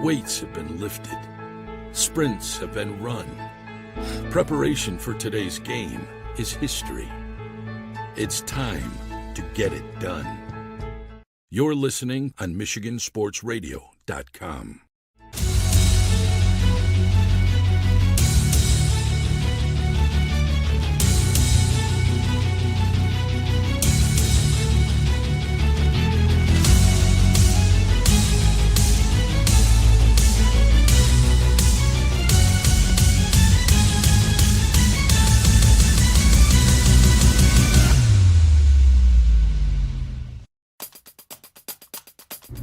Weights have been lifted. Sprints have been run. Preparation for today's game is history. It's time to get it done. You're listening on MichiganSportsRadio.com.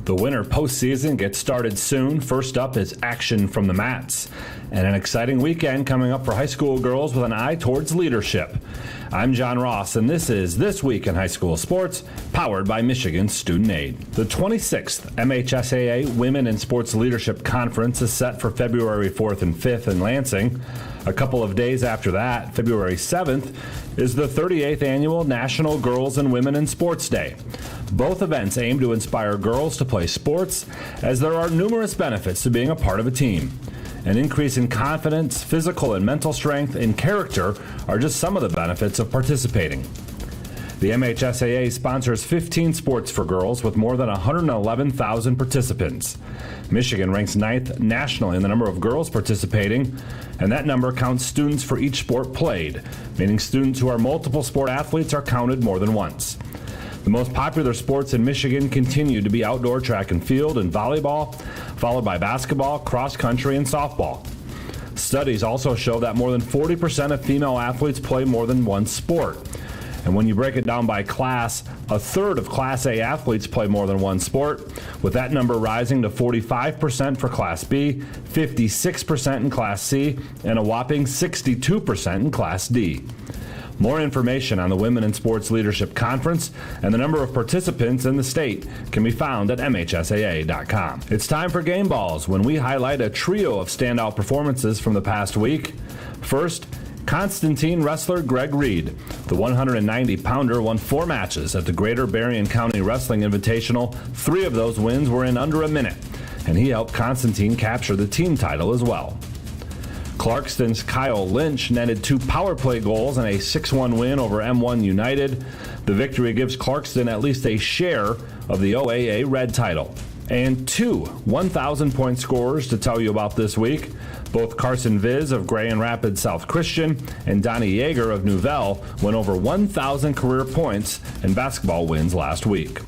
The winter postseason gets started soon. First up is action from the mats. And an exciting weekend coming up for high school girls with an eye towards leadership. I'm John Ross, and this is This Week in High School Sports, powered by Michigan Student Aid. The 26th MHSAA Women in Sports Leadership Conference is set for February 4th and 5th in Lansing. A couple of days after that, February 7th, is the 38th Annual National Girls and Women in Sports Day. Both events aim to inspire girls to play sports, as there are numerous benefits to being a part of a team. An increase in confidence, physical and mental strength, and character are just some of the benefits of participating. The MHSAA sponsors 15 sports for girls with more than 111,000 participants. Michigan ranks 9th nationally in the number of girls participating, and that number counts students for each sport played, meaning students who are multiple sport athletes are counted more than once. The most popular sports in Michigan continue to be outdoor track and field and volleyball, followed by basketball, cross country, and softball. Studies also show that more than 40% of female athletes play more than one sport. And when you break it down by class, a third of Class A athletes play more than one sport, with that number rising to 45% for Class B, 56% in Class C, and a whopping 62% in Class D. More information on the Women in Sports Leadership Conference and the number of participants in the state can be found at MHSAA.com. It's time for Game Balls, when we highlight a trio of standout performances from the past week. First, Constantine wrestler Greg Reed. The 190-pounder won 4 matches at the Greater Berrien County Wrestling Invitational. 3 of those wins were in under a minute, and he helped Constantine capture the team title as well. Clarkston's Kyle Lynch netted 2 power play goals and a 6-1 win over M1 United. The victory gives Clarkston at least a share of the OAA Red title. And 2 1,000-point scorers to tell you about this week. Both Carson Viz of Grand Rapids South Christian and Donnie Yeager of Nouvelle went over 1,000 career points in basketball wins last week.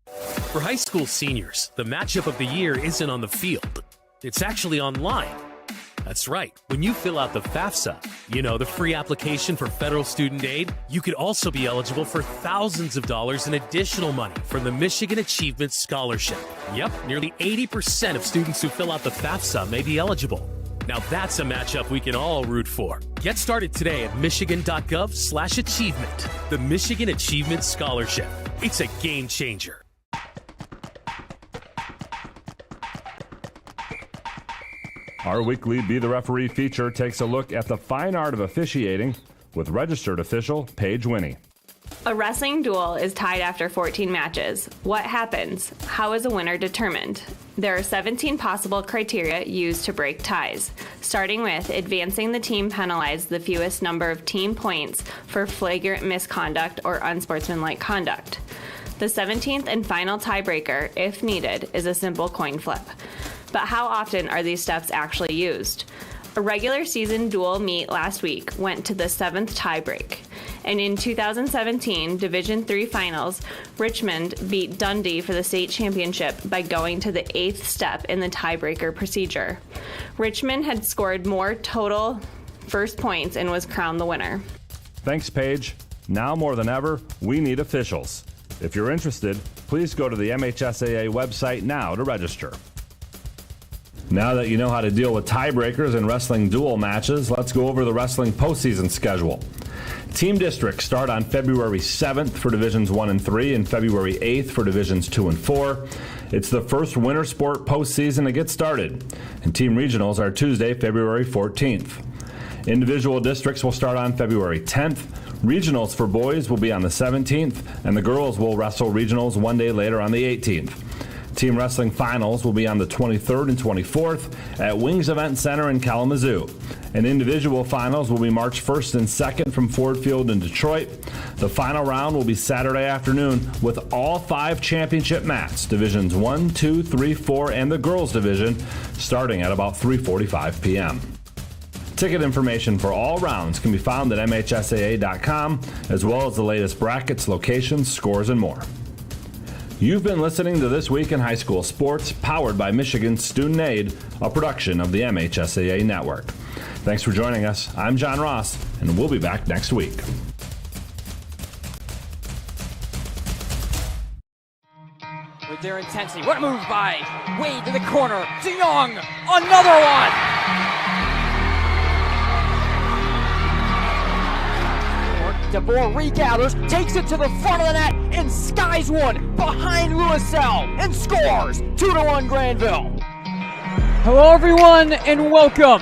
For high school seniors, the matchup of the year isn't on the field. It's actually online. That's right. When you fill out the FAFSA, the free application for federal student aid, you could also be eligible for thousands of dollars in additional money from the Michigan Achievement Scholarship. Yep, nearly 80% of students who fill out the FAFSA may be eligible. Now that's a matchup we can all root for. Get started today at michigan.gov/achievement. The Michigan Achievement Scholarship. It's a game changer. Our weekly Be the Referee feature takes a look at the fine art of officiating with registered official Paige Winnie. A wrestling duel is tied after 14 matches. What happens? How is a winner determined? There are 17 possible criteria used to break ties, starting with advancing the team penalized the fewest number of team points for flagrant misconduct or unsportsmanlike conduct. The 17th and final tiebreaker, if needed, is a simple coin flip. But how often are these steps actually used? A regular season dual meet last week went to the 7th tiebreak. And in 2017 Division III Finals, Richmond beat Dundee for the state championship by going to the 8th step in the tiebreaker procedure. Richmond had scored more total first points and was crowned the winner. Thanks, Paige. Now more than ever, we need officials. If you're interested, please go to the MHSAA website now to register. Now that you know how to deal with tiebreakers and wrestling duel matches, let's go over the wrestling postseason schedule. Team districts start on February 7th for Divisions 1 and 3 and February 8th for Divisions 2 and 4. It's the first winter sport postseason to get started, and team regionals are Tuesday, February 14th. Individual districts will start on February 10th. Regionals for boys will be on the 17th, and the girls will wrestle regionals one day later on the 18th. Team wrestling finals will be on the 23rd and 24th at Wings Event Center in Kalamazoo. And individual finals will be March 1st and 2nd from Ford Field in Detroit. The final round will be Saturday afternoon with all 5 championship mats, Divisions 1, 2, 3, 4, and the girls division, starting at about 3:45 p.m. Ticket information for all rounds can be found at MHSAA.com, as well as the latest brackets, locations, scores, and more. You've been listening to This Week in High School Sports, powered by Michigan Student Aid, a production of the MHSAA Network. Thanks for joining us. I'm John Ross, and we'll be back next week. With their intensity, what a move by Wade to the corner. DeYoung, another one! DeBoer regathers, takes it to the front of the net, and skies one behind Louiselle, and scores! 2-1 Grandville. Hello everyone, and welcome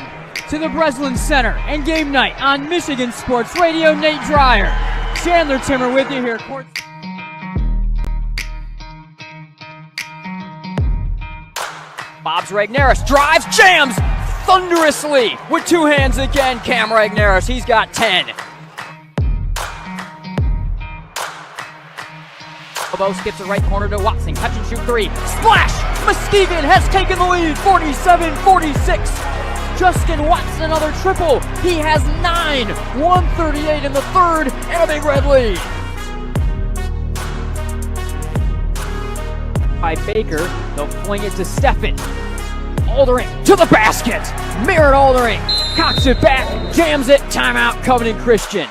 to the Breslin Center and game night on Michigan Sports Radio. Nate Dreyer, Chandler Timmer with you here. Bob's Ragnaris drives, jams thunderously with 2 hands again. Cam Ragnaris, he's got 10. Bobo skips the right corner to Watson, catch and shoot 3. Splash! Muskegon has taken the lead, 47-46. Justin Watson, another triple. He has 9, 138 in the third, and a big red lead. By Baker, they'll fling it to Steffen. Aldering to the basket. Merritt Aldering cocks it back, jams it. Timeout, Covenant Christian.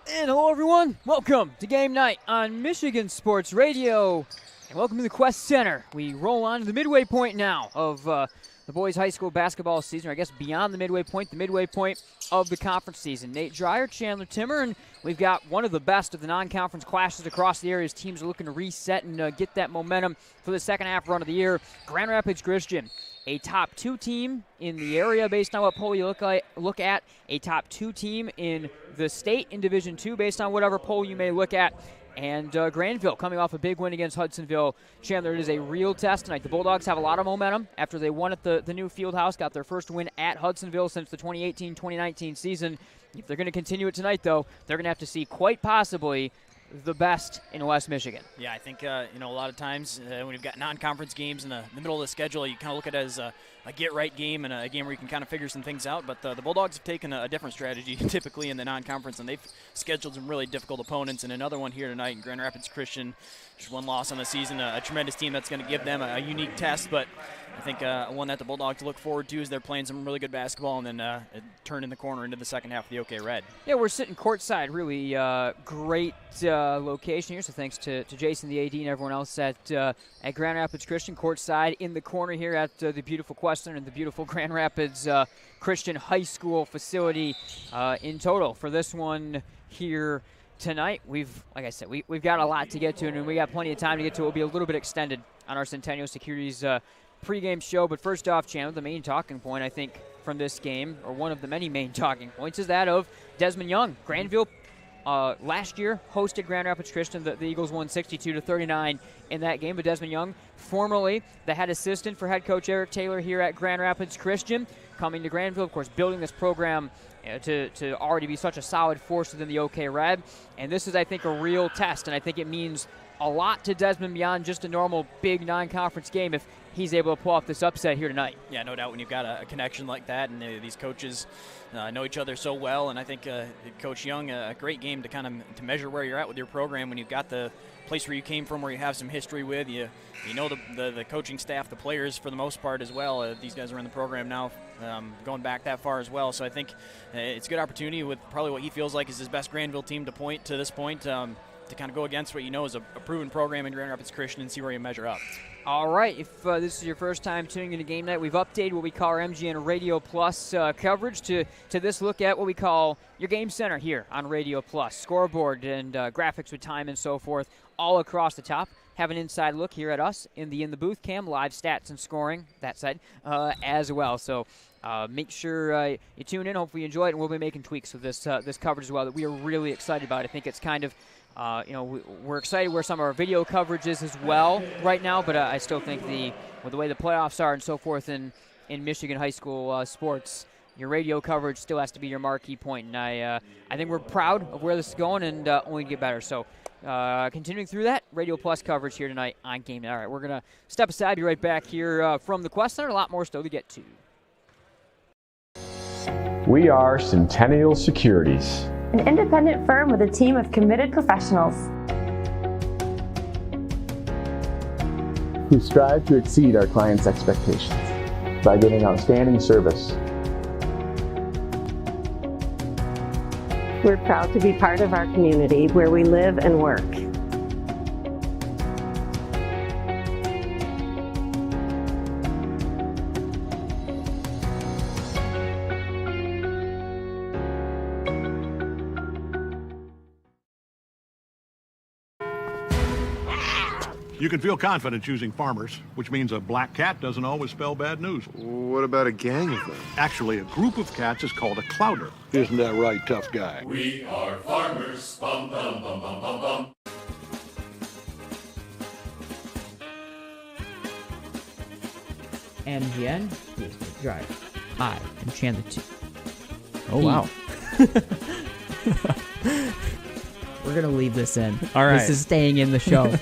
And hello everyone, welcome to game night on Michigan Sports Radio, and welcome to the Quest Center. We roll on to the midway point now of the boys high school basketball season, or I guess beyond the midway point of the conference season. Nate Dreyer, Chandler Timmer, and we've got one of the best of the non-conference clashes across the area as teams are looking to reset and get that momentum for the second half run of the year. Grand Rapids Christian, a top 2 team in the area based on what poll you look at, a top 2 team in the state in Division II based on whatever poll you may look at, and Grandville coming off a big win against Hudsonville. Chandler, it is a real test tonight. The Bulldogs have a lot of momentum after they won at the new field house, got their first win at Hudsonville since the 2018-2019 season. If they're going to continue it tonight, though, they're going to have to see quite possibly the best in West Michigan. Yeah, I think, a lot of times when you've got non-conference games in the middle of the schedule, you kind of look at it as a get-right game and a game where you can kind of figure some things out. But the Bulldogs have taken a different strategy typically in the non-conference, and they've scheduled some really difficult opponents. And another one here tonight in Grand Rapids Christian, just 1 loss on the season, a tremendous team that's going to give them a unique test. But I think one that the Bulldogs look forward to is they're playing some really good basketball and then turning the corner into the second half of the OK Red. Yeah, we're sitting courtside. Really great location here. So thanks to Jason, the AD, and everyone else at Grand Rapids Christian, courtside in the corner here at the beautiful Quest Center and the beautiful Grand Rapids Christian High School facility in total for this one here tonight. Like I said, we've got a lot to get to, and we got plenty of time to get to. It will be a little bit extended on our Centennial Securities pregame show. But first off, Chandler, the main talking point, I think, from this game, or one of the many main talking points, is that of Desmond Young. Grandville last year hosted Grand Rapids Christian. The Eagles won 62-39 in that game. But Desmond Young, formerly the head assistant for head coach Eric Taylor here at Grand Rapids Christian, coming to Grandville, of course, building this program to already be such a solid force within the OK Red. And this is, I think, a real test, and I think it means a lot to Desmond beyond just a normal big non-conference game if he's able to pull off this upset here tonight. Yeah, no doubt when you've got a connection like that, and these coaches know each other so well. And I think Coach Young, a great game to kind of to measure where you're at with your program when you've got the place where you came from, where you have some history with. You know the coaching staff, the players for the most part as well. These guys are in the program now, going back that far as well. So I think it's a good opportunity with probably what he feels like is his best Grandville team to point to this point, to kind of go against what you know is a proven program in Grand Rapids Christian and see where you measure up. All right, if this is your first time tuning into Game Night, we've updated what we call our MGN Radio Plus coverage to this look at what we call your Game Center here on Radio Plus. Scoreboard and graphics with time and so forth all across the top. have an inside look here at us in the booth cam, live stats and scoring, that side, as well. So make sure you tune in. Hopefully you enjoy it, and we'll be making tweaks with this coverage as well that we are really excited about. I think it's kind of, we're excited where some of our video coverage is as well right now, but I still think with the way the playoffs are and so forth in Michigan high school sports, your radio coverage still has to be your marquee point, and I think we're proud of where this is going and only get better. So continuing through that, Radio Plus coverage here tonight on Game Night. All right, we're going to step aside, be right back here from the Quest Center. A lot more still to get to. We are Centennial Securities, an independent firm with a team of committed professionals who strive to exceed our clients' expectations by giving outstanding service. We're proud to be part of our community where we live and work. You can feel confident choosing Farmers, which means a black cat doesn't always spell bad news. What about a gang of them? Actually, a group of cats is called a clouder. Isn't that right, tough guy? We are farmers. Bum, bum, bum, bum, bum, bum. MGN, Drive. I am Chandler T. Oh, wow. We're going to leave this in. All right. This is staying in the show.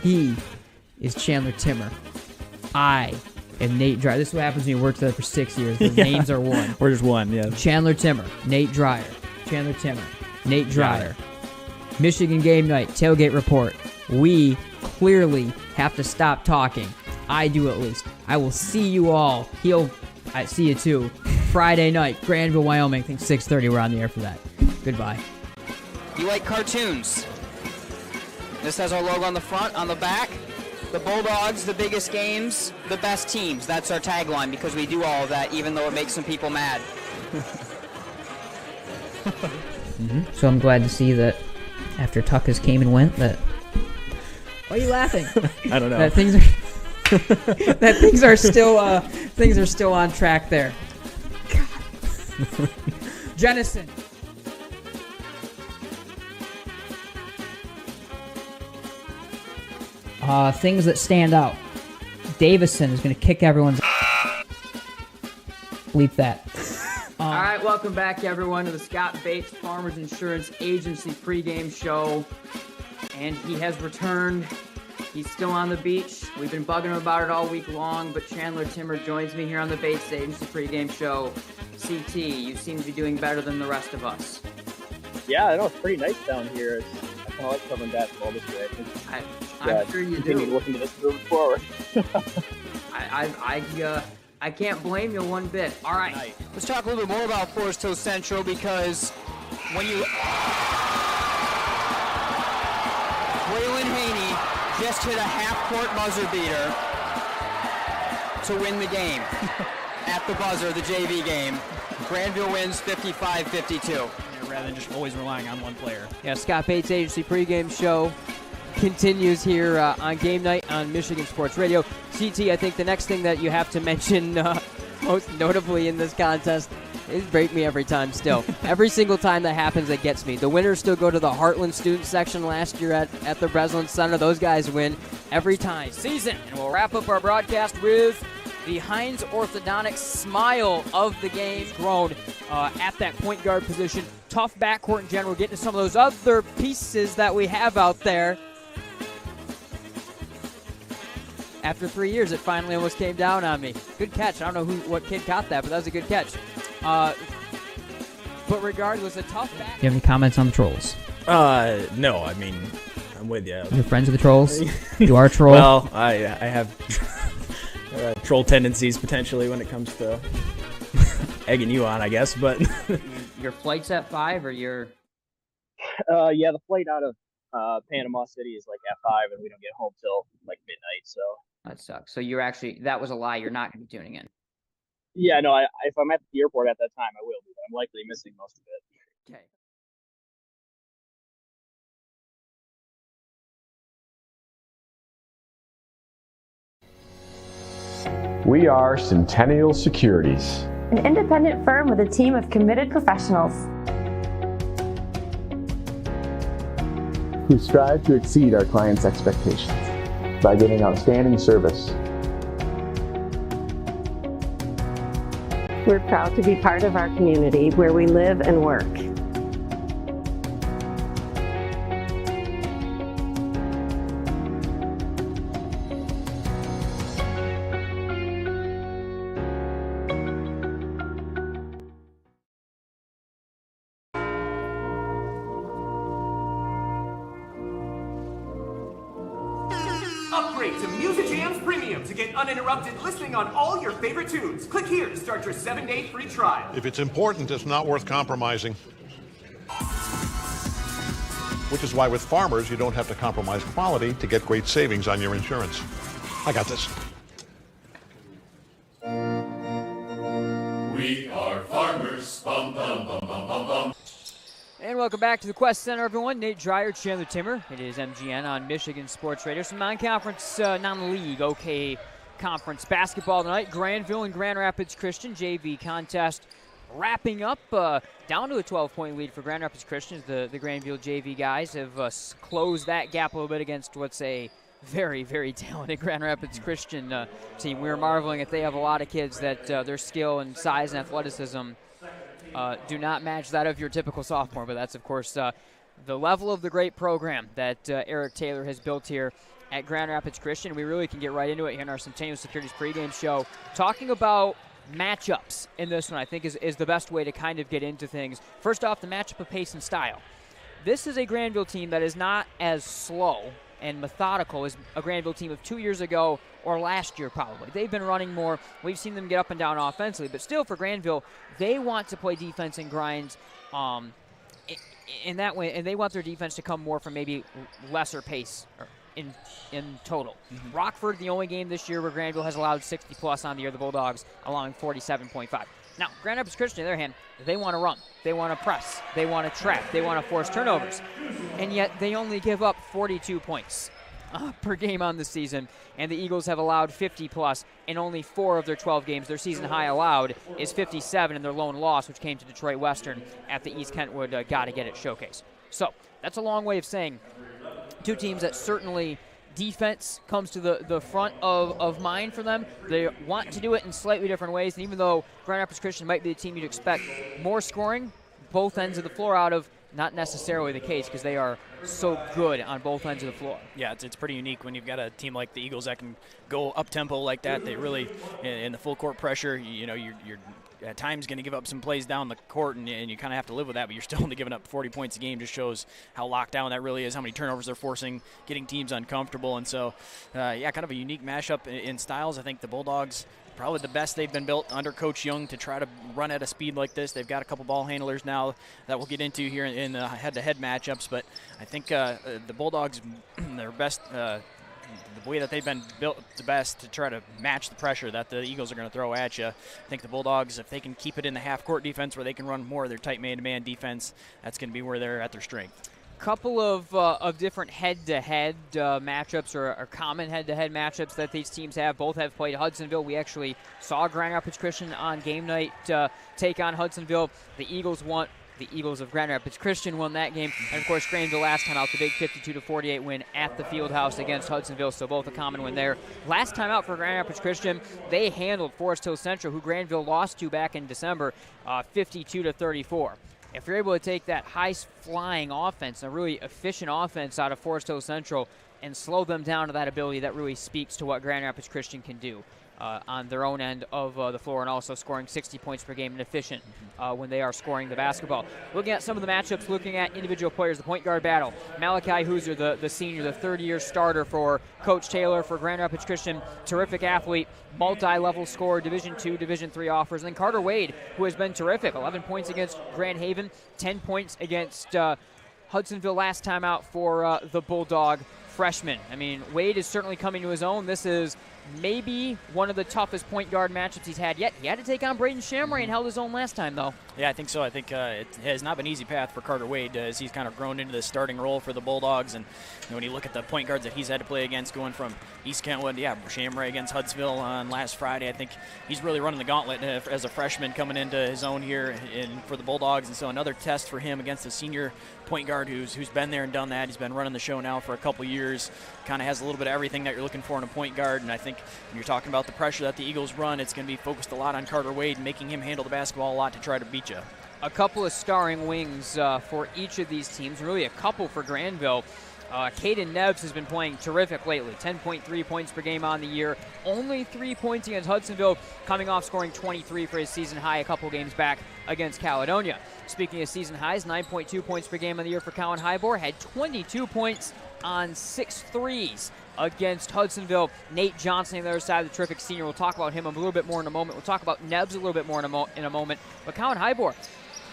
He is Chandler Timmer. I am Nate Dreyer. This is what happens when you work together for 6 years. The names are one. We're just one, yeah. Chandler Timmer, Nate Dreyer. Chandler Timmer, Nate Dreyer. Michigan Game Night, Tailgate Report. We clearly have to stop talking. I do at least. I will see you all. I see you too. Friday night, Grandville, Wyoming. I think 6:30 we're on the air for that. Goodbye. You like cartoons? This has our logo on the front, on the back. The Bulldogs, the biggest games, the best teams. That's our tagline because we do all of that, even though it makes some people mad. So I'm glad to see that after Tuckus came and went, that. Why are you laughing? I don't know. That things are that things are still on track there. God. Jennison. Things that stand out. Davison is going to kick everyone's. Bleep that. All right, welcome back, everyone, to the Scott Bates Farmers Insurance Agency pregame show. And he has returned. He's still on the beach. We've been bugging him about it all week long, but Chandler Timmer joins me here on the Bates Agency pregame show. CT, you seem to be doing better than the rest of us. Yeah, I know it's pretty nice down here. I kind of like covering basketball this way. I'm sure you do. Looking at this moving forward. I can't blame you one bit. All right. Let's talk a little bit more about Forest Hill Central because when you... Waylon Haney just hit a half-court buzzer beater to win the game. At the buzzer, the JV game. Grandville wins 55-52. Rather than just always relying on one player. Yeah, Scott Bates Agency pregame show continues here on Game Night on Michigan Sports Radio. CT, I think the next thing that you have to mention most notably in this contest is break me every time still. Every single time that happens, it gets me. The winners still go to the Heartland student section last year at the Breslin Center. Those guys win every time. Season. And we'll wrap up our broadcast with the Heinz orthodontic smile of the game. Grown at that point guard position. Tough backcourt in general. Getting to some of those other pieces that we have out there. After 3 years, it finally almost came down on me. Good catch. I don't know what kid caught that, but that was a good catch. But regardless, a tough back. Do you have any comments on the Trolls? No. I mean, I'm with you. You're friends with the Trolls? You are a troll? Well, I have troll tendencies potentially when it comes to egging you on, I guess. But your flight's at 5, or your? Yeah, the flight out of Panama City is like at 5, and we don't get home till like midnight. So that sucks. So you're actually, that was a lie. You're not going to be tuning in. Yeah, no. If I'm at the airport at that time, I will be. But I'm likely missing most of it. Okay. We are Centennial Securities, an independent firm with a team of committed professionals who strive to exceed our clients' expectations by giving outstanding service. We're proud to be part of our community where we live and work. Upgrade to Music Jams Premium to get uninterrupted listening on all your favorite tunes. Click here to start your 7-day free trial. If it's important, it's not worth compromising. Which is why with Farmers, you don't have to compromise quality to get great savings on your insurance. I got this. We are farmers. Bum, bum, bum, bum, bum, bum. And welcome back to the Quest Center, everyone. Nate Dreyer, Chandler Timmer. It is MGN on Michigan Sports Radio. Some non-conference, non-league, okay, conference basketball tonight. Grandville and Grand Rapids Christian JV contest wrapping up, down to a 12-point lead for Grand Rapids Christian. The Grandville JV guys have closed that gap a little bit against what's a very, very talented Grand Rapids Christian team. We were marveling that they have a lot of kids that their skill and size and athleticism do not match that of your typical sophomore, but that's, of course, the level of the great program that Eric Taylor has built here at Grand Rapids Christian. We really can get right into it here in our Centennial Securities pregame show. Talking about matchups in this one, I think, is the best way to kind of get into things. First off, the matchup of pace and style. This is a Grandville team that is not as slow and methodical as a Grandville team of 2 years ago or last year probably. They've been running more. We've seen them get up and down offensively, but still for Grandville, they want to play defense and grind in that way, and they want their defense to come more from maybe lesser pace in total. Mm-hmm. Rockford, the only game this year where Grandville has allowed 60-plus on the year, the Bulldogs allowing 47.5. Now, Grand Rapids Christian, on the other hand, they want to run. They want to press. They want to trap. They want to force turnovers. And yet they only give up 42 points per game on the season. And the Eagles have allowed 50-plus in only 4 of their 12 games. Their season high allowed is 57 in their lone loss, which came to Detroit Western at the East Kentwood Gotta-Get-It showcase. So that's a long way of saying two teams that certainly defense comes to the front of mind for them. They want to do it in slightly different ways, and even though Grand Rapids Christian might be the team you'd expect more scoring both ends of the floor out of, not necessarily the case because they are so good on both ends of the floor. Yeah, it's pretty unique when you've got a team like the Eagles that can go up-tempo like that. They really, in the full court pressure, you're at times going to give up some plays down the court, and you kind of have to live with that, but you're still only giving up 40 points a game. Just shows how locked down that really is, how many turnovers they're forcing, getting teams uncomfortable. And so, kind of a unique mashup in styles. I think the Bulldogs, probably the best they've been built under Coach Young to try to run at a speed like this. They've got a couple ball handlers now that we'll get into here in the head-to-head matchups, but I think the Bulldogs, their best the way that they've been built the best to try to match the pressure that the Eagles are going to throw at you. I think the Bulldogs, if they can keep it in the half-court defense where they can run more of their tight man-to-man defense, that's going to be where they're at their strength. Couple of different head-to-head matchups or common head-to-head matchups that these teams have. Both have played Hudsonville. We actually saw Grand Rapids Christian on game night take on Hudsonville. The Eagles of Grand Rapids Christian won that game. And, of course, Grandville last time out, the big 52-48 win at the Fieldhouse against Hudsonville, so both a common win there. Last time out for Grand Rapids Christian, they handled Forest Hill Central, who Grandville lost to back in December, 52-34. If you're able to take that high-flying offense, a really efficient offense out of Forest Hill Central, and slow them down to that ability, that really speaks to what Grand Rapids Christian can do on their own end of the floor, and also scoring 60 points per game and efficient when they are scoring the basketball. Looking at some of the matchups, looking at individual players, the point guard battle. Malachi Hooser, the senior, the third-year starter for Coach Taylor for Grand Rapids Christian, terrific athlete, multi-level scorer, Division II, Division III offers. And then Carter Wade, who has been terrific, 11 points against Grand Haven, 10 points against Hudsonville last time out for the Bulldog freshman. I mean, Wade is certainly coming to his own. This is maybe one of the toughest point guard matchups he's had yet. He had to take on Braden Shamray and held his own last time, though. Yeah, I think so. I think it has not been an easy path for Carter Wade as he's kind of grown into this starting role for the Bulldogs. And when you look at the point guards that he's had to play against, going from East Kentwood, Shamray against Huntsville on last Friday, I think he's really running the gauntlet as a freshman coming into his own here for the Bulldogs. And so another test for him against a senior point guard who's been there and done that. He's been running the show now for a couple years, kind of has a little bit of everything that you're looking for in a point guard. And I think when you're talking about the pressure that the Eagles run, it's going to be focused a lot on Carter Wade, making him handle the basketball a lot to try to beat you. A couple of starring wings for each of these teams, really a couple for Grandville. Caden Neves has been playing terrific lately, 10.3 points per game on the year. Only 3 points against Hudsonville, coming off scoring 23 for his season high a couple games back against Caledonia. Speaking of season highs, 9.2 points per game on the year for Cowan Highbor, had 22 points on 6 threes against Hudsonville. Nate Johnson on the other side, the terrific senior. We'll talk about him a little bit more in a moment. We'll talk about Neves a little bit more in a moment. But Cowan Highbor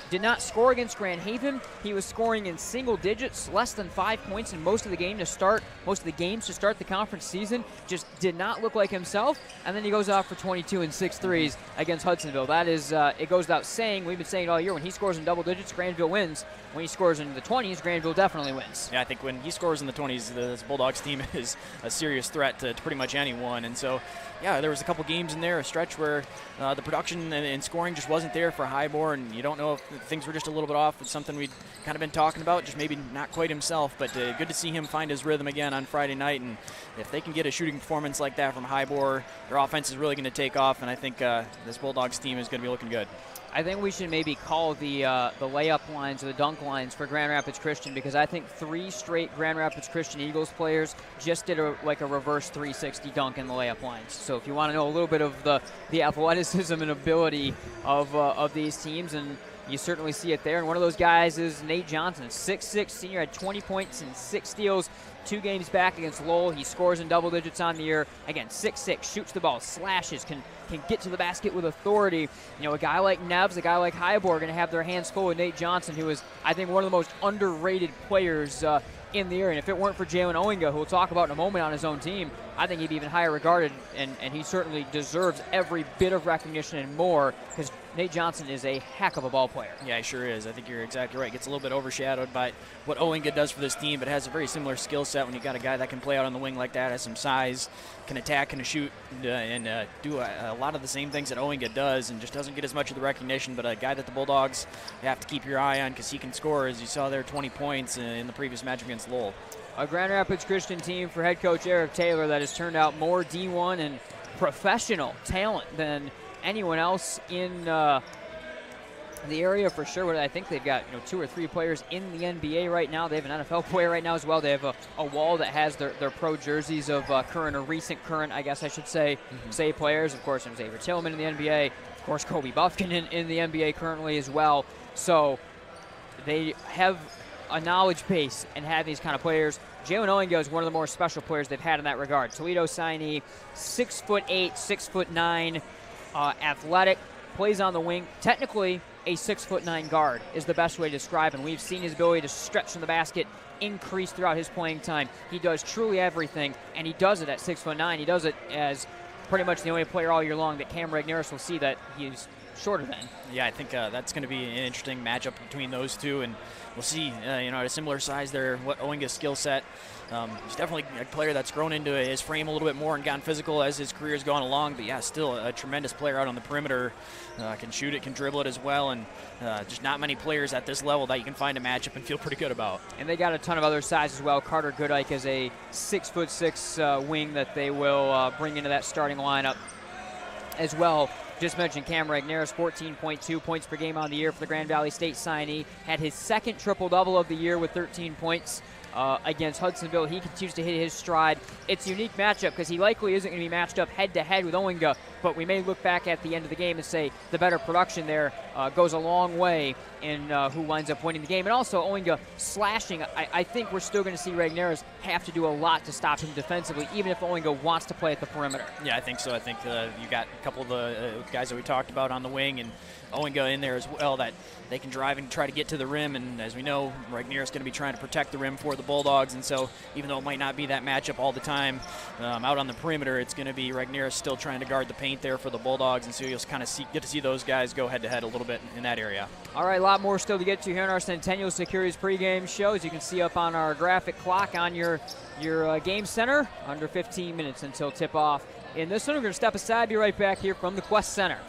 did not score against Grand Haven. He was scoring in single digits, less than 5 points in most of the games to start the conference season. Just did not look like himself. And then he goes out for 22 and 6 threes against Hudsonville. That is, it goes without saying. We've been saying it all year. When he scores in double digits, Grandville wins. When he scores in the 20s, Grandville definitely wins. Yeah, I think when he scores in the 20s, the Bulldogs team is a serious threat to pretty much anyone. And so, yeah, there was a couple games in there, a stretch where the production and scoring just wasn't there for Highbor, and you don't know if things were just a little bit off. It's something we'd kind of been talking about, just maybe not quite himself, but good to see him find his rhythm again on Friday night. And if they can get a shooting performance like that from Highbor, their offense is really going to take off, and I think this Bulldogs team is going to be looking good. I think we should maybe call the layup lines or the dunk lines for Grand Rapids Christian, because I think 3 straight Grand Rapids Christian Eagles players just did a reverse 360 dunk in the layup lines. So if you want to know a little bit of the athleticism and ability of these teams, and you certainly see it there. And one of those guys is Nate Johnson, 6'6", senior, had 20 points and 6 steals 2 games back against Lowell. He scores in double digits on the year. Again, 6'6", shoots the ball, slashes, can get to the basket with authority. You know, a guy like Neves, a guy like Highbor are going to have their hands full with Nate Johnson, who is, I think, one of the most underrated players in the area. And if it weren't for Jalen Owenga, who we'll talk about in a moment on his own team, I think he'd be even higher regarded, and he certainly deserves every bit of recognition and more, because Nate Johnson is a heck of a ball player. Yeah, he sure is. I think you're exactly right. Gets a little bit overshadowed by what Owenga does for this team, but has a very similar skill set when you got a guy that can play out on the wing like that, has some size, can attack, can shoot, and do a lot of the same things that Owenga does, and just doesn't get as much of the recognition, but a guy that the Bulldogs have to keep your eye on, because he can score, as you saw there, 20 points in the previous match against Lowell. A Grand Rapids Christian team for head coach Eric Taylor that has turned out more D1 and professional talent than anyone else in the area for sure. I think they've got 2 or 3 players in the NBA right now. They have an NFL player right now as well. They have a wall that has their pro jerseys of current or recent current, I guess I should say, players. Of course, there's Avery Tillman in the NBA. Of course, Kobe Buffkin in the NBA currently as well. So they have a knowledge base and have these kind of players. Jalen Owenga is one of the more special players they've had in that regard. Toledo signee, 6'8", 6'9", athletic, plays on the wing. Technically, a 6'9" guard is the best way to describe him. We've seen his ability to stretch from the basket increase throughout his playing time. He does truly everything, and he does it at 6'9". He does it as pretty much the only player all year long that Cam Regneris will see that he's shorter than. Yeah, I think that's going to be an interesting matchup between those two, and we'll see, at a similar size there, what Owenga's skill set. He's definitely a player that's grown into his frame a little bit more and gotten physical as his career's gone along, but yeah, still a tremendous player out on the perimeter. Can shoot it, can dribble it as well, and just not many players at this level that you can find a matchup and feel pretty good about. And they got a ton of other size as well. Carter Goodike is a 6'6" wing that they will bring into that starting lineup as well. Just mentioned Cam Regneris, 14.2 points per game on the year for the Grand Valley State signee. Had his second triple-double of the year with 13 points against Hudsonville. He continues to hit his stride. It's a unique matchup because he likely isn't going to be matched up head-to-head with Owenga but we may look back at the end of the game and say the better production there goes a long way in who winds up winning the game. And also, Oinga slashing, I think we're still going to see Regnerus have to do a lot to stop him defensively, even if Oinga wants to play at the perimeter. Yeah, I think so. I think you got a couple of the guys that we talked about on the wing, and Oinga in there as well, that they can drive and try to get to the rim. And as we know, Regnerus is going to be trying to protect the rim for the Bulldogs. And so even though it might not be that matchup all the time out on the perimeter, it's going to be Regnerus still trying to guard the paint there for the Bulldogs. And so you'll kind of get to see those guys go head-to-head a little bit in that area. All right, a lot more still to get to here in our Centennial Securities pregame show. As you can see up on our graphic clock on your game center, under 15 minutes until tip-off. In this one, we're going to step aside, be right back here from the Quest Center.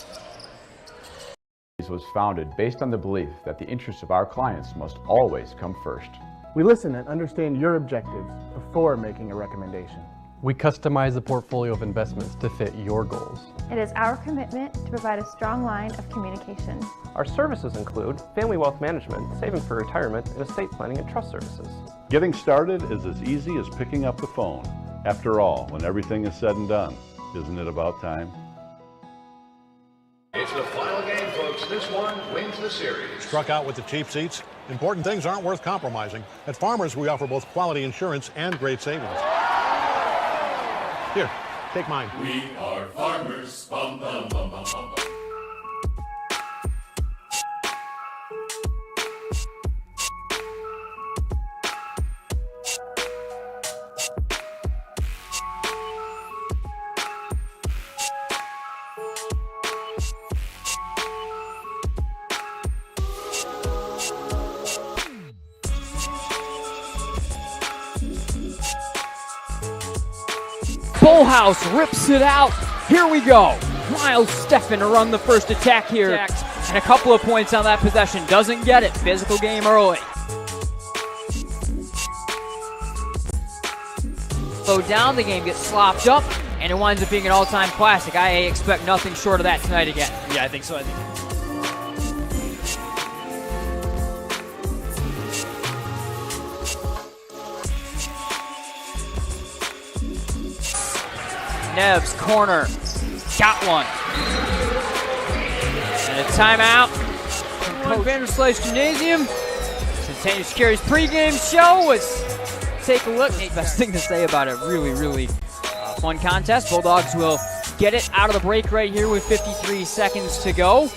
Was founded based on the belief that the interests of our clients must always come first. We listen and understand your objectives before making a recommendation. We customize the portfolio of investments to fit your goals. It is our commitment to provide a strong line of communication. Our services include family wealth management, saving for retirement, and estate planning and trust services. Getting started is as easy as picking up the phone. After all, when everything is said and done, isn't it about time? It's the final game, folks. This one wins the series. Struck out with the cheap seats? Important things aren't worth compromising. At Farmers, we offer both quality insurance and great savings. Here, take mine. We are Farmers. Bum, bum, bum, bum, bum, bum. Bullhouse rips it out. Here we go. Miles Steffen to run the first attack here. And a couple of points on that possession. Doesn't get it. Physical game early. Slow down. The game gets slopped up. And it winds up being an all-time classic. I expect nothing short of that tonight again. Yeah, I think so. Neves, corner, got one. And a timeout from Vanderslice Gymnasium. Centennial Securities pregame show. Let's take a look. Best thing to say about it, really fun contest. Bulldogs will get it out of the break right here with 53 seconds to go.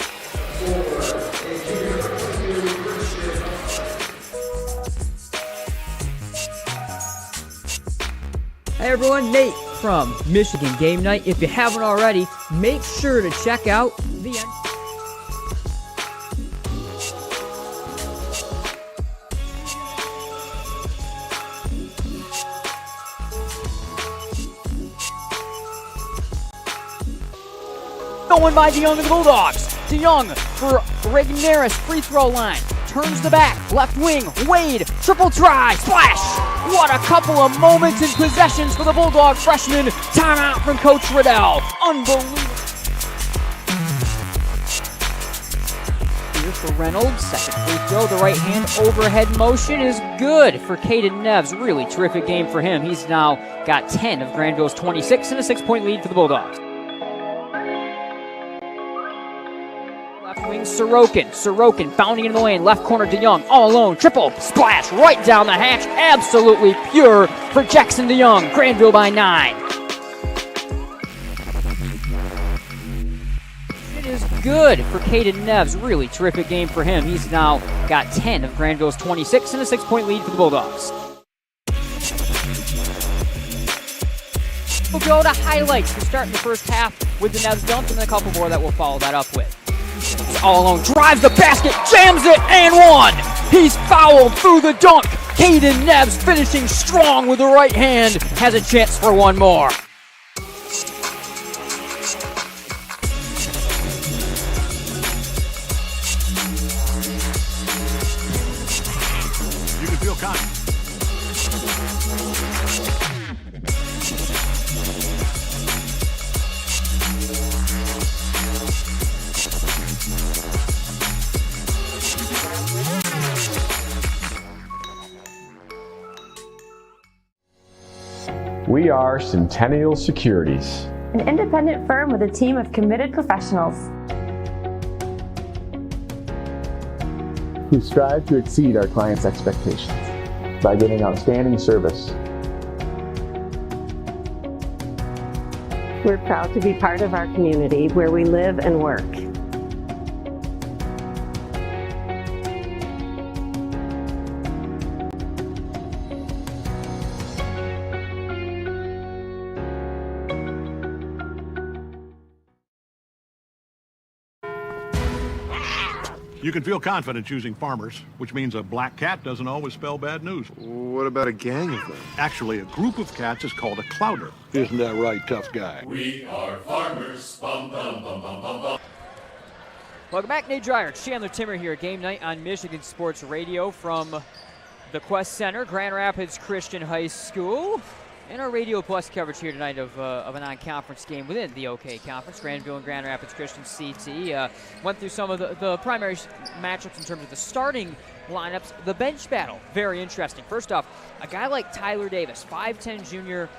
Hey everyone, Nate from Michigan Game Night. If you haven't already, make sure to check out the end. Going by DeYoung of the Bulldogs. DeYoung for Regnerus, free throw line. Turns the back, left wing, Wade, triple try, splash! What a couple of moments and possessions for the Bulldog freshman. Timeout from Coach Riddell. Unbelievable. Here for Reynolds, second free throw, the right hand overhead motion is good for Caden Neves. Really terrific game for him. He's now got 10 of Grandville's 26 and a 6-point lead for the Bulldogs. Wing Sorokin bounding in the lane, left corner DeYoung, all alone, triple, splash, right down the hatch, absolutely pure for Jackson DeYoung, Grandville by 9. It is good for Caden Neves, really terrific game for him. He's now got 10 of Grandville's 26 and a 6-point lead for the Bulldogs. We'll go to highlights. We'll start in the first half with the Neves dunk and a couple more that we'll follow that up with. All alone, drives the basket, jams it, and one! He's fouled through the dunk. Caden Neves finishing strong with the right hand. Has a chance for one more. You can feel confident. We are Centennial Securities. an independent firm with a team of committed professionals who strive to exceed our clients' expectations by giving outstanding service. We're proud to be part of our community where we live and work. You can feel confident choosing Farmers, which means a black cat doesn't always spell bad news. What about a gang of them? Actually, a group of cats is called a clouder. Isn't that right, tough guy? We are farmers. Bum, bum, bum, bum, bum, bum. Welcome back, Nate Dreyer, Chandler Timmer here. Game night on Michigan Sports Radio from the Quest Center, Grand Rapids Christian High School. And our Radio Plus coverage here tonight of a non-conference game within the OK Conference. Grandville and Grand Rapids Christian CT went through some of the primary matchups in terms of the starting lineups. The bench battle, very interesting. First off, a guy like Tyler Davis, 5'10 junior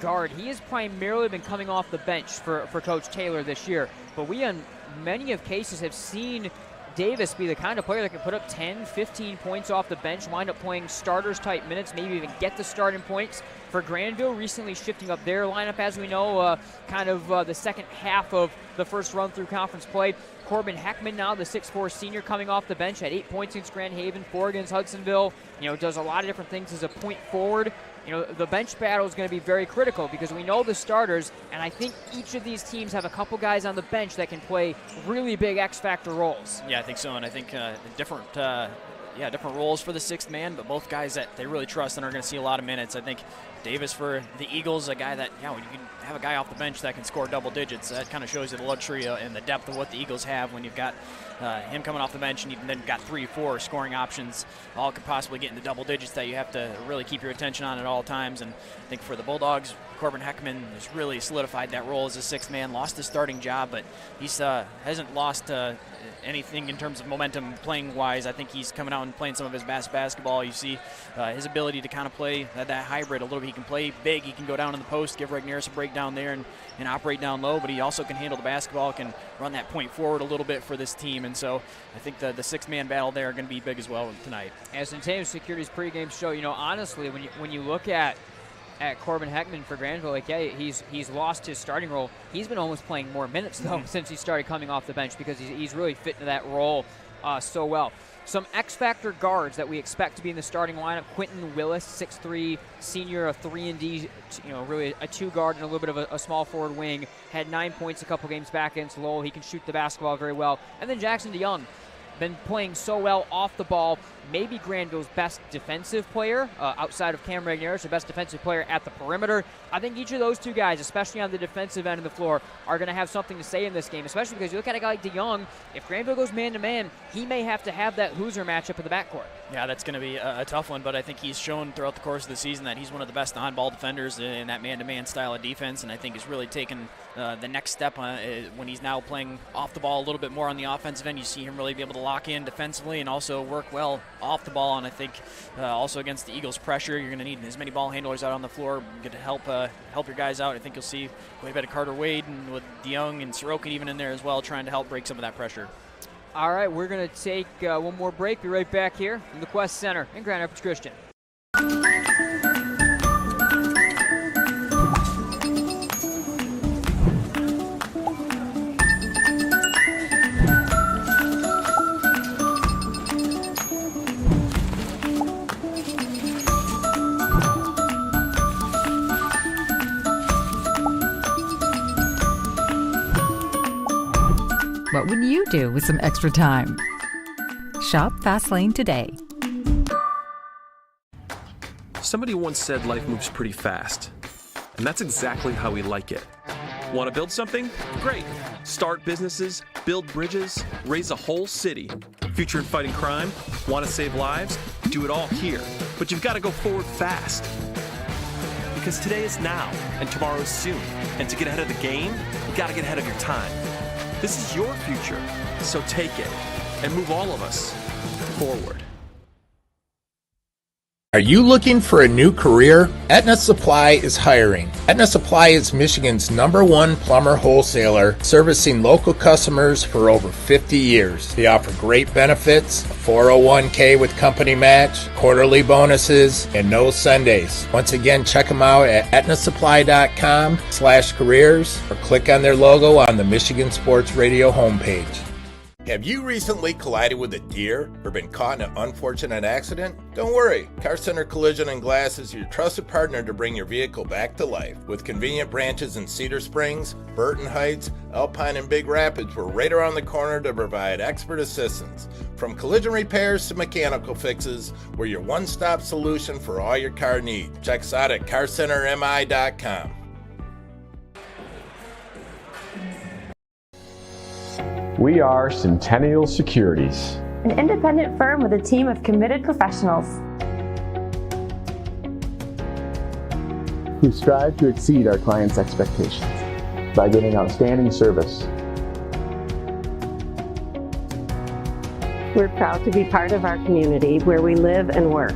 guard. He has primarily been coming off the bench for Coach Taylor this year. But we, in many of cases, have seen Davis be the kind of player that can put up 10, 15 points off the bench, wind up playing starters-type minutes, maybe even get the starting points for Grandville, recently shifting up their lineup, as we know, the second half of the first run through conference play. Corbin Heckman now, the 6'4 senior, coming off the bench, had 8 points against Grand Haven, 4 against Hudsonville. Does a lot of different things as a point forward. The bench battle is going to be very critical because we know the starters, and I think each of these teams have a couple guys on the bench that can play really big X-factor roles. Yeah, I think so, and I think different roles for the sixth man, but both guys that they really trust and are going to see a lot of minutes. I think Davis for the Eagles, a guy that, when you can have a guy off the bench that can score double digits, that kind of shows you the luxury and the depth of what the Eagles have when you've got him coming off the bench and you've then got 3-4 scoring options, all could possibly get into double digits that you have to really keep your attention on at all times. And I think for the Bulldogs, Corbin Heckman has really solidified that role as a sixth man, lost his starting job, but he's hasn't lost anything in terms of momentum playing wise. I think he's coming out and playing some of his best basketball. You see his ability to kind of play that hybrid a little bit. He can play big, he can go down in the post, give Regnerus a break down there and operate down low, but he also can handle the basketball, can run that point forward a little bit for this team. And so I think the six-man battle there are going to be big as well tonight. As Centennial Security's pregame show, honestly, when you look at Corbin Heckman for Grandville, he's lost his starting role. He's been almost playing more minutes, though, since he started coming off the bench because he's really fit into that role so well. Some X-factor guards that we expect to be in the starting lineup: Quentin Willis, 6'3", senior, a 3-and-D, really a two-guard and a little bit of a small forward wing. Had 9 points a couple games back against Lowell. He can shoot the basketball very well. And then Jackson DeYoung, been playing so well off the ball, maybe Grandville's best defensive player outside of Cam Regnerus, the best defensive player at the perimeter. I think each of those two guys, especially on the defensive end of the floor, are going to have something to say in this game, especially because you look at a guy like DeYoung, if Grandville goes man-to-man, he may have to have that loser matchup in the backcourt. Yeah, that's going to be a tough one, but I think he's shown throughout the course of the season that he's one of the best on-ball defenders in that man-to-man style of defense, and I think he's really taken the next step when he's now playing off the ball a little bit more on the offensive end. You see him really be able to lock in defensively and also work well off the ball, and I think also against the Eagles' pressure, you're going to need as many ball handlers out on the floor to help your guys out. I think you'll see quite a bit of Carter Wade and with DeYoung and Sorokin even in there as well, trying to help break some of that pressure. All right, we're going to take one more break. Be right back here from the Quest Center in Grand Rapids Christian. What would you do with some extra time? Shop Fastlane today. Somebody once said life moves pretty fast, and that's exactly how we like it. Want to build something? Great. Start businesses, build bridges, raise a whole city. Future in fighting crime? Want to save lives? Do it all here. But you've got to go forward fast. Because today is now, and tomorrow is soon. And to get ahead of the game, you got to get ahead of your time. This is your future, so take it and move all of us forward. Are you looking for a new career? Aetna Supply is hiring. Aetna Supply is Michigan's #1 plumber wholesaler, servicing local customers for over 50 years. They offer great benefits, a 401k with company match, quarterly bonuses, and no Sundays. Once again, check them out at aetnasupply.com/careers or click on their logo on the Michigan Sports Radio homepage. Have you recently collided with a deer or been caught in an unfortunate accident? Don't worry, Car Center Collision and Glass is your trusted partner to bring your vehicle back to life. With convenient branches in Cedar Springs, Burton Heights, Alpine, and Big Rapids, we're right around the corner to provide expert assistance. From collision repairs to mechanical fixes, we're your one-stop solution for all your car needs. Check us out at carcentermi.com. We are Centennial Securities, an independent firm with a team of committed professionals who strive to exceed our clients' expectations by giving outstanding service. We're proud to be part of our community where we live and work.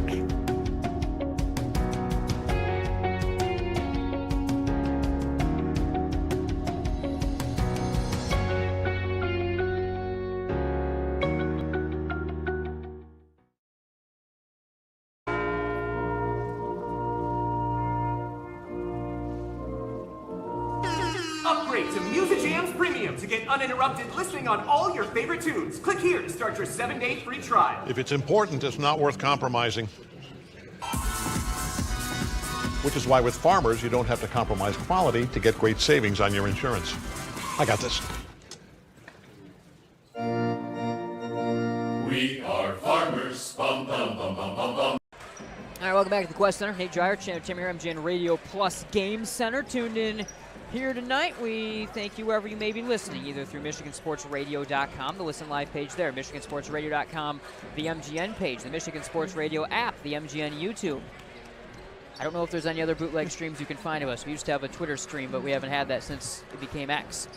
Upgrade to MHSAA Premium to get uninterrupted listening on all your favorite tunes. Click here to start your 7-day free trial. If it's important, it's not worth compromising. Which is why with Farmers, you don't have to compromise quality to get great savings on your insurance. I got this. We are farmers. Bum, bum, bum, bum, bum, bum. All right, welcome back to the Quest Center. Nate Dreyer, Tim here, MGN Radio Plus Game Center. Tuned in here tonight. We thank you wherever you may be listening, either through MichiganSportsRadio.com, the Listen Live page there, MichiganSportsRadio.com, the MGN page, the Michigan Sports Radio app, the MGN YouTube. I don't know if there's any other bootleg streams you can find of us. We used to have a Twitter stream, but we haven't had that since it became X.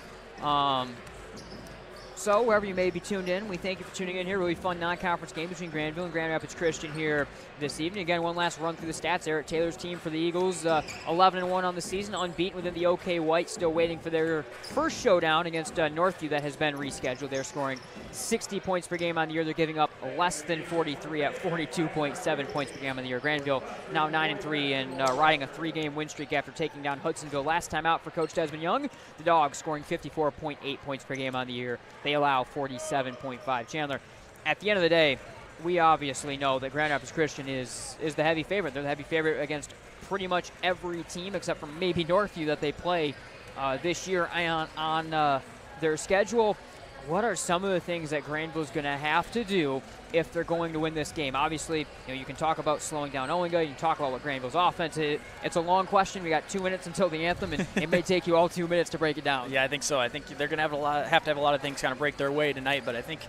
So wherever you may be tuned in, we thank you for tuning in here. Really fun non-conference game between Grandville and Grand Rapids Christian here this evening. Again, one last run through the stats. Eric Taylor's team for the Eagles, 11-1 on the season, unbeaten within the OK White, still waiting for their first showdown against Northview that has been rescheduled. They're scoring 60 points per game on the year. They're giving up less than 43 at 42.7 points per game on the year. Grandville now 9-3 and riding a 3-game win streak after taking down Hudsonville last time out for Coach Desmond Young. The Dogs scoring 54.8 points per game on the year. They allow 47.5. Chandler, at the end of the day, we obviously know that Grand Rapids Christian is the heavy favorite. They're the heavy favorite against pretty much every team except for maybe Northview that they play this year on their schedule. What are some of the things that Grandville's going to have to do if they're going to win this game? Obviously, you can talk about slowing down Olinga. You can talk about what Grandville's offense is. It's a long question. We got 2 minutes until the anthem, and it may take you all 2 minutes to break it down. Yeah, I think so. I think they're going to have to have a lot of things kind of break their way tonight. But I think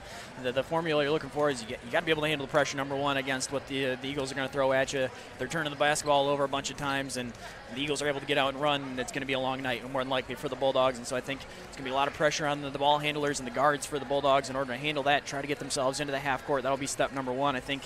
the formula you're looking for is you got to be able to handle the pressure, number one, against what the Eagles are going to throw at you. They're turning the basketball over a bunch of times, and the Eagles are able to get out and run. It's going to be a long night, more than likely, for the Bulldogs. And so I think it's going to be a lot of pressure on the ball handlers and the guards for the Bulldogs in order to handle that, try to get themselves into the half court. That'll be step number one. I think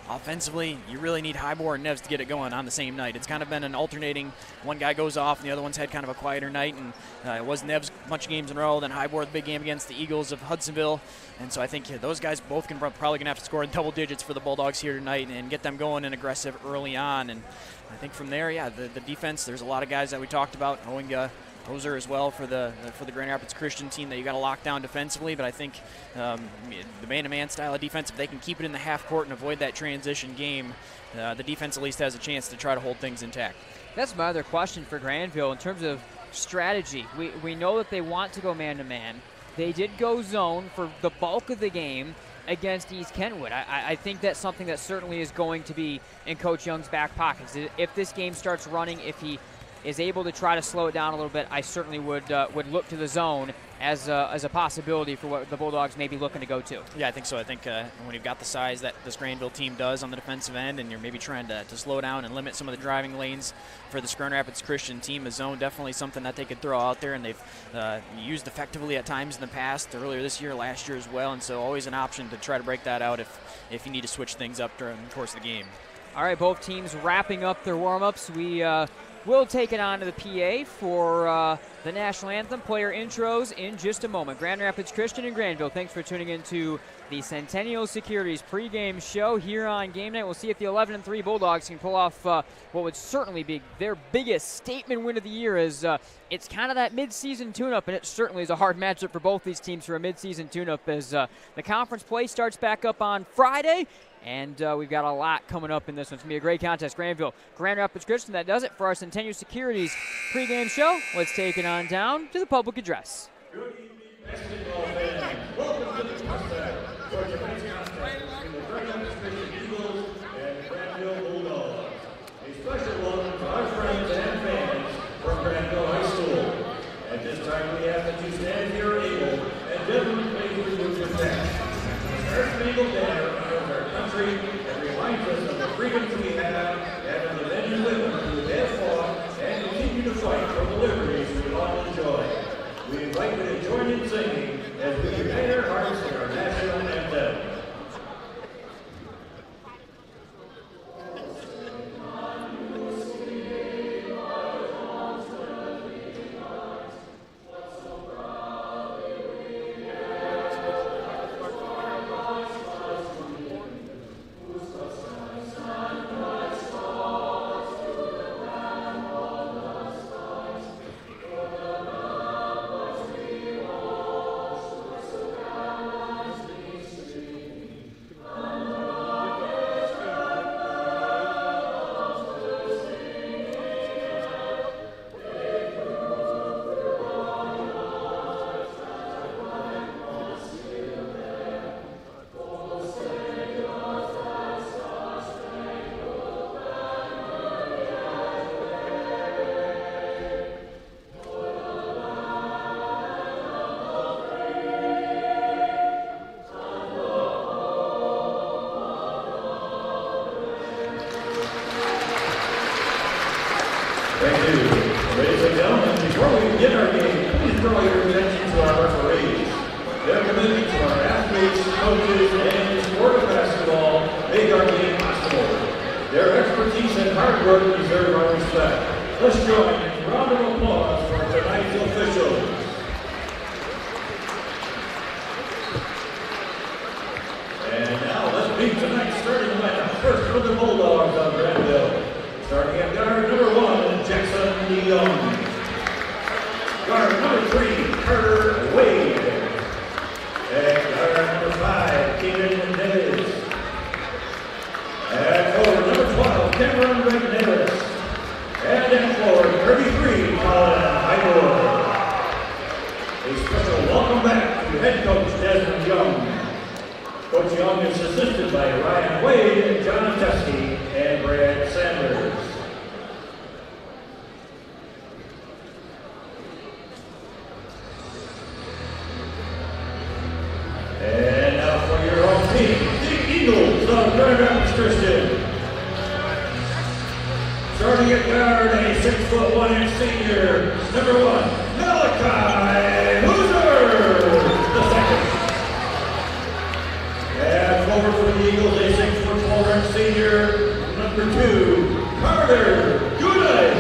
offensively, you really need Highmore and Neves to get it going on the same night. It's kind of been an alternating, one guy goes off and the other one's had kind of a quieter night, and it was Neves much games in a row, then Highmore the big game against the Eagles of Hudsonville. And so I think those guys both probably going to have to score in double digits for the Bulldogs here tonight and get them going and aggressive early on. And I think from there, yeah, the defense, there's a lot of guys that we talked about. Olinga, Hoser as well for the Grand Rapids Christian team that you got to lock down defensively. But I think the man-to-man style of defense, if they can keep it in the half court and avoid that transition game, the defense at least has a chance to try to hold things intact. That's my other question for Grandville in terms of strategy. We know that they want to go man-to-man. They did go zone for the bulk of the game against East Kentwood. I think that's something that certainly is going to be in Coach Young's back pockets. If this game starts running, if he is able to try to slow it down a little bit, I certainly would look to the zone as a possibility for what the Bulldogs may be looking to go to. Yeah, I think so. I think when you've got the size that this Grandville team does on the defensive end, and you're maybe trying to slow down and limit some of the driving lanes for this Grand Rapids Christian team, a zone definitely something that they could throw out there, and they've used effectively at times in the past, earlier this year, last year as well, and so always an option to try to break that out if you need to switch things up during the course of the game. All right, both teams wrapping up their warm-ups. We will take it on to the PA for the national anthem player intros in just a moment. Grand Rapids Christian and Grandville, thanks for tuning in to the Centennial Securities pregame show here on game night. We'll see if the 11-3 Bulldogs can pull off what would certainly be their biggest statement win of the year, as it's kind of that midseason tune-up, and it certainly is a hard matchup for both these teams for a midseason tune-up, as the conference play starts back up on Friday. And we've got a lot coming up in this one. It's going to be a great contest. Grandville, Grand Rapids Christian. That does it for our Centennial Securities pregame show. Let's take it on down to the public address. Good evening, basketball fans. Welcome to the contest for tonight's contest between the Grand Rapids Christian Eagles and Grandville Bulldogs. A special welcome to our friends and fans from Grandville High School. At this time, we ask that you stand here able and gentlemen, please remove your hats. Our Eagle banner honors our country and reminds us of the freedoms we have and of the men and women who have fought and continue to fight for the liberties we all enjoy. We invite you to join in singing as we unite our hearts in our national anthem. Thank you. Ladies and gentlemen, before we begin our game, please draw your attention to our referees. Their commitment to our athletes, coaches, and the sport of basketball make our game possible. Their expertise and hard work deserve our respect. Let's join in a round of applause for tonight's officials. And now let's meet tonight's starting lineup. First for the Bulldogs of Grandville. Starting at guard number 1, Jackson DeYoung. Guard number 3, Carter Wade. And guard number 5, Keenan Davis. And forward number 12, Cameron Wright-Nevis. And at forward 33, Colin Highwood. A special welcome back to head coach Desmond Young. Coach Young is assisted by Ryan Wade, John Teskey, and Brad Sanders. And now for your home team, the Eagles of Grand Rapids Christian. Starting at guard, a 6'1" senior, number 1, Malachi Hooser, the second. And forward for the Eagles, a 6'4" senior, number 2, Carter Goodnight.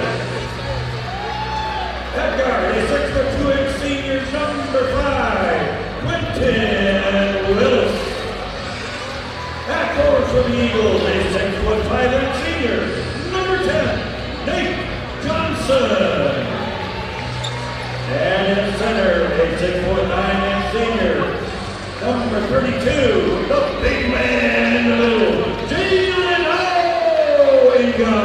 At guard, a 6'2" senior, number 5, Quentin Willis. At forward for the Eagles, a 6'5" senior, number 10, Nate Johnson. And in center, a 6'9" senior, number 32, the big man in the middle, Jalen Owenga.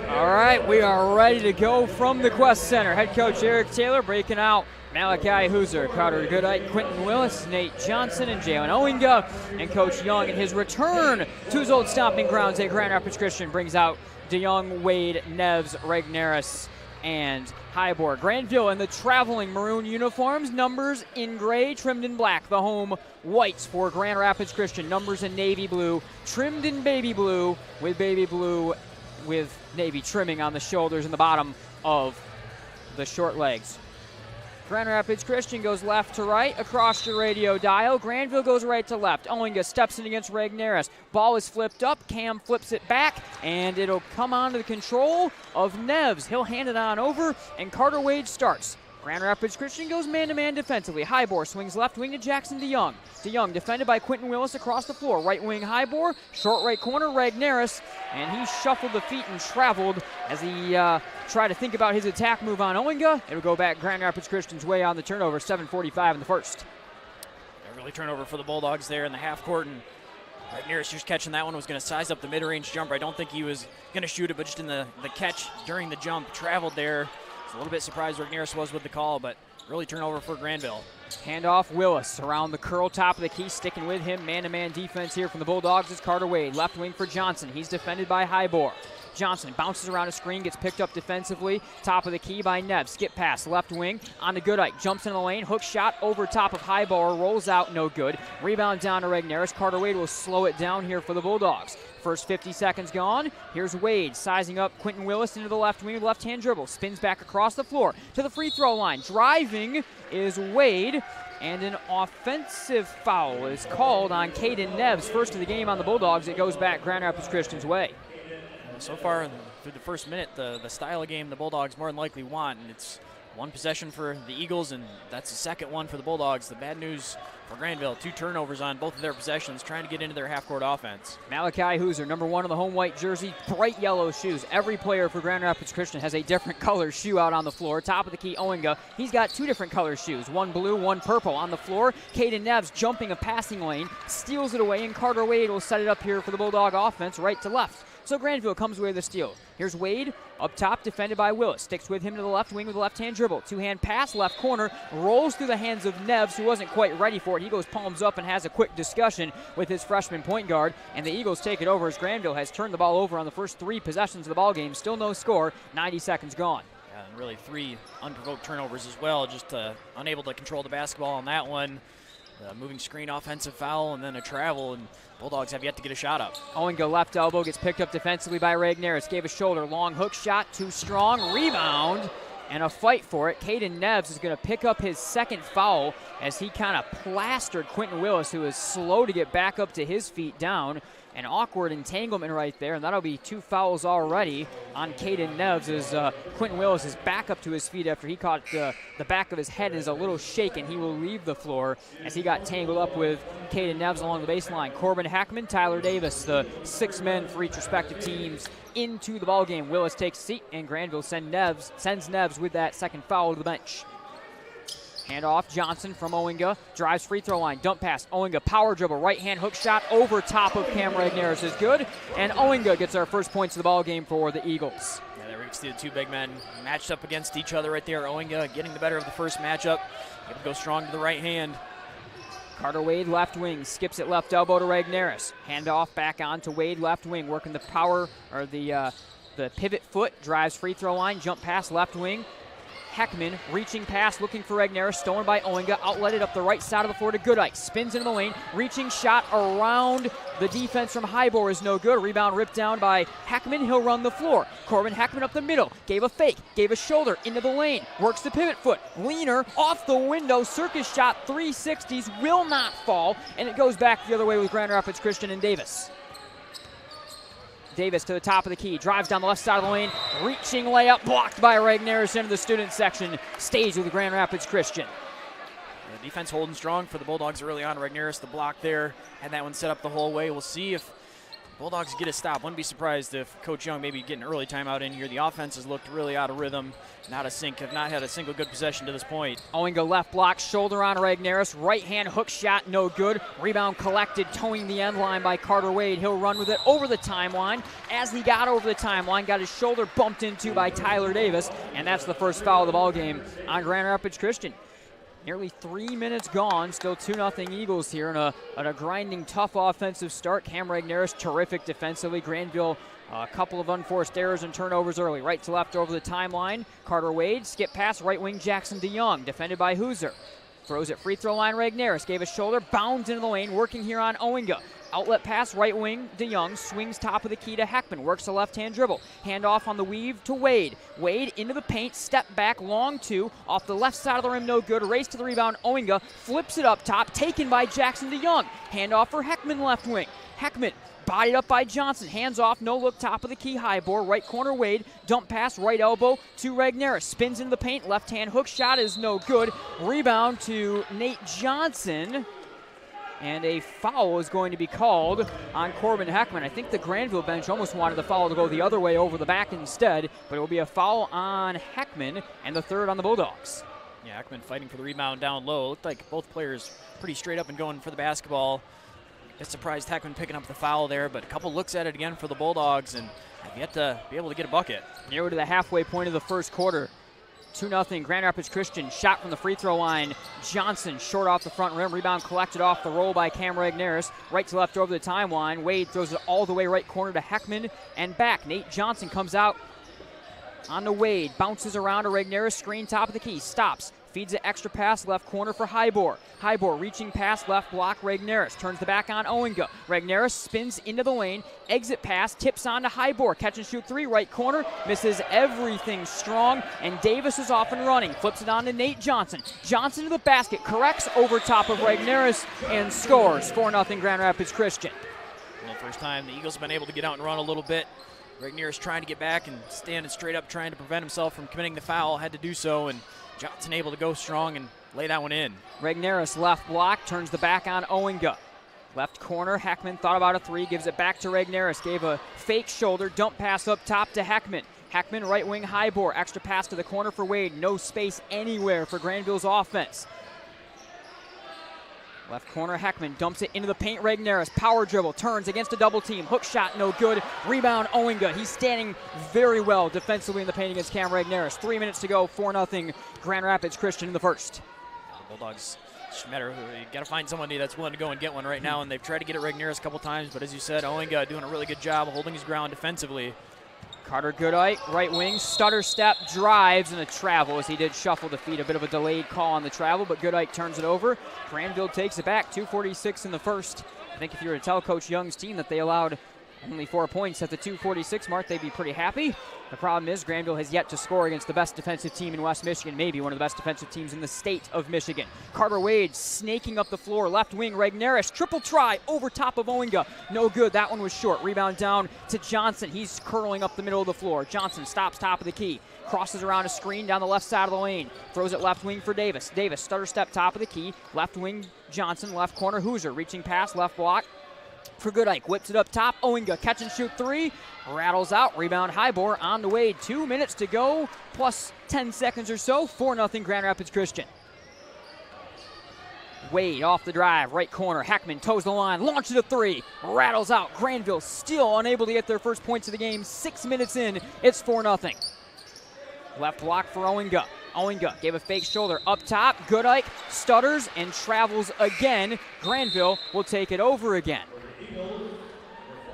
All right, we are ready to go from the Quest Center. Head coach Eric Taylor breaking out Malachi Hooser, Carter Goodite, Quentin Willis, Nate Johnson, and Jalen Owenga. And Coach Young, in his return to his old stomping grounds at Grand Rapids Christian, brings out DeYoung, Wade, Neves, Regneris, and Highborg. Grandville in the traveling maroon uniforms, numbers in gray, trimmed in black. The home whites for Grand Rapids Christian, numbers in navy blue, trimmed in baby blue with navy trimming on the shoulders and the bottom of the short legs. Grand Rapids Christian goes left to right across your radio dial. Grandville goes right to left. Olinga steps in against Regnerus. Ball is flipped up. Cam flips it back, and it'll come onto the control of Neves. He'll hand it on over, and Carter Wade starts. Grand Rapids Christian goes man-to-man defensively. Highbore swings left wing to Jackson DeYoung. DeYoung defended by Quentin Willis across the floor. Right wing Highbore, short right corner Regnerus, and he shuffled the feet and traveled as he tried to think about his attack move on Olinga. It'll go back Grand Rapids Christian's way on the turnover, 7:45 in the first. Early turnover for the Bulldogs there in the half court, and Regnerus just catching that one, was going to size up the mid-range jumper. I don't think he was going to shoot it, but just in the catch during the jump, traveled there. A little bit surprised Regnerus was with the call, but early turnover for Grandville. Handoff Willis around the curl, top of the key, sticking with him. Man-to-man defense here from the Bulldogs is Carter Wade. Left wing for Johnson. He's defended by Highbore. Johnson bounces around a screen, gets picked up defensively. Top of the key by Neves. Skip pass, left wing on to Goodike. Jumps in the lane, hook shot over top of Highbauer, rolls out, no good. Rebound down to Regnerus. Carter Wade will slow it down here for the Bulldogs. First 50 seconds gone. Here's Wade sizing up Quentin Willis into the left wing with left-hand dribble. Spins back across the floor to the free throw line. Driving is Wade, and an offensive foul is called on Caden Neves. First of the game on the Bulldogs. It goes back Grand Rapids Christian's way. So far through the first minute, the style of game the Bulldogs more than likely want, and it's one possession for the Eagles, and that's the second one for the Bulldogs. The bad news for Grandville, 2 turnovers on both of their possessions, trying to get into their half-court offense. Malachi Hooser, number 1 on the home white jersey, bright yellow shoes. Every player for Grand Rapids Christian has a different color shoe out on the floor. Top of the key, Olinga. He's got 2 different color shoes, one blue, one purple. On the floor, Caden Neves jumping a passing lane, steals it away, and Carter Wade will set it up here for the Bulldog offense, right to left. So Grandville comes away with the steal. Here's Wade up top, defended by Willis. Sticks with him to the left wing with a left-hand dribble. 2-hand pass, left corner, rolls through the hands of Neves, who wasn't quite ready for it. He goes palms up and has a quick discussion with his freshman point guard, and the Eagles take it over as Grandville has turned the ball over on the first 3 possessions of the ballgame. Still no score, 90 seconds gone. Yeah, and really 3 unprovoked turnovers as well, just unable to control the basketball on that one. Moving screen, offensive foul, and then a travel, and Bulldogs have yet to get a shot up. Olinga left elbow gets picked up defensively by Regnerus. Gave a shoulder, long hook shot, too strong, rebound, and a fight for it. Caden Neves is going to pick up his second foul as he kind of plastered Quentin Willis, who is slow to get back up to his feet down. An awkward entanglement right there, and that'll be 2 fouls already on Caden Neves as Quentin Willis is back up to his feet after he caught the back of his head and is a little shaken. He will leave the floor as he got tangled up with Caden Neves along the baseline. Corbin Hackman, Tyler Davis, the 6 men for each respective teams into the ballgame. Willis takes a seat, and Grandville sends Neves with that second foul to the bench. Handoff, Johnson from Olinga, drives free throw line, dump pass, Olinga power dribble, right hand hook shot over top of Cam Regnerus is good, and Olinga gets our first points of the ball game for the Eagles. Yeah, there we see the 2 big men matched up against each other right there. Olinga getting the better of the first matchup, able to go strong to the right hand. Carter Wade left wing, skips it left elbow to Regnerus. Handoff back on to Wade left wing, working the power or the pivot foot, drives free throw line, jump pass left wing. Heckman reaching pass, looking for Regnerus, stolen by Olinga, outletted up the right side of the floor to Goodike, spins into the lane, reaching shot around the defense from Highbore is no good. Rebound ripped down by Heckman, he'll run the floor. Corbin Heckman up the middle, gave a fake, gave a shoulder into the lane, works the pivot foot, leaner off the window, circus shot, 360s, will not fall, and it goes back the other way with Grand Rapids Christian and Davis. Davis to the top of the key, drives down the left side of the lane, reaching layup, blocked by Regnerus into the student section, stays with Grand Rapids Christian. The defense holding strong for the Bulldogs early on. Regnerus, the block there, had that one set up the whole way. We'll see if Bulldogs get a stop. Wouldn't be surprised if Coach Young maybe get an early timeout in here. The offense has looked really out of rhythm, not a sync, have not had a single good possession to this point. Olinga left block, shoulder on Regnerus, right hand hook shot, no good. Rebound collected, towing the end line by Carter Wade. He'll run with it over the timeline. As he got over the timeline, got his shoulder bumped into by Tyler Davis, and that's the first foul of the ballgame on Grand Rapids Christian. Nearly 3 minutes gone, still 2-0 Eagles here in a grinding, tough offensive start. Cam Regnerus, terrific defensively. Grandville, a couple of unforced errors and turnovers early. Right to left over the timeline. Carter Wade, skip pass, right wing Jackson DeYoung, defended by Hooser. Throws it free throw line, Regnerus gave a shoulder, bounds into the lane, working here on Olinga. Outlet pass, right wing, DeYoung swings top of the key to Heckman, works the left-hand dribble. Handoff on the weave to Wade. Wade into the paint, step back, long two, off the left side of the rim, no good. Race to the rebound, Oinga flips it up top, taken by Jackson DeYoung. Handoff for Heckman, left wing. Heckman bodied up by Johnson, hands off, no look, top of the key, high board, right corner Wade, dump pass, right elbow to Regnerus, spins into the paint, left hand hook shot is no good. Rebound to Nate Johnson, and a foul is going to be called on Corbin Heckman. I think the Grandville bench almost wanted the foul to go the other way over the back instead, but it will be a foul on Heckman and the third on the Bulldogs. Yeah, Heckman fighting for the rebound down low. Looked like both players pretty straight up and going for the basketball. Just surprised Heckman picking up the foul there, but a couple looks at it again for the Bulldogs and have yet to be able to get a bucket. Near to the halfway point of the first quarter. 2-0 Grand Rapids Christian. Shot from the free throw line. Johnson short off the front rim. Rebound collected off the roll by Cam Regnerus. Right to left over the timeline. Wade throws it all the way right corner to Heckman and back. Nate Johnson comes out on the Wade. Bounces around to Regnerus. Screen top of the key. Stops. Feeds an extra pass left corner for Hybor. Hybor reaching past left block Regnerus. Turns the back on Oinga. Regnerus spins into the lane. Exit pass. Tips on to Hybor. Catch and shoot three. Right corner. Misses everything strong. And Davis is off and running. Flips it on to Nate Johnson. Johnson to the basket. Corrects over top of Regnerus and scores. 4-0 Grand Rapids Christian. Well, first time the Eagles have been able to get out and run a little bit. Regnerus trying to get back and standing straight up, trying to prevent himself from committing the foul. Had to do so, and Johnson able to go strong and lay that one in. Regnerus left block, turns the back on Oinga. Left corner, Heckman thought about a three, gives it back to Regnerus. Gave a fake shoulder, dump pass up top to Heckman. Heckman, right wing, Hybor. Extra pass to the corner for Wade. No space anywhere for Grandville's offense. Left corner, Heckman dumps it into the paint. Regnerus, power dribble, turns against a double team. Hook shot, no good. Rebound, Oinga. He's standing very well defensively in the paint against Cam Regnerus. 3 minutes to go, 4-0 Grand Rapids Christian in the first. The Bulldogs, you got to find somebody that's willing to go and get one right now, and they've tried to get at Regnerus a couple times, but as you said, Oinga doing a really good job holding his ground defensively. Carter Goodite, right wing, stutter step, drives, and a travel as he did shuffle the feet. A bit of a delayed call on the travel, but Goodite turns it over. Grandville takes it back, 2:46 in the first. I think if you were to tell Coach Young's team that they allowed only 4 points at the 2:46 mark, they'd be pretty happy. The problem is Grandville has yet to score against the best defensive team in West Michigan, maybe one of the best defensive teams in the state of Michigan. Carter Wade snaking up the floor, left wing, Regnerus, triple try over top of Oinga. No good, that one was short. Rebound down to Johnson. He's curling up the middle of the floor. Johnson stops top of the key, crosses around a screen down the left side of the lane, throws it left wing for Davis. Davis, stutter step top of the key, left wing Johnson, left corner Hoosier, reaching pass, left block for Goodike, whips it up top. Oinga, catch and shoot three, rattles out, rebound Hybor on the way. 2 minutes to go, plus 10 seconds or so. 4-0 Grand Rapids Christian. Wade off the drive, right corner. Heckman toes the line, launches a three, rattles out. Grandville still unable to get their first points of the game. 6 minutes in, it's 4-0. Left block for Oinga. Oinga gave a fake shoulder up top. Goodike stutters and travels again. Grandville will take it over again.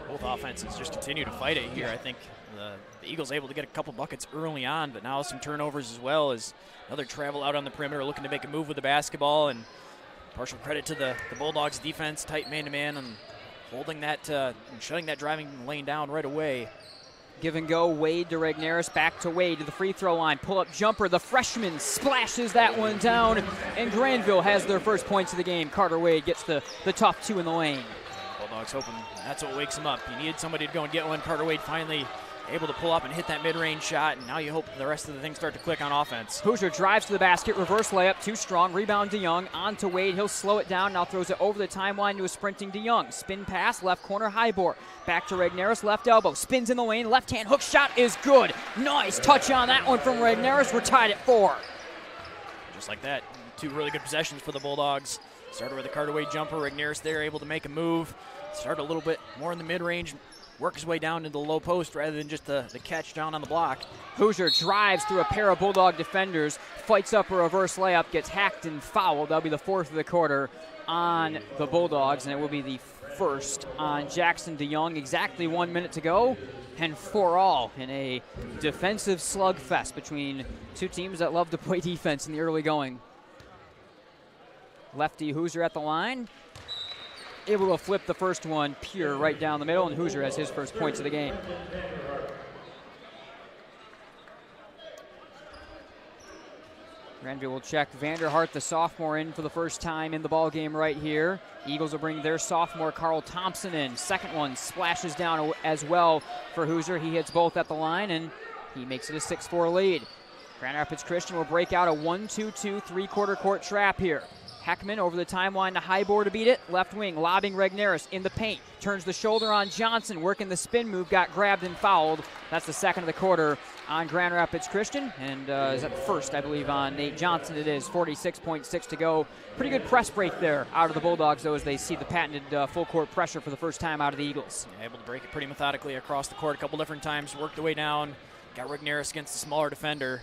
Both offenses just continue to fight it here. I think the Eagles able to get a couple buckets early on, but now some turnovers as well as another travel out on the perimeter looking to make a move with the basketball, and partial credit to the Bulldogs defense, tight man-to-man, and holding that and shutting that driving lane down right away. Give and go, Wade to Regnerus, back to Wade to the free throw line. Pull-up jumper, the freshman splashes that one down, and Grandville has their first points of the game. Carter Wade gets the top two in the lane. Bulldogs hoping that's what wakes him up. He needed somebody to go and get one. Carter Wade finally able to pull up and hit that mid-range shot, and now you hope the rest of the things start to click on offense. Hoosier drives to the basket, reverse layup, too strong. Rebound DeYoung, on to Wade. He'll slow it down, now throws it over the timeline to a sprinting DeYoung. Spin pass, left corner, Hybor. Back to Regnerus, left elbow, spins in the lane, left-hand hook shot is good. Nice touch on that one from Regnerus. We're tied at 4. Just like that, 2 really good possessions for the Bulldogs. Started with a Carter Wade jumper. Regnerus there able to make a move. Started a little bit more in the mid-range, work his way down into the low post rather than just the catch down on the block. Hoosier drives through a pair of Bulldog defenders, fights up a reverse layup, gets hacked and fouled. That'll be the 4th of the quarter on the Bulldogs, and it will be the 1st on Jackson DeYoung. Exactly 1 minute to go, and 4-all in a defensive slugfest between two teams that love to play defense in the early going. Lefty Hoosier at the line. able to flip the first one pure right down the middle, and Hoosier has his first points of the game. Grandville will check Vanderhart, the sophomore, in for the first time in the ball game right here. Eagles will bring their sophomore, Carl Thompson, in. Second one splashes down as well for Hoosier. He hits both at the line, and he makes it a 6-4 lead. Grand Rapids Christian will break out a 1-2-2 three-quarter court trap here. Heckman over the timeline to Highbore to beat it. Left wing, lobbing Regneris in the paint. Turns the shoulder on Johnson, working the spin move, got grabbed and fouled. That's the second of the quarter on Grand Rapids Christian. And is that the first, I believe, on Nate Johnson? It is. 46.6 to go. Pretty good press break there out of the Bulldogs, though, as they see the patented full court pressure for the first time out of the Eagles. Yeah, able to break it pretty methodically across the court a couple different times. Worked the way down. Got Regneris against the smaller defender.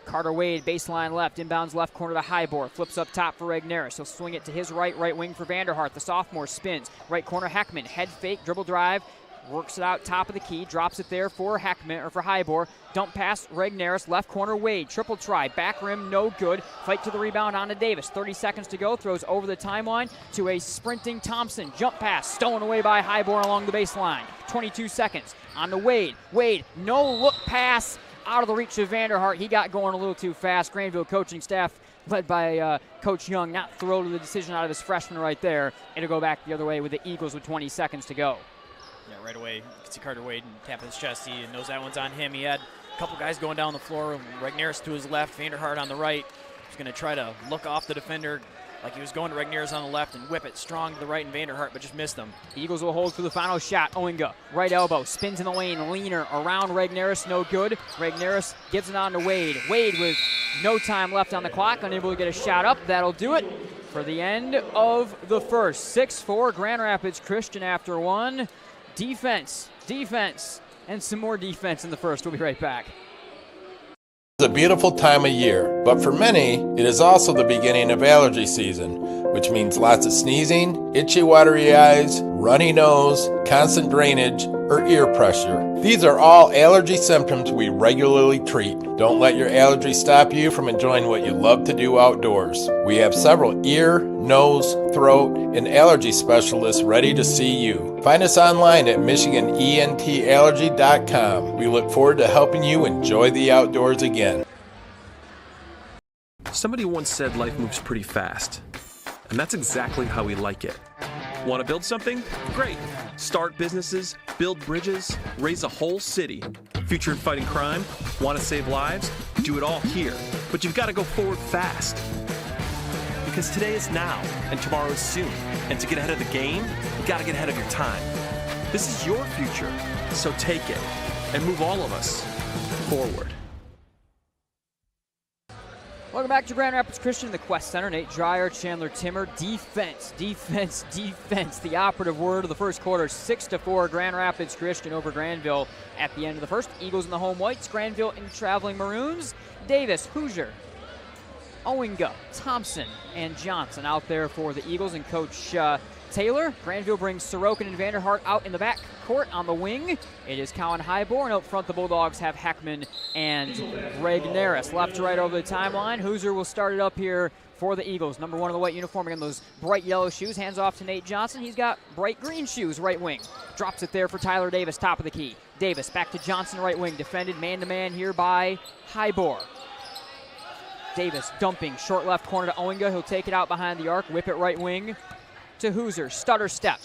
Carter Wade, baseline left, inbounds left corner to Highbore. Flips up top for Regneris. He'll swing it to his right wing for Vanderhart. The sophomore spins. Right corner Heckman. Head fake, dribble drive. Works it out top of the key. Drops it there for Heckman, or for Highbore. Dump pass, Regneris. Left corner Wade. Triple try. Back rim, no good. Fight to the rebound on to Davis. 30 seconds to go. Throws over the timeline to a sprinting Thompson. Jump pass, stolen away by Highbore along the baseline. 22 seconds. On to Wade. Wade, no look pass. Out of the reach of Vanderhart. He got going a little too fast. Grandville coaching staff, led by Coach Young, not throw to the decision out of his freshman right there. It'll go back the other way with the Eagles with 20 seconds to go. Yeah, right away, you can see Carter Wade tap his chest. He knows that one's on him. He had a couple guys going down the floor. Regneris to his left, Vanderhart on the right. He's going to try to look off the defender like he was going to Regneris on the left and whip it strong to the right and Vanderhart, but just missed him. Eagles will hold for the final shot. Oinga, right elbow, spins in the lane, leaner around Regneris, no good. Regneris gives it on to Wade. Wade with no time left on the clock, unable to get a shot up. That'll do it for the end of the first. 6-4 Grand Rapids Christian after one. Defense, and some more defense in the first. We'll be right back. It's a beautiful time of year, but for many, it is also the beginning of allergy season, which means lots of sneezing, itchy, watery eyes, runny nose, constant drainage, or ear pressure. These are all allergy symptoms we regularly treat. Don't let your allergy stop you from enjoying what you love to do outdoors. We have several ear, nose, throat, and allergy specialists ready to see you. Find us online at MichiganENTallergy.com. We look forward to helping you enjoy the outdoors again. Somebody once said life moves pretty fast, and that's exactly how we like it. Want to build something? Great. Start businesses, build bridges, raise a whole city. Future in fighting crime? Want to save lives? Do it all here. But you've got to go forward fast. Because today is now, and tomorrow is soon. And to get ahead of the game, you got to get ahead of your time. This is your future, so take it and move all of us forward. Welcome back to Grand Rapids Christian, the Quest Center. Nate Dreyer, Chandler Timmer. Defense. The operative word of the first quarter. 6-4 Grand Rapids Christian over Grandville at the end of the first. Eagles in the home whites. Grandville in the traveling maroons. Davis, Hoosier, Oinga, Thompson, and Johnson out there for the Eagles and Coach Taylor. Grandville brings Sorokin and Vanderhart out in the back court on the wing. It is Colin Highbore, and up front the Bulldogs have Heckman and Regneris. Left to right over the timeline. Hoosier will start it up here for the Eagles. Number one in the white uniform again, those bright yellow shoes. Hands off to Nate Johnson. He's got bright green shoes, right wing. Drops it there for Tyler Davis, top of the key. Davis back to Johnson, right wing. Defended man-to-man here by Highbore. Davis dumping, short left corner to Oinga. He'll take it out behind the arc, whip it right wing to Hoosier. Stutter step.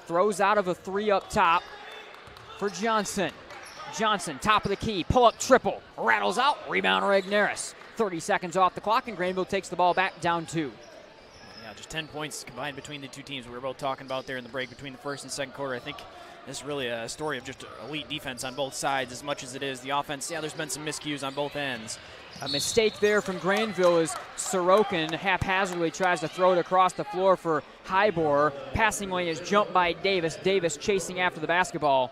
Throws out of a three up top for Johnson. Johnson, top of the key, pull-up triple. Rattles out, rebound Regneris. 30 seconds off the clock, and Grandville takes the ball back down 2. Yeah, just 10 points combined between the two teams. We were both talking about there in the break between the first and second quarter. I think this is really a story of just elite defense on both sides as much as it is the offense. Yeah, there's been some miscues on both ends. A mistake there from Grandville as Sorokin haphazardly tries to throw it across the floor for Highbore. Passing lane is jumped by Davis. Davis chasing after the basketball.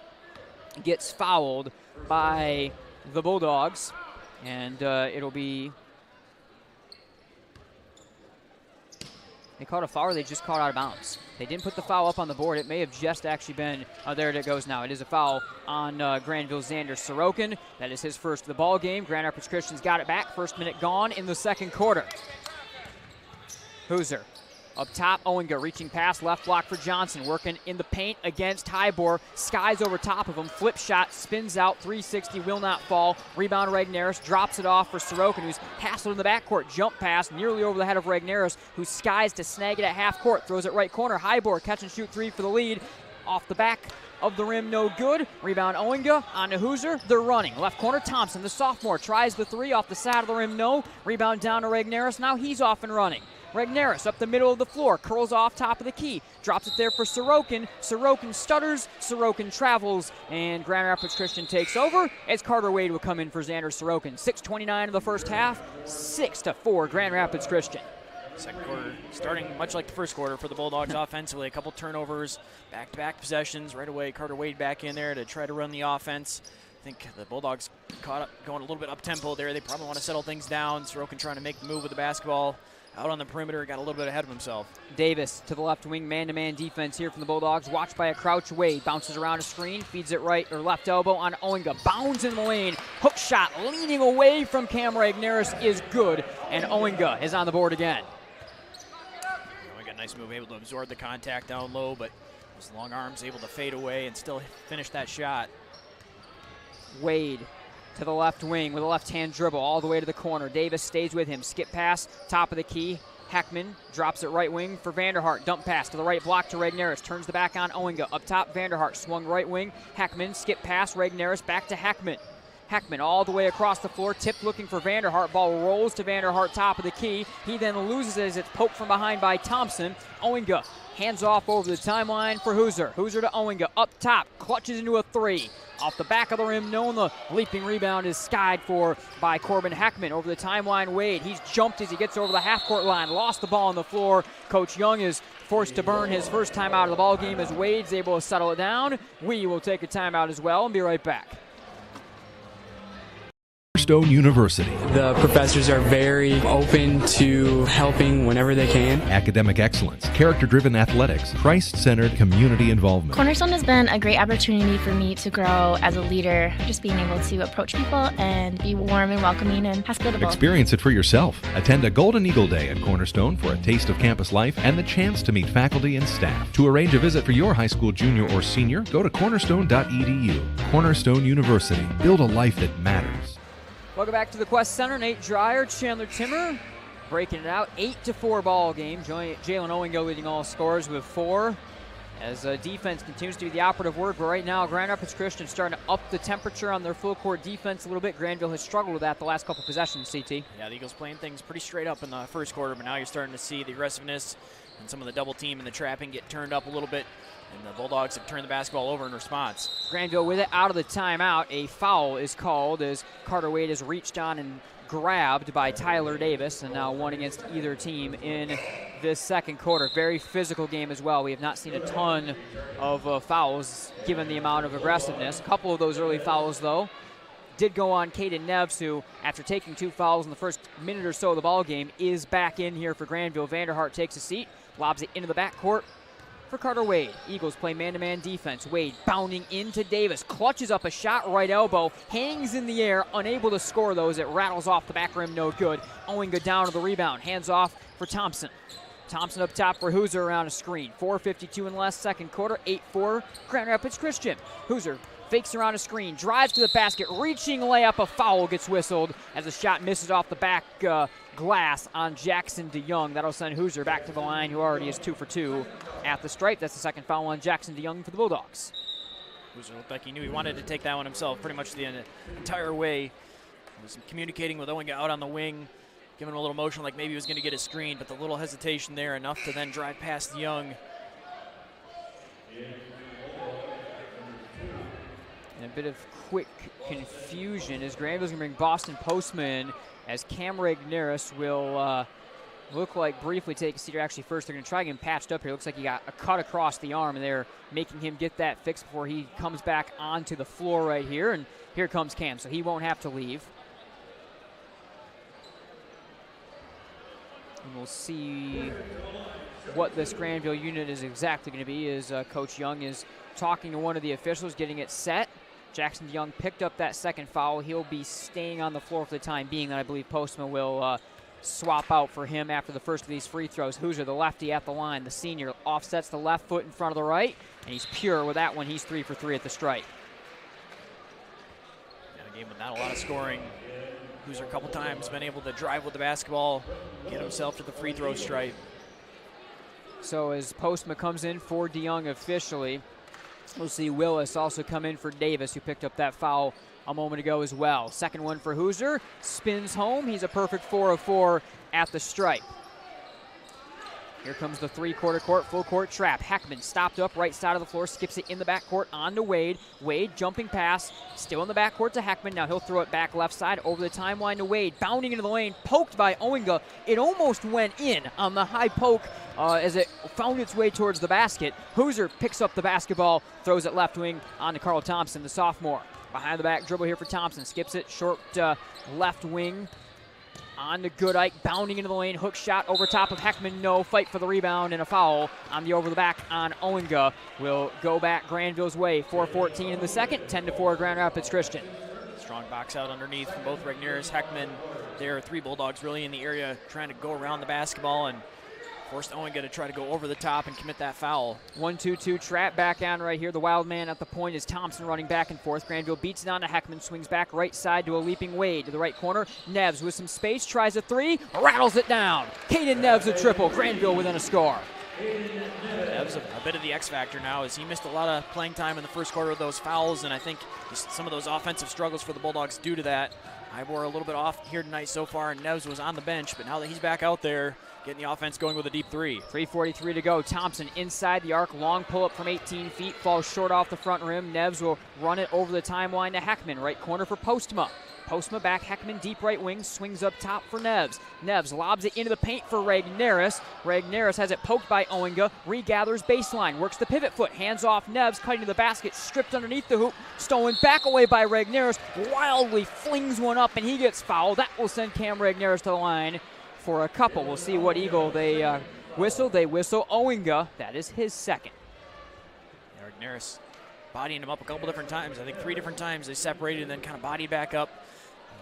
Gets fouled by the Bulldogs. And it'll be... They caught a foul, or they just caught out of bounds. They didn't put the foul up on the board. It may have just actually been, there it goes now. It is a foul on Grandville's Xander Sorokin. That is his first of the ball game. Grand Rapids Christian's got it back. First minute gone in the second quarter. Hoosier Up top, Owenga reaching pass, left block for Johnson, working in the paint against Tybor. Skies over top of him, flip shot, spins out, 360, will not fall. Rebound Regnerus, drops it off for Sorokin, who's hassled in the backcourt. Jump pass, nearly over the head of Regnerus, who skies to snag it at half court. Throws it right corner, Highboard, catch and shoot three for the lead. Off the back of the rim, no good. Rebound Owenga on to Hooser. They're running. Left corner, Thompson, the sophomore, tries the three off the side of the rim, no. Rebound down to Regnerus. Now he's off and running. Regnerus up the middle of the floor, curls off top of the key, drops it there for Sorokin. Sorokin stutters, Sorokin travels, and Grand Rapids Christian takes over as Carter Wade will come in for Xander Sorokin. 6:29 of the first half, 6-4 Grand Rapids Christian. Second quarter starting much like the first quarter for the Bulldogs offensively. A couple turnovers, back-to-back possessions. Right away, Carter Wade back in there to try to run the offense. I think the Bulldogs caught up, going a little bit up-tempo there. They probably want to settle things down. Sorokin trying to make the move with the basketball. Out on the perimeter, got a little bit ahead of himself. Davis to the left wing, man-to-man defense here from the Bulldogs. Watched by a crouch Wade, bounces around a screen, feeds it right or left elbow on Owenga. Bounds in the lane, hook shot, leaning away from Cam Regnerus is good, and Owenga is on the board again. Owenga, nice move, able to absorb the contact down low, but his long arms able to fade away and still finish that shot. Wade to the left wing with a left-hand dribble all the way to the corner. Davis stays with him. Skip pass, top of the key. Heckman drops it right wing for Vanderhart. Dump pass to the right block to Regnerus. Turns the back on Owenga. Up top, Vanderhart swung right wing. Heckman, skip pass, Regnerus back to Heckman. Heckman all the way across the floor, tipped looking for Vanderhart. Ball rolls to Vanderhart, top of the key. He then loses it as it's poked from behind by Thompson. Owenga hands off over the timeline for Hooser. Hooser to Owenga, up top, clutches into a three. Off the back of the rim, no, and the leaping rebound is skied for by Corbin Heckman. Over the timeline, Wade. He's jumped as he gets over the half-court line, lost the ball on the floor. Coach Young is forced to burn his first time out of the ball game as Wade's able to settle it down. We will take a timeout as well and be right back. Cornerstone University. The professors are very open to helping whenever they can. Academic excellence, character-driven athletics, Christ-centered community involvement. Cornerstone has been a great opportunity for me to grow as a leader, just being able to approach people and be warm and welcoming and hospitable. Experience it for yourself. Attend a Golden Eagle Day at Cornerstone for a taste of campus life and the chance to meet faculty and staff. To arrange a visit for your high school junior or senior, go to cornerstone.edu. Cornerstone University. Build a life that matters. Welcome back to the Quest Center. Nate Dreyer, Chandler Timmer breaking it out. 8-4 ball game. Jalen Owenga leading all scores with 4. As defense continues to be the operative word, but right now Grand Rapids Christian starting to up the temperature on their full court defense a little bit. Grandville has struggled with that the last couple possessions, CT. Yeah, the Eagles playing things pretty straight up in the first quarter, but now you're starting to see the aggressiveness and some of the double team and the trapping get turned up a little bit. And the Bulldogs have turned the basketball over in response. Grandville with it out of the timeout. A foul is called as Carter Wade is reached on and grabbed by Tyler Davis, and now one against either team in this second quarter. Very physical game as well. We have not seen a ton of fouls given the amount of aggressiveness. A couple of those early fouls, though, did go on Caden Neves, who, after taking 2 fouls in the first minute or so of the ball game, is back in here for Grandville. Vanderhart takes a seat, lobs it into the backcourt for Carter Wade. Eagles play man-to-man defense. Wade bounding into Davis, clutches up a shot, right elbow, hangs in the air, unable to score those. It rattles off the back rim, no good. Owenga down to the rebound, hands off for Thompson. Thompson up top for Hooser around a screen. 4:52 in the last second quarter, 8-4 Grand Rapids Christian. Hooser fakes around a screen, drives to the basket, reaching layup, a foul gets whistled as the shot misses off the back glass on Jackson DeYoung. That'll send Hooser back to the line, who already is 2 for 2 at the stripe. That's the second foul on Jackson DeYoung for the Bulldogs. Hooser looked like he knew he wanted to take that one himself pretty much the entire way. He was communicating with Owenga out on the wing, giving him a little motion like maybe he was going to get a screen, but the little hesitation there enough to then drive past DeYoung. And a bit of quick confusion as Grandville's going to bring Boston Postman as Cam Regnerus will look like briefly take a seat. Actually, first they're going to try to get him patched up here. Looks like he got a cut across the arm, and they're making him get that fixed before he comes back onto the floor right here. And here comes Cam, so he won't have to leave. And we'll see what this Grandville unit is exactly going to be as Coach Young is talking to one of the officials, getting it set. Jackson DeYoung picked up that second foul. He'll be staying on the floor for the time being, and I believe Postman will swap out for him after the first of these free throws. Hoosier, the lefty at the line. The senior offsets the left foot in front of the right, and he's pure with that one. He's 3 for 3 at the stripe. In a game with not a lot of scoring, Hoosier a couple times been able to drive with the basketball, get himself to the free throw stripe. So as Postma comes in for DeYoung officially, we'll see Willis also come in for Davis, who picked up that foul a moment ago as well. Second one for Hoosier, spins home. He's a perfect 4 of 4 at the stripe. Here comes the three-quarter court, full court trap. Heckman stopped up, right side of the floor, skips it in the backcourt on to Wade. Wade jumping pass, still in the backcourt to Heckman. Now he'll throw it back left side over the timeline to Wade. Bounding into the lane, poked by Owinga. It almost went in on the high poke as it found its way towards the basket. Hoosier picks up the basketball, throws it left wing on to Carl Thompson, the sophomore. Behind the back dribble here for Thompson. Skips it, short left wing on to Goodike. Bounding into the lane, hook shot over top of Heckman. No, fight for the rebound and a foul on the over the back on Owinga. Will go back Grandville's way. 4:14 in the second, 10-4 Grand Rapids Christian. Strong box out underneath from both Regnerus, Heckman. There are 3 Bulldogs really in the area trying to go around the basketball and forced Owinga to try to go over the top and commit that foul. 1-2-2 trap back on right here. The wild man at the point is Thompson running back and forth. Grandville beats it on to Heckman, swings back right side to a leaping Wade. To the right corner, Neves with some space, tries a 3, rattles it down. Caden Neves a triple, Grandville within a score. Neves a bit of the X factor now as he missed a lot of playing time in the first quarter with those fouls, and I think just some of those offensive struggles for the Bulldogs due to that. Ivor a little bit off here tonight so far, and Neves was on the bench, but now that he's back out there, getting the offense going with a deep 3. 3:43 to go. Thompson inside the arc, long pull-up from 18 feet, falls short off the front rim. Neves will run it over the timeline to Heckman, right corner for Postma. Postma back, Heckman deep right wing, swings up top for Neves. Neves lobs it into the paint for Regnerus. Regnerus has it poked by Owinga, regathers baseline, works the pivot foot, hands off Neves, cutting to the basket, stripped underneath the hoop, stolen back away by Regnerus, wildly flings one up, and he gets fouled. That will send Cam Regnerus to the line for a couple. We'll see what Eagle they whistle. They whistle Owinga. That is his second. Regnerus bodying him up a couple different times. I think 3 different times they separated and then kind of bodied back up.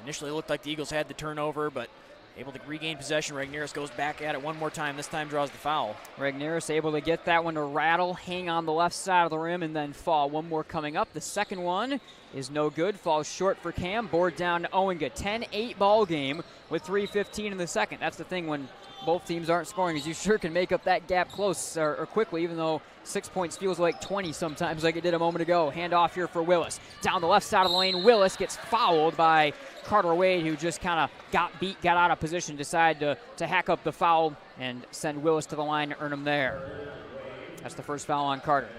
Initially it looked like the Eagles had the turnover, but able to regain possession. Regnerus goes back at it one more time. This time draws the foul. Regnerus able to get that one to rattle, hang on the left side of the rim, and then fall. One more coming up. The second one is no good. Falls short for Cam. Board down to Owinga. 10-8 ball game with 3:15 in the second. That's the thing when both teams aren't scoring, is you sure can make up that gap close or quickly, even though 6 points feels like 20 sometimes like it did a moment ago. Hand off here for Willis. Down the left side of the lane, Willis gets fouled by Carter Wade, who just kind of got beat, got out of position, decided to hack up the foul and send Willis to the line to earn him there. That's the first foul on Carter.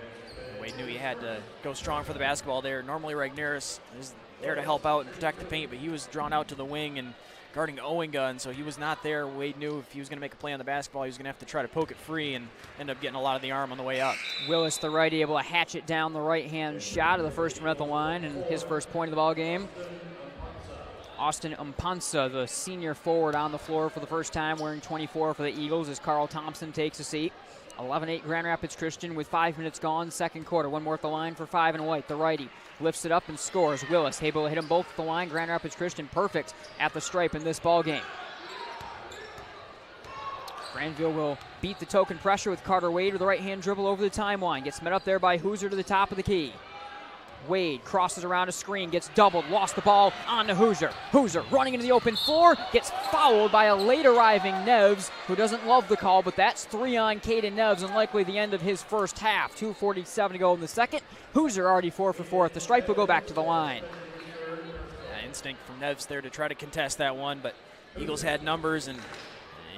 Wade knew he had to go strong for the basketball there. Normally Regnerus is there to help out and protect the paint, but he was drawn out to the wing and guarding Owinga, and so he was not there. Wade knew if he was going to make a play on the basketball, he was going to have to try to poke it free and end up getting a lot of the arm on the way up. Willis, the righty, able to hatch it down the right-hand shot of the first one at the line, and his first point of the ball game. Austin Umpansa, the senior forward, on the floor for the first time, wearing 24 for the Eagles as Carl Thompson takes a seat. 11-8 Grand Rapids Christian with 5 minutes gone, second quarter. One more at the line for 5 and White. The righty lifts it up and scores. Willis able to hit them both at the line. Grand Rapids Christian perfect at the stripe in this ball game. Grandville will beat the token pressure with Carter Wade with the right-hand dribble over the timeline. Gets met up there by Hoosier to the top of the key. Wade crosses around a screen, gets doubled, lost the ball on to Hoosier. Hoosier running into the open floor, gets fouled by a late arriving Neves, who doesn't love the call, but that's 3 on Caden Neves and likely the end of his first half. 2:47 to go in the second. Hoosier already 4 for 4 at the stripe, will go back to the line. Instinct from Neves there to try to contest that one, but Eagles had numbers, and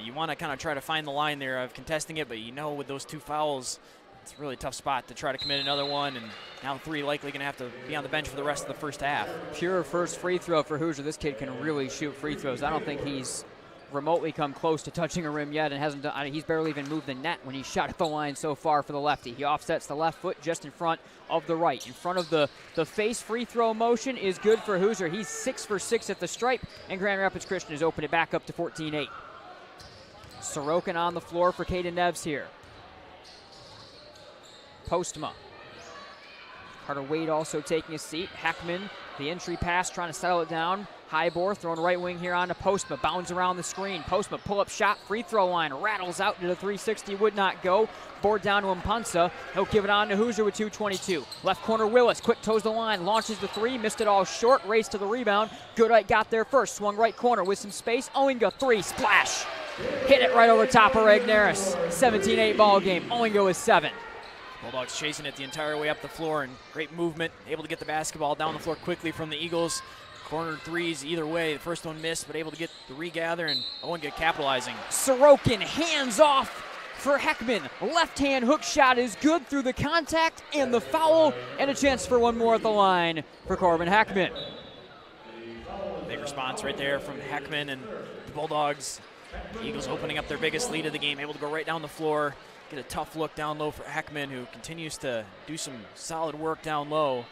you want to kind of try to find the line there of contesting it, but you know with those 2 fouls, it's a really tough spot to try to commit another one, and now 3 likely going to have to be on the bench for the rest of the first half. Pure first free throw for Hoosier. This kid can really shoot free throws. I don't think he's remotely come close to touching a rim yet, and hasn't done, he's barely even moved the net when he shot at the line so far for the lefty. He offsets the left foot just in front of the right. In front of the face free throw motion is good for Hoosier. He's 6 for 6 at the stripe, and Grand Rapids Christian has opened it back up to 14-8. Sorokin on the floor for Caden Neves here. Postma. Carter Wade also taking a seat. Heckman, the entry pass, trying to settle it down. Highbore throwing right wing here on to Postma. Bounds around the screen. Postma pull-up shot, free throw line. Rattles out to the 360. Would not go. Board down to Mpansa. He'll give it on to Hoosier with 2:22. Left corner Willis. Quick toes the line. Launches the three. Missed it all short. Race to the rebound. Goodite got there first. Swung right corner with some space. Owinga three. Splash. Hit it right over top of Regnerus. 17-8 ball game. Owinga with 7. Bulldogs chasing it the entire way up the floor, and great movement. Able to get the basketball down the floor quickly from the Eagles. Corner threes either way. The first one missed, but able to get the regather, and Owinga capitalizing. Sorokin hands off for Heckman. Left hand hook shot is good through the contact and the foul, and a chance for one more at the line for Corbin Heckman. Big response right there from Heckman and the Bulldogs. The Eagles opening up their biggest lead of the game, able to go right down the floor, get a tough look down low for Heckman, who continues to do some solid work down low.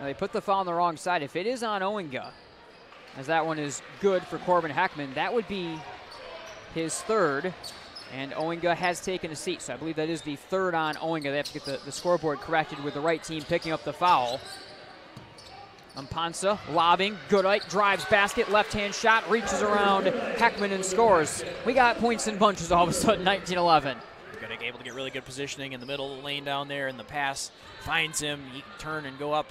Now they put the foul on the wrong side. If it is on Owinga, as that one is good for Corbin Heckman, that would be his third, and Owinga has taken a seat. So I believe that is the third on Owinga. They have to get the scoreboard corrected with the right team picking up the foul. Mpansa lobbing, Goodite drives basket, left-hand shot, reaches around Heckman and scores. We got points in bunches all of a sudden, 19-11. Goodite able to get really good positioning in the middle of the lane down there, and the pass finds him. He can turn and go up.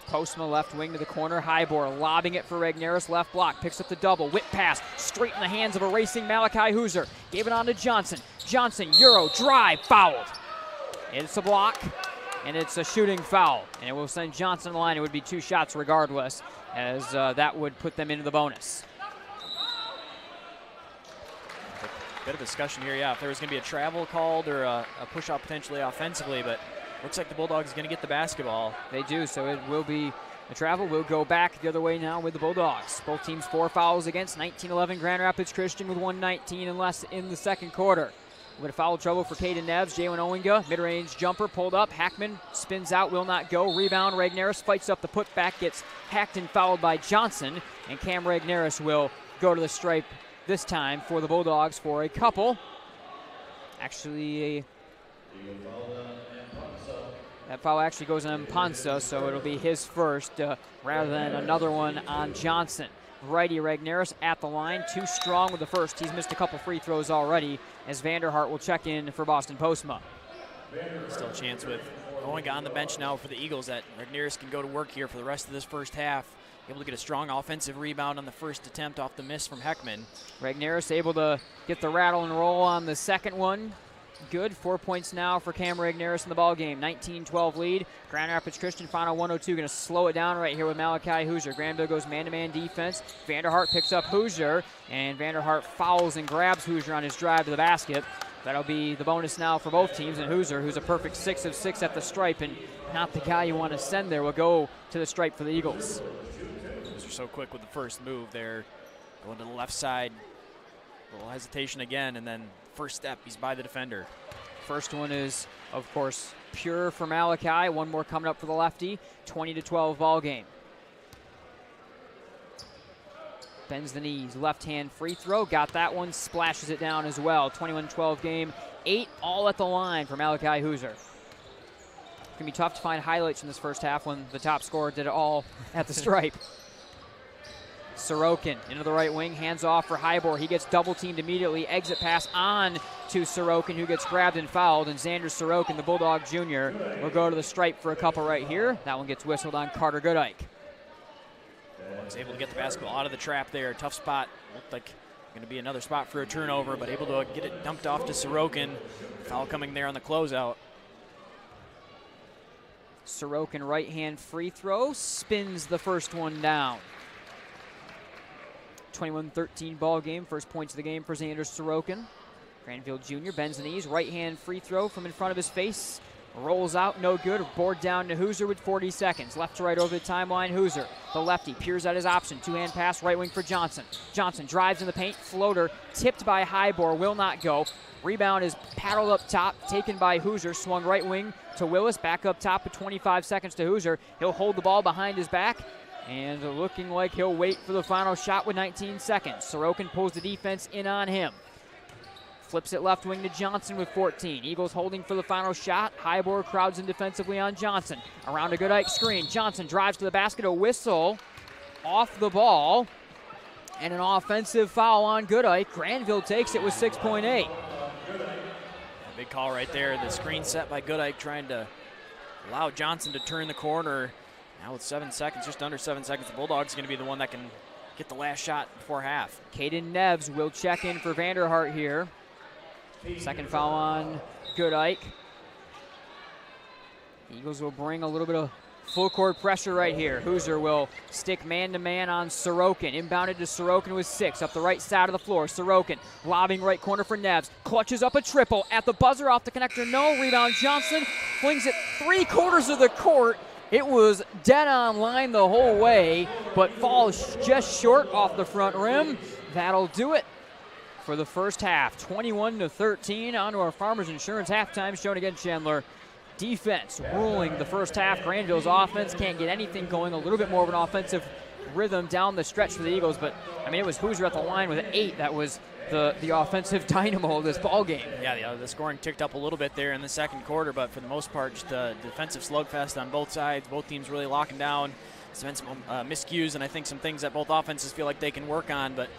Postma left wing to the corner. Highbore lobbing it for Regnerus. Left block. Picks up the double. Whip pass. Straight in the hands of a racing Malachi Hoosier. Gave it on to Johnson. Johnson, Euro, drive, fouled. It's a block, and it's a shooting foul. And it will send Johnson to the line. It would be 2 shots regardless, as that would put them into the bonus. A bit of discussion here, yeah, if there was going to be a travel called or a push-out potentially offensively, but looks like the Bulldogs are going to get the basketball. They do, so it will be a travel. We'll go back the other way now with the Bulldogs. Both teams 4 fouls against. 19-11 Grand Rapids Christian with 1:19 and less in the second quarter. A bit of foul trouble for Caden Neves. Jalen Owinga, mid-range jumper pulled up. Hackman spins out, will not go. Rebound, Regnerus fights up the putback, gets hacked and fouled by Johnson. And Cam Regnerus will go to the stripe this time for the Bulldogs for a couple. Actually, that foul actually goes on Mpansa, so it'll be his first rather than another one on Johnson. Righty Regnerus at the line, too strong with the first. He's missed a couple free throws already, as Vanderhart will check in for Boston Postma. Still a chance with Owinga on the bench now for the Eagles that Regnerus can go to work here for the rest of this first half. Able to get a strong offensive rebound on the first attempt off the miss from Heckman. Regnerus able to get the rattle and roll on the second one. Good. 4 points now for Cam Regnerus in the ball game. 19-12 lead. Grand Rapids Christian final 102. Going to slow it down right here with Malachi Hoosier. Grandville goes man-to-man defense. Vanderhart picks up Hoosier, and Vanderhart fouls and grabs Hoosier on his drive to the basket. That'll be the bonus now for both teams, and Hoosier, who's a perfect 6 of 6 at the stripe and not the guy you want to send there, will go to the stripe for the Eagles. Hoosier so quick with the first move there. Going to the left side. A little hesitation again, and then first step, he's by the defender. First one is, of course, pure for Malachi. One more coming up for the lefty. 20-12 ball game. Bends the knees, left hand free throw. Got that one, splashes it down as well. 21-12 game, 8 all at the line for Malachi Hoosier. It's going to be tough to find highlights from this first half when the top scorer did it all at the stripe. Sorokin into the right wing, hands off for Highbore. He gets double teamed immediately. Exit pass on to Sorokin, who gets grabbed and fouled. And Xander Sorokin, the Bulldog Jr., will go to the stripe for a couple right here. That one gets whistled on Carter Goodike. Was able to get the basketball out of the trap there. Tough spot. Looked like going to be another spot for a turnover, but able to get it dumped off to Sorokin. Foul coming there on the closeout. Sorokin right hand free throw, spins the first one down. 21-13 ball game. First points of the game for Xander Sorokin. Grandville Jr. bends the knees. Right hand free throw from in front of his face. Rolls out, no good. Board down to Hoosier with 40 seconds. Left to right over the timeline. Hoosier, the lefty, peers at his option. Two-hand pass, right wing for Johnson. Johnson drives in the paint. Floater tipped by Highbore, will not go. Rebound is paddled up top, taken by Hoosier. Swung right wing to Willis. Back up top with 25 seconds to Hoosier. He'll hold the ball behind his back. And looking like he'll wait for the final shot with 19 seconds. Sorokin pulls the defense in on him. Flips it left wing to Johnson with 14. Eagles holding for the final shot. Highbor crowds in defensively on Johnson. Around a Goodike screen. Johnson drives to the basket. A whistle off the ball. And an offensive foul on Goodike. Grandville takes it with 6.8. Big call right there. The screen set by Goodike trying to allow Johnson to turn the corner. Now with 7 seconds, just under 7 seconds, the Bulldogs going to be the one that can get the last shot before half. Caden Neves will check in for Vanderhart here. Second foul on Goodike. Eagles will bring a little bit of full court pressure right here. Hoosier will stick man-to-man on Sorokin. Inbounded to Sorokin with 6 up the right side of the floor. Sorokin lobbing right corner for Neves. Clutches up a triple at the buzzer off the connector. No. Rebound Johnson. Flings it 3/4 of the court. It was dead on line the whole way, but falls just short off the front rim. That'll do it for the first half. 21-13 on to our Farmers Insurance halftime show. And again, Chandler, defense ruling the first half. Grandville's offense can't get anything going. A little bit more of an offensive rhythm down the stretch for the Eagles, but I mean, it was Hoosier at the line with 8. That was the offensive dynamo of this ball game. Yeah, the scoring ticked up a little bit there in the second quarter, but for the most part, just a defensive slugfest on both sides. Both teams really locking down. There's been some miscues, and I think some things that both offenses feel like they can work on, but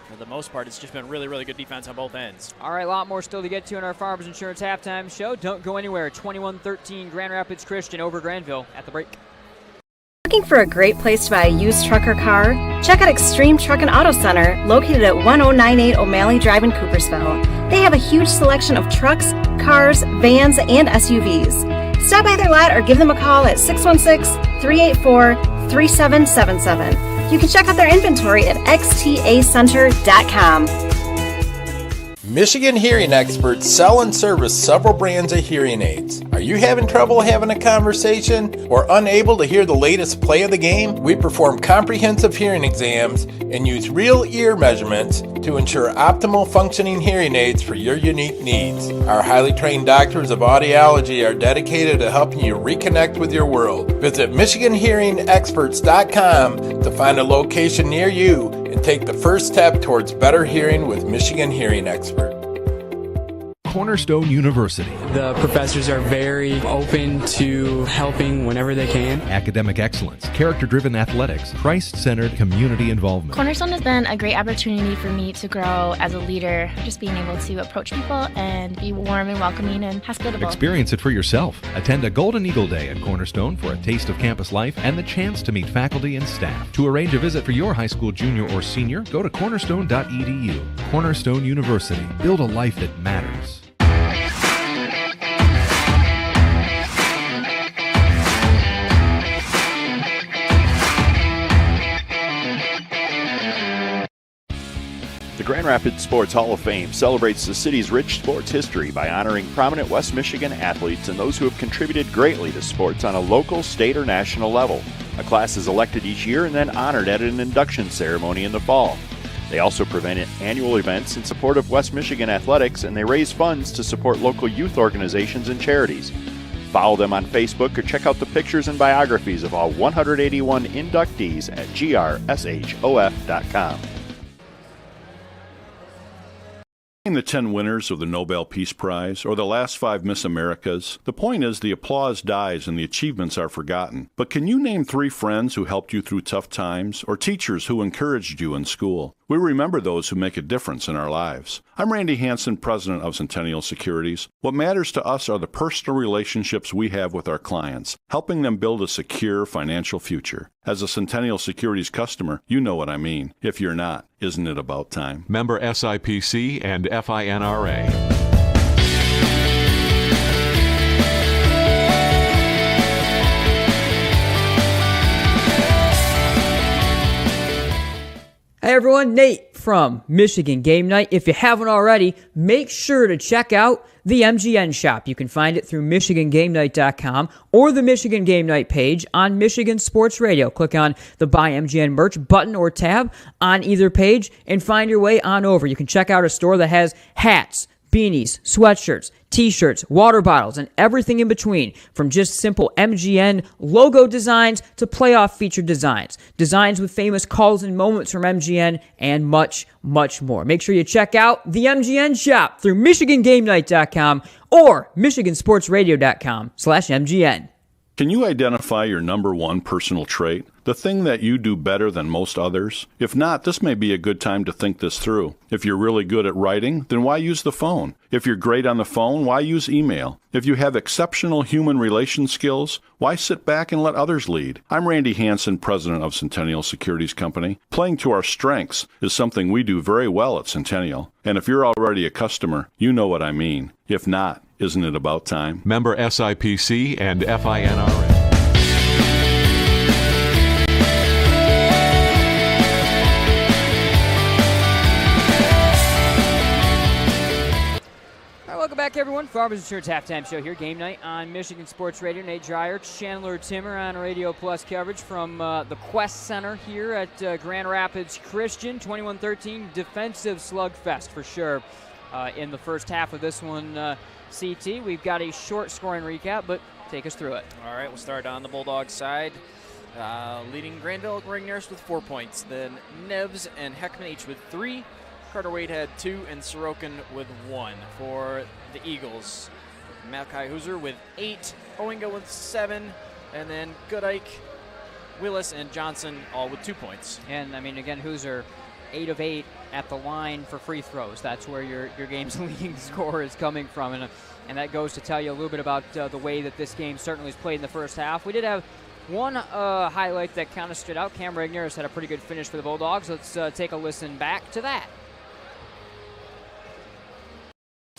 for the most part, it's just been really, really good defense on both ends. All right, a lot more still to get to in our Farmers Insurance halftime show. Don't go anywhere. 21-13 Grand Rapids Christian over Grandville at the break. Looking for a great place to buy a used truck or car? Check out Extreme Truck and Auto Center, located at 1098 O'Malley Drive in Coopersville. They have a huge selection of trucks, cars, vans, and SUVs. Stop by their lot or give them a call at 616-384-3777. You can check out their inventory at xtacenter.com. Michigan hearing experts sell and service several brands of hearing aids. Are you having trouble having a conversation or unable to hear the latest play of the game? We perform comprehensive hearing exams and use real ear measurements to ensure optimal functioning hearing aids for your unique needs. Our highly trained doctors of audiology are dedicated to helping you reconnect with your world. Visit MichiganHearingExperts.com to find a location near you and take the first step towards better hearing with Michigan Hearing Expert. Cornerstone University. The professors are very open to helping whenever they can. Academic excellence, character-driven athletics, Christ-centered community involvement. Cornerstone has been a great opportunity for me to grow as a leader, just being able to approach people and be warm and welcoming and hospitable. Experience it for yourself. Attend a Golden Eagle Day at Cornerstone for a taste of campus life and the chance to meet faculty and staff. To arrange a visit for your high school junior or senior, go to cornerstone.edu. Cornerstone University. Build a life that matters. The Grand Rapids Sports Hall of Fame celebrates the city's rich sports history by honoring prominent West Michigan athletes and those who have contributed greatly to sports on a local, state, or national level. A class is elected each year and then honored at an induction ceremony in the fall. They also prevent annual events in support of West Michigan athletics, and they raise funds to support local youth organizations and charities. Follow them on Facebook or check out the pictures and biographies of all 181 inductees at grshof.com. The 10 winners of the Nobel Peace Prize or the last 5 Miss Americas, the point is the applause dies and the achievements are forgotten. But can you name 3 friends who helped you through tough times or teachers who encouraged you in school? We remember those who make a difference in our lives. I'm Randy Hansen, president of Centennial Securities. What matters to us are the personal relationships we have with our clients, helping them build a secure financial future. As a Centennial Securities customer, you know what I mean. If you're not, isn't it about time? Member SIPC and FINRA. Hey everyone, Nate from Michigan Game Night. If you haven't already, make sure to check out the MGN shop. You can find it through MichiganGameNight.com or the Michigan Game Night page on Michigan Sports Radio. Click on the Buy MGN Merch button or tab on either page and find your way on over. You can check out a store that has hats, beanies, sweatshirts, t-shirts, water bottles, and everything in between, from just simple MGN logo designs to playoff featured designs, designs with famous calls and moments from MGN, and much, much more. Make sure you check out the MGN shop through MichiganGameNight.com or MichiganSportsRadio.com/MGN. Can you identify your number one personal trait? The thing that you do better than most others? If not, this may be a good time to think this through. If you're really good at writing, then why use the phone? If you're great on the phone, why use email? If you have exceptional human relation skills, why sit back and let others lead? I'm Randy Hansen, president of Centennial Securities Company. Playing to our strengths is something we do very well at Centennial. And if you're already a customer, you know what I mean. If not, isn't it about time? Member SIPC and FINRA. Welcome back, everyone. Farmers Insurance Halftime Show here. Game night on Michigan Sports Radio. Nate Dreyer, Chandler Timmer on Radio Plus coverage from the Quest Center here at Grand Rapids Christian. 21-13 defensive slugfest for sure in the first half of this one. CT, we've got a short scoring recap, but take us through it. All right, we'll start on the Bulldogs side. Leading Grandville, Grignaris with 4 points. Then Neves and Heckman each with 3. Carter Wade had 2 and Sorokin with 1 for the Eagles. Malachi Hooser with 8, Oinga with 7, and then Goodike, Willis, and Johnson all with 2 points. And, I mean, again, Hooser 8 of 8 at the line for free throws. That's where your game's leading scorer is coming from. And that goes to tell you a little bit about the way that this game certainly was played in the first half. We did have one highlight that kind of stood out. Cam Regnerus had a pretty good finish for the Bulldogs. Let's take a listen back to that.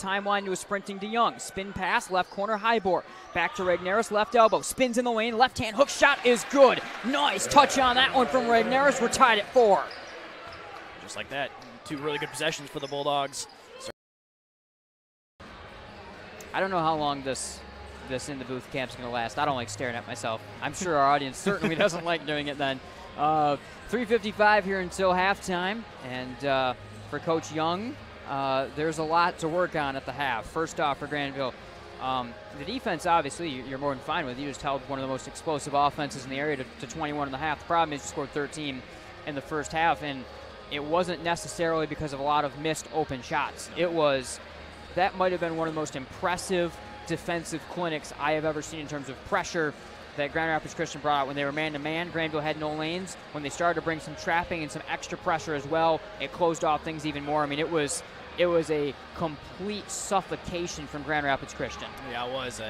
Timeline to a sprinting DeYoung. Spin pass, left corner, Hybor. Back to Regnerus, left elbow. Spins in the lane, left-hand hook shot is good. Nice touch on that one from Regnerus. We're tied at 4. Just like that, 2 really good possessions for the Bulldogs. I don't know how long this in the booth camp's going to last. I don't like staring at myself. I'm sure our audience certainly doesn't like doing it then. 3:55 here until halftime. And for Coach Young, there's a lot to work on at the half. First off, for Grandville, the defense, obviously, you're more than fine with. You just held one of the most explosive offenses in the area to 21 and a half. The problem is you scored 13 in the first half, and it wasn't necessarily because of a lot of missed open shots. That might have been one of the most impressive defensive clinics I have ever seen in terms of pressure that Grand Rapids Christian brought out. When they were man-to-man, Grandville had no lanes. When they started to bring some trapping and some extra pressure as well, it closed off things even more. I mean, it was a complete suffocation from Grand Rapids Christian. Yeah, it was.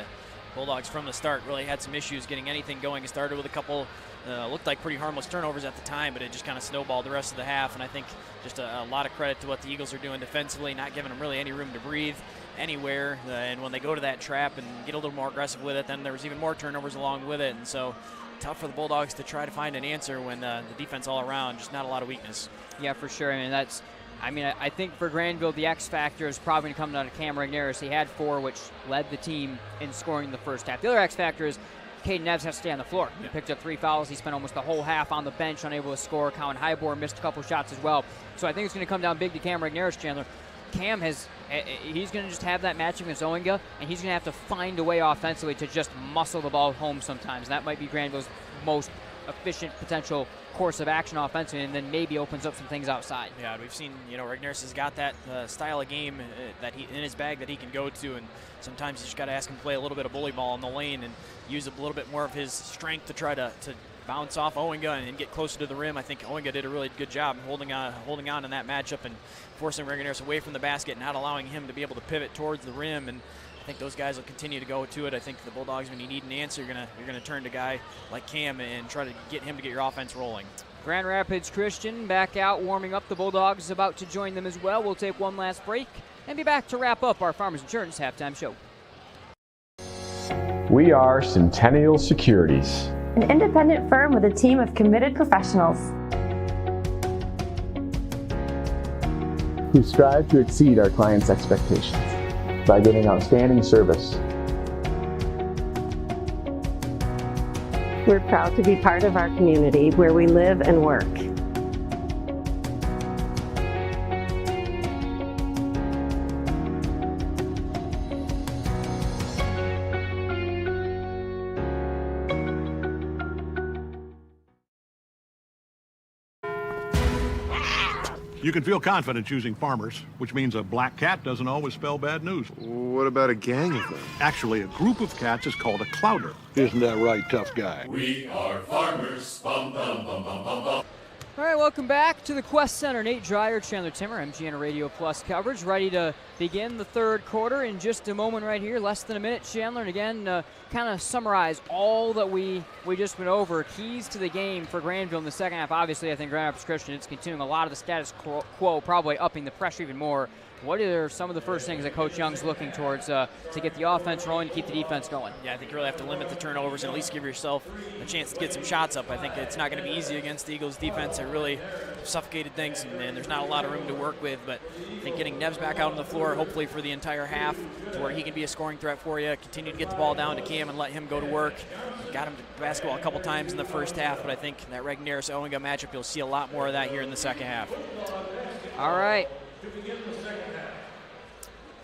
Bulldogs from the start really had some issues getting anything going. It started with a couple, looked like pretty harmless turnovers at the time, but it just kind of snowballed the rest of the half. And I think just a lot of credit to what the Eagles are doing defensively, not giving them really any room to breathe anywhere. And when they go to that trap and get a little more aggressive with it, then there was even more turnovers along with it. And so tough for the Bulldogs to try to find an answer when the defense all around, just not a lot of weakness. Yeah, for sure. I think for Grandville, the X factor is probably going to come down to Cam Regnerus. He had 4, which led the team in scoring in the first half. The other X factor is Caden Neves has to stay on the floor. He picked up 3 fouls. He spent almost the whole half on the bench, unable to score. Colin Hybor missed a couple shots as well. So I think it's going to come down big to Cam Regnerus, Chandler. Cam he's going to just have that matchup against Oinga, and he's going to have to find a way offensively to just muscle the ball home sometimes. And that might be Grandville's most efficient potential course of action offensively, and then maybe opens up some things outside. Yeah, we've seen, Regnerus has got that style of game that he in his bag that he can go to, and sometimes you just got to ask him to play a little bit of bully ball in the lane and use a little bit more of his strength to try to bounce off Oinga and get closer to the rim. I think Oinga did a really good job holding on in that matchup and forcing Regnerus away from the basket, not allowing him to be able to pivot towards the rim. And I think those guys will continue to go to it. I think the Bulldogs, when you need an answer, you're gonna turn to a guy like Cam and try to get him to get your offense rolling. Grand Rapids Christian back out warming up. The Bulldogs is about to join them as well. We'll take one last break and be back to wrap up our Farmers Insurance Halftime Show. We are Centennial Securities, an independent firm with a team of committed professionals who strive to exceed our clients' expectations by giving outstanding service. We're proud to be part of our community where we live and work. You can feel confident choosing Farmers, which means a black cat doesn't always spell bad news. What about a gang of them? Actually, a group of cats is called a clouder. Isn't that right, tough guy? We are farmers. Bum, bum, bum, bum, bum, bum. All right, welcome back to the Quest Center. Nate Dreyer, Chandler Timmer, MGN Radio Plus coverage, ready to begin the third quarter in just a moment right here, less than a minute, Chandler. And again, kind of summarize all that we just went over. Keys to the game for Grandville in the second half. Obviously, I think Grand Rapids Christian is continuing a lot of the status quo, probably upping the pressure even more. What are some of the first things that Coach Young's looking towards to get the offense rolling and keep the defense going? Yeah, I think you really have to limit the turnovers and at least give yourself a chance to get some shots up. I think it's not going to be easy against the Eagles' defense. They really suffocated things, and there's not a lot of room to work with. But I think getting Neves back out on the floor, hopefully for the entire half, to where he can be a scoring threat for you. Continue to get the ball down to Cam and let him go to work. Got him to basketball a couple times in the first half, but I think that Regnerus-Owinga matchup, you'll see a lot more of that here in the second half. All right.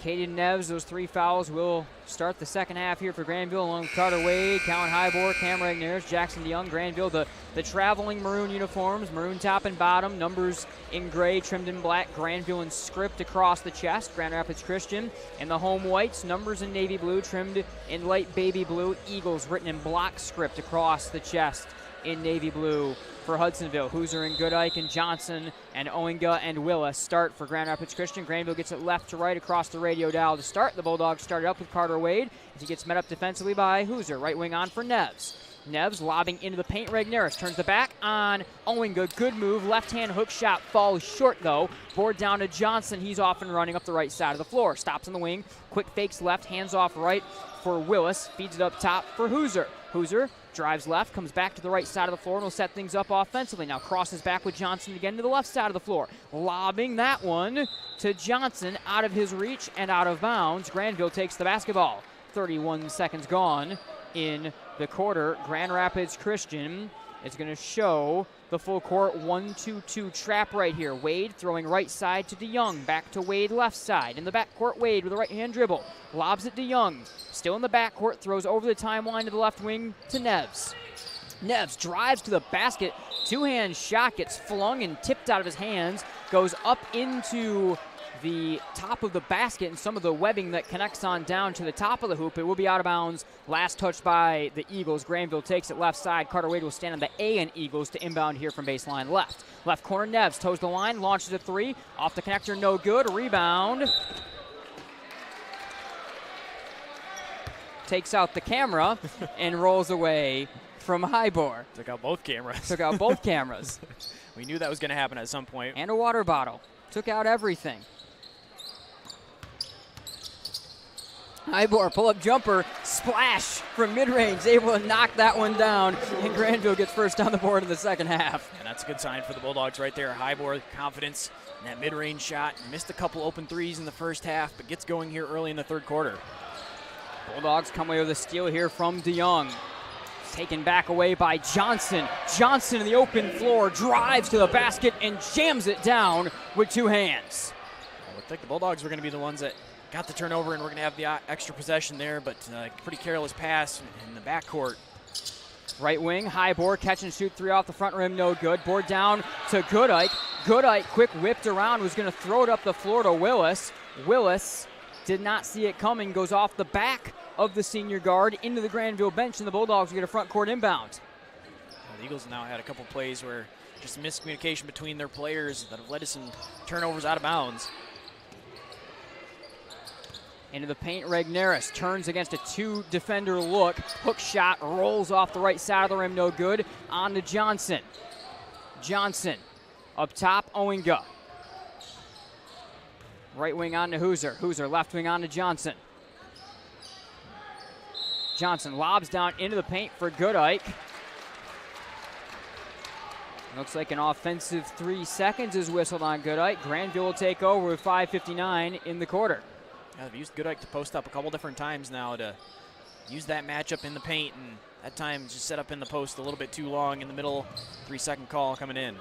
Caden Neves, those 3 fouls will start the second half here for Grandville, along with Carter Wade, Callan Hybor, Cam Regnerus, Jackson DeYoung. Grandville, the traveling maroon uniforms, maroon top and bottom, numbers in gray, trimmed in black. Grandville in script across the chest. Grand Rapids Christian in the home whites, numbers in navy blue, trimmed in light baby blue. Eagles written in block script across the chest in navy blue for Hudsonville. Hooser and Goodike and Johnson and Owinga and Willis start for Grand Rapids Christian. Grandville gets it left to right across the radio dial to start. The Bulldogs started up with Carter Wade as he gets met up defensively by Hooser. Right wing on for Neves. Neves lobbing into the paint. Regnerus turns the back on Owinga. Good move. Left-hand hook shot falls short, though. Board down to Johnson. He's off and running up the right side of the floor. Stops on the wing. Quick fakes left. Hands off right for Willis. Feeds it up top for Hooser. Hooser drives left, comes back to the right side of the floor, and will set things up offensively. Now crosses back with Johnson again to the left side of the floor. Lobbing that one to Johnson out of his reach and out of bounds. Grandville takes the basketball. 31 seconds gone in the quarter. Grand Rapids Christian is going to show the full court 1-2-2 trap right here. Wade throwing right side to DeYoung. Back to Wade left side. In the backcourt, Wade with a right-hand dribble. Lobs it to DeYoung. Still in the backcourt. Throws over the timeline to the left wing to Neves. Neves drives to the basket. Two-hand shot gets flung and tipped out of his hands. Goes up into the top of the basket and some of the webbing that connects on down to the top of the hoop. It will be out of bounds. Last touch by the Eagles. Grandville takes it left side. Carter Wade will stand on the A and Eagles to inbound here from baseline left. Left corner, Neves toes the line, launches a three. Off the connector, no good. Rebound. Takes out the camera and rolls away from Hybor. Took out both cameras. Took out both cameras. We knew that was going to happen at some point. And a water bottle. Took out everything. Hybor, pull-up jumper, splash from mid-range, able to knock that one down, and Grandville gets first on the board in the second half. And that's a good sign for the Bulldogs right there. Hybor, confidence in that mid-range shot. Missed a couple open threes in the first half, but gets going here early in the third quarter. Bulldogs come away with a steal here from DeYoung. Taken back away by Johnson. Johnson in the open floor, drives to the basket and jams it down with two hands. I would think the Bulldogs were going to be the ones that got the turnover, and we're going to have the extra possession there, but pretty careless pass in the backcourt. Right wing, Hybor, catch and shoot three off the front rim, no good. Board down to Goodike. Goodike, quick whipped around, was going to throw it up the floor to Willis. Willis did not see it coming, goes off the back of the senior guard into the Grandville bench, and the Bulldogs get a front court inbound. The Eagles now had a couple plays where just miscommunication between their players that have led to some turnovers out of bounds. Into the paint, Regnerus turns against a two-defender look. Hook shot rolls off the right side of the rim, no good. On to Johnson. Johnson up top, Owinga. Right wing on to Hooser. Hooser left wing on to Johnson. Johnson lobs down into the paint for Goodike. Looks like an offensive 3 seconds is whistled on Goodike. Grandville will take over with 5:59 in the quarter. Yeah, they've used Goodike to post up a couple different times now to use that matchup in the paint, and that time just set up in the post a little bit too long in the middle. 3-second call coming in.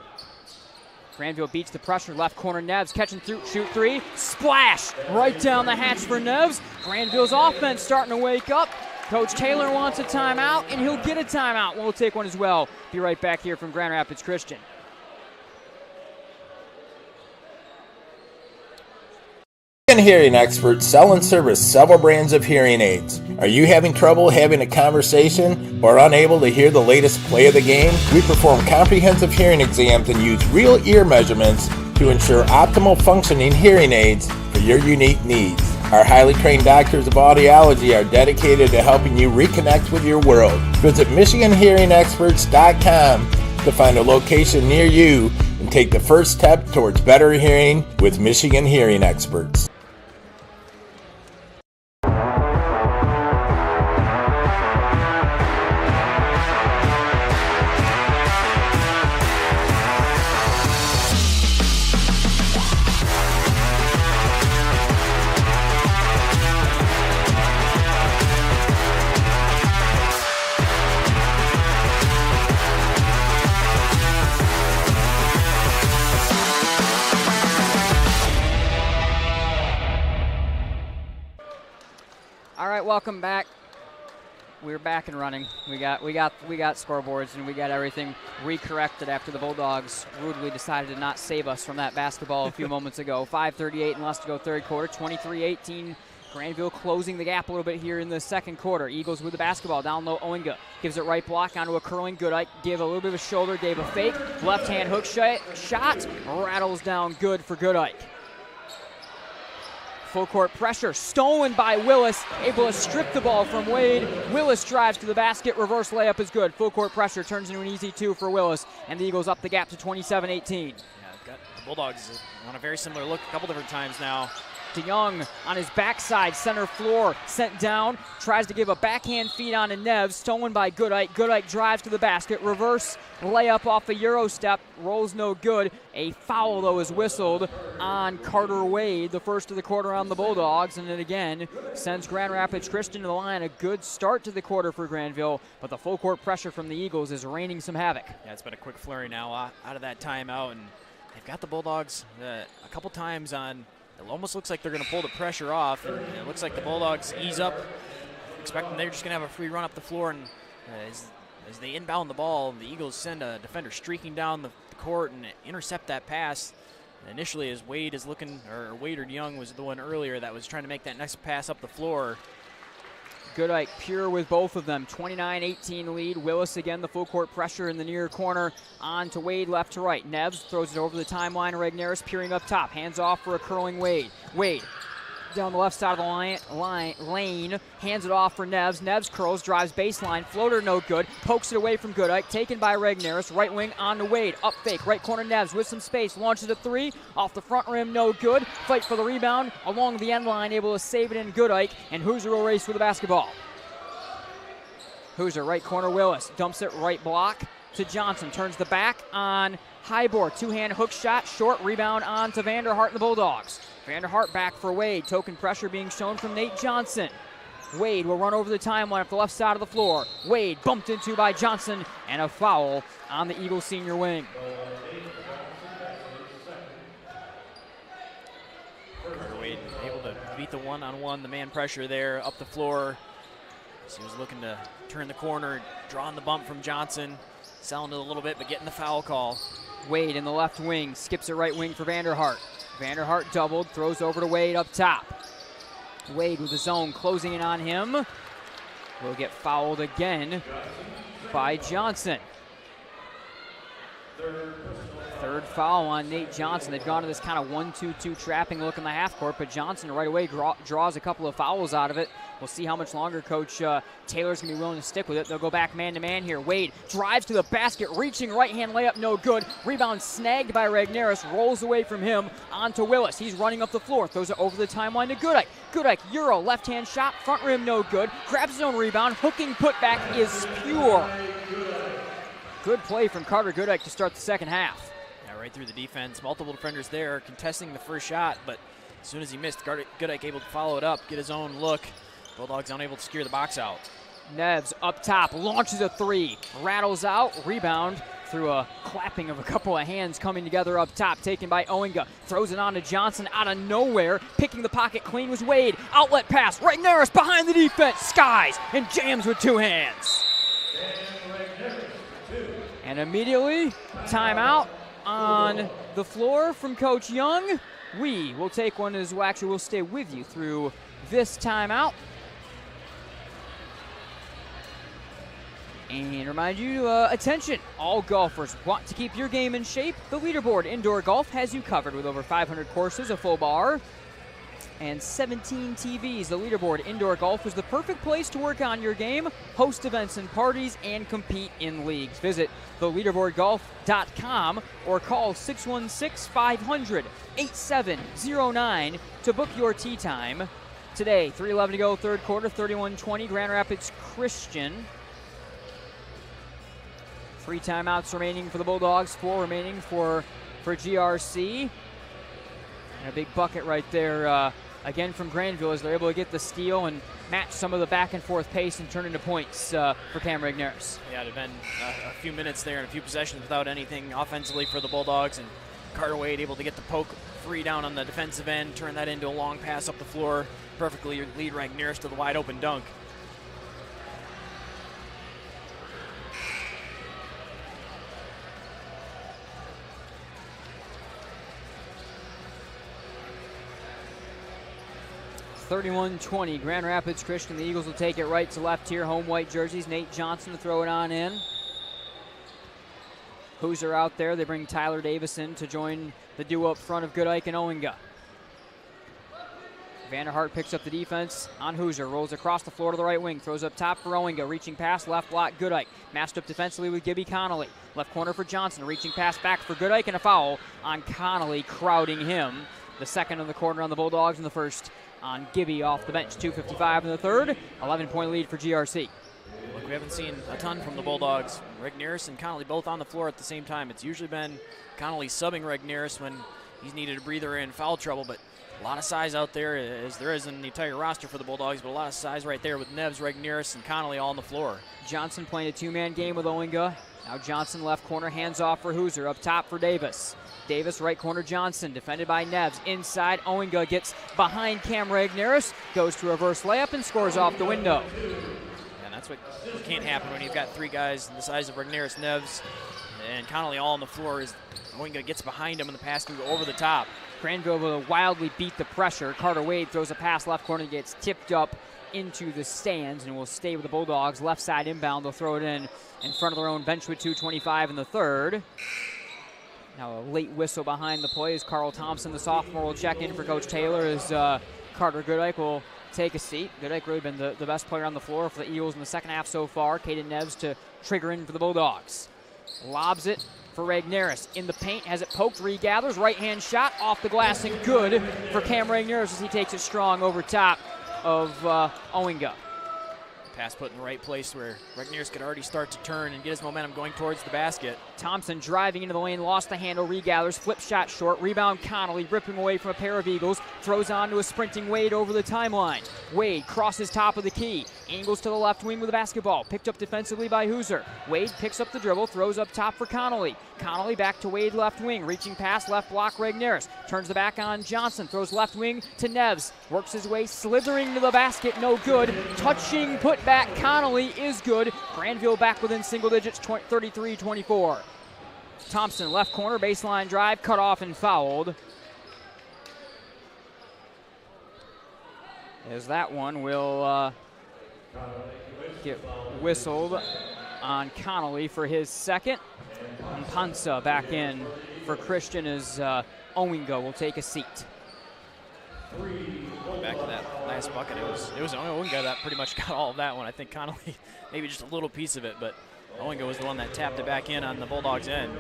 Grandville beats the pressure, left corner, Neves catching through, shoot three, splash right down the hatch for Neves. Grandville's offense starting to wake up. Coach Taylor wants a timeout, and he'll get a timeout. We'll take one as well. Be right back here from Grand Rapids Christian. Michigan Hearing Experts sell and service several brands of hearing aids. Are you having trouble having a conversation or unable to hear the latest play of the game? We perform comprehensive hearing exams and use real ear measurements to ensure optimal functioning hearing aids for your unique needs. Our highly trained doctors of audiology are dedicated to helping you reconnect with your world. Visit MichiganHearingExperts.com to find a location near you and take the first step towards better hearing with Michigan Hearing Experts. All right, welcome back. We're back and running. We got scoreboards and we got everything recorrected after the Bulldogs rudely decided to not save us from that basketball a few moments ago. 5:38 and less to go third quarter. 23-18. Grandville closing the gap a little bit here in the second quarter. Eagles with the basketball down low. Owenga gives it right block onto a curling Goodike. Give a little bit of a shoulder, gave a fake. Left hand hook shot rattles down good for Goodike. Full court pressure, stolen by Willis, able to strip the ball from Wade. Willis drives to the basket, reverse layup is good. Full court pressure turns into an easy two for Willis, and the Eagles up the gap to 27-18. Yeah, got the Bulldogs on a very similar look a couple different times now. DeYoung on his backside, center floor, sent down, tries to give a backhand feed on to Neves, stolen by Goodike. Goodike drives to the basket, reverse layup off a Euro step, rolls no good. A foul, though, is whistled on Carter Wade, the first of the quarter on the Bulldogs, and it again sends Grand Rapids Christian to the line. A good start to the quarter for Grandville, but the full court pressure from the Eagles is raining some havoc. Yeah, it's been a quick flurry now out of that timeout, and they've got the Bulldogs a couple times on. It almost looks like they're going to pull the pressure off, and it looks like the Bulldogs ease up, expecting they're just going to have a free run up the floor, and as they inbound the ball, the Eagles send a defender streaking down the court and intercept that pass. And initially, as Wade is looking, or Wade or DeYoung was the one earlier that was trying to make that next pass up the floor. Goodike pure with both of them. 29-18 lead. Willis again, the full court pressure in the near corner. On to Wade, left to right. Neves throws it over the timeline. Regnerus peering up top. Hands off for a curling Wade. Wade down the left side of the lane. Hands it off for Neves. Neves curls, drives baseline. Floater no good. Pokes it away from Goodike. Taken by Regnerus. Right wing on to Wade. Up fake. Right corner Neves with some space. Launches a three. Off the front rim, no good. Fight for the rebound. Along the end line, able to save it in Goodike. And Hoosier will race with the basketball. Hoosier, right corner Willis. Dumps it right block to Johnson. Turns the back on Highboard. Two-hand hook shot. Short rebound on to Vanderhart and the Bulldogs. Vanderhart back for Wade. Token pressure being shown from Nate Johnson. Wade will run over the timeline up the left side of the floor. Wade bumped into by Johnson, and a foul on the Eagles senior wing. Carter Wade able to beat the one-on-one, the man pressure there up the floor. So he was looking to turn the corner, drawing the bump from Johnson, selling it a little bit, but getting the foul call. Wade in the left wing, skips it right wing for Vanderhart. Vanderhart doubled, throws over to Wade up top. Wade with the zone, closing in on him. Will get fouled again by Johnson. Third foul on Nate Johnson. They've gone to this kind of 1-2-2 trapping look in the half court, but Johnson right away draws a couple of fouls out of it. We'll see how much longer Coach Taylor's going to be willing to stick with it. They'll go back man-to-man here. Wade drives to the basket, reaching right-hand layup, no good. Rebound snagged by Regnerus, rolls away from him onto Willis. He's running up the floor, throws it over the timeline to Goodike. Goodike, Euro, left-hand shot, front rim, no good. Grabs his own rebound, hooking putback is pure. Good play from Carter Goodike to start the second half. Yeah, right through the defense. Multiple defenders there contesting the first shot, but as soon as he missed, Goodike able to follow it up, get his own look. Bulldogs unable to secure the box out. Neves up top, launches a three, rattles out, rebound through a clapping of a couple of hands coming together up top, taken by Owenga. Throws it on to Johnson out of nowhere. Picking the pocket clean was Wade. Outlet pass, Regnerus behind the defense, skies, and jams with two hands. And immediately, timeout. on the floor from Coach Young. We will take one as well. Actually, we'll stay with you through this timeout. And remind you, attention, all golfers want to keep your game in shape. The Leaderboard Indoor Golf has you covered with over 500 courses, a full bar, and 17 TVs. The Leaderboard Indoor Golf is the perfect place to work on your game, host events and parties, and compete in leagues. Visit theleaderboardgolf.com or call 616-500-8709 to book your tee time. Today, 3:11 to go, third quarter, 31-20, Grand Rapids Christian. 3 timeouts remaining for the Bulldogs, 4 remaining for GRC. And a big bucket right there, again from Grandville, as they're able to get the steal and match some of the back and forth pace and turn into points for Cam Regnerus. Yeah, it had been a few minutes there and a few possessions without anything offensively for the Bulldogs, and Carter Wade able to get the poke free down on the defensive end, turn that into a long pass up the floor, perfectly lead Regnerus to the wide open dunk. (31-20), Grand Rapids Christian. The Eagles will take it right to left here. Home white jerseys. Nate Johnson to throw it on in. Hoosier out there. They bring Tyler Davis in to join the duo up front of Goodike and Owinga. Vanderhart picks up the defense on Hoosier. Rolls across the floor to the right wing. Throws up top for Owinga. Reaching pass, left block, Goodike. Matched up defensively with Gibby Connolly. Left corner for Johnson. Reaching pass back for Goodike, and a foul on Connolly, crowding him. The second in the corner on the Bulldogs, and the first on Gibby off the bench. 2:55 in the third. 11-point lead for GRC. Look, we haven't seen a ton from the Bulldogs. Regnerus and Connolly both on the floor at the same time. It's usually been Connolly subbing Regnerus when he's needed a breather in foul trouble, but a lot of size out there, as there is in the entire roster for the Bulldogs, but a lot of size right there with Neves, Regnerus, and Connolly all on the floor. Johnson playing a two-man game with Owinga. Now Johnson left corner, hands off for Hoosier. Up top for Davis. Davis, right corner, Johnson, defended by Neves. Inside, Owinga gets behind Cam Regnerus, goes to reverse layup and scores off the window. And that's what can't happen when you've got 3 guys the size of Regnerus, Neves, and Connolly all on the floor. Is Owinga gets behind him and the pass can go over the top. Grandville will wildly beat the pressure. Carter Wade throws a pass left corner, gets tipped up into the stands and will stay with the Bulldogs. Left side inbound, they'll throw it in front of their own bench with 2:25 in the third. Now a late whistle behind the play as Carl Thompson, the sophomore, will check in for Coach Taylor as Carter Goodike will take a seat. Goodike really been the best player on the floor for the Eagles in the second half so far. Caden Neves to trigger in for the Bulldogs. Lobs it for Regnerus. In the paint, has it poked, regathers, right-hand shot off the glass and good for Cam Regnerus as he takes it strong over top of Owinga. Pass put in the right place where Regnerus could already start to turn and get his momentum going towards the basket. Thompson driving into the lane, lost the handle, regathers, flip shot short, rebound Connolly, ripping away from a pair of Eagles, throws on to a sprinting Wade over the timeline. Wade crosses top of the key, angles to the left wing with the basketball, picked up defensively by Hoosier. Wade picks up the dribble, throws up top for Connolly. Connolly back to Wade left wing, reaching pass, left block Regnerus, turns the back on Johnson, throws left wing to Neves, works his way, slithering to the basket, no good, touching put back Connolly is good. Grandville back within single digits, 33-24. Thompson left corner, baseline drive, cut off and fouled. As that one will get whistled on Connolly for his second. And Pansa back in for Christian as Owinga will take a seat. Back to that last bucket, it was Owinga that pretty much got all of that one. I think Connolly maybe just a little piece of it, but Owinga was the one that tapped it back in on the Bulldogs' end.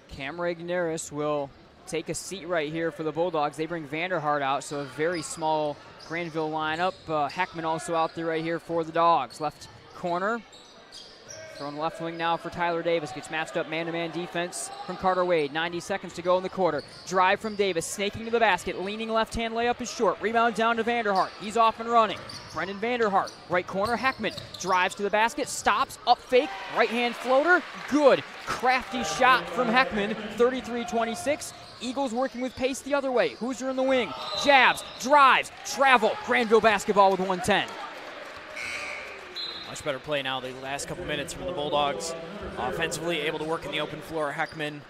Cam Regnerus will take a seat right here for the Bulldogs. They bring Vanderhart out, so a very small Grandville lineup. Heckman also out there right here for the Dogs. Left corner. Thrown left wing now for Tyler Davis. Gets matched up man-to-man defense from Carter Wade. 90 seconds to go in the quarter. Drive from Davis, snaking to the basket. Leaning left-hand layup is short. Rebound down to Vanderhart. He's off and running. Brendan Vanderhart, right corner. Heckman drives to the basket, stops, up fake, right-hand floater. Good. Crafty shot from Heckman. 33-26. Eagles working with pace the other way. Hoosier in the wing. Jabs, drives, travel. Grandville basketball with 1:10. Much better play now the last couple minutes from the Bulldogs. Offensively, able to work in the open floor. Heckman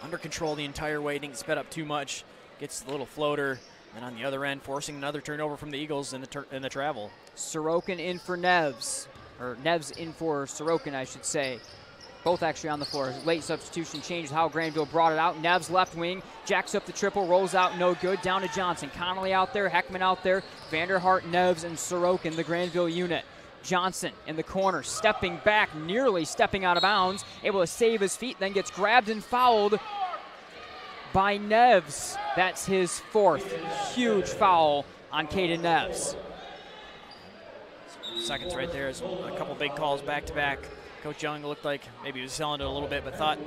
under control the entire way, didn't sped up too much. Gets the little floater. And on the other end, forcing another turnover from the Eagles in the travel. Sorokin in for Neves, or Neves in for Sorokin, I should say. Both actually on the floor. Late substitution changed how Grandville brought it out. Neves left wing, jacks up the triple, rolls out, no good. Down to Johnson. Connolly out there, Heckman out there, Vanderhart, Neves, and Sorokin, the Grandville unit. Johnson in the corner, stepping back, nearly stepping out of bounds, able to save his feet, then gets grabbed and fouled by Neves. That's his fourth huge foul on Caden Neves. Seconds right there. Is a couple big calls back-to-back. Coach Young looked like maybe he was selling it a little bit, but thought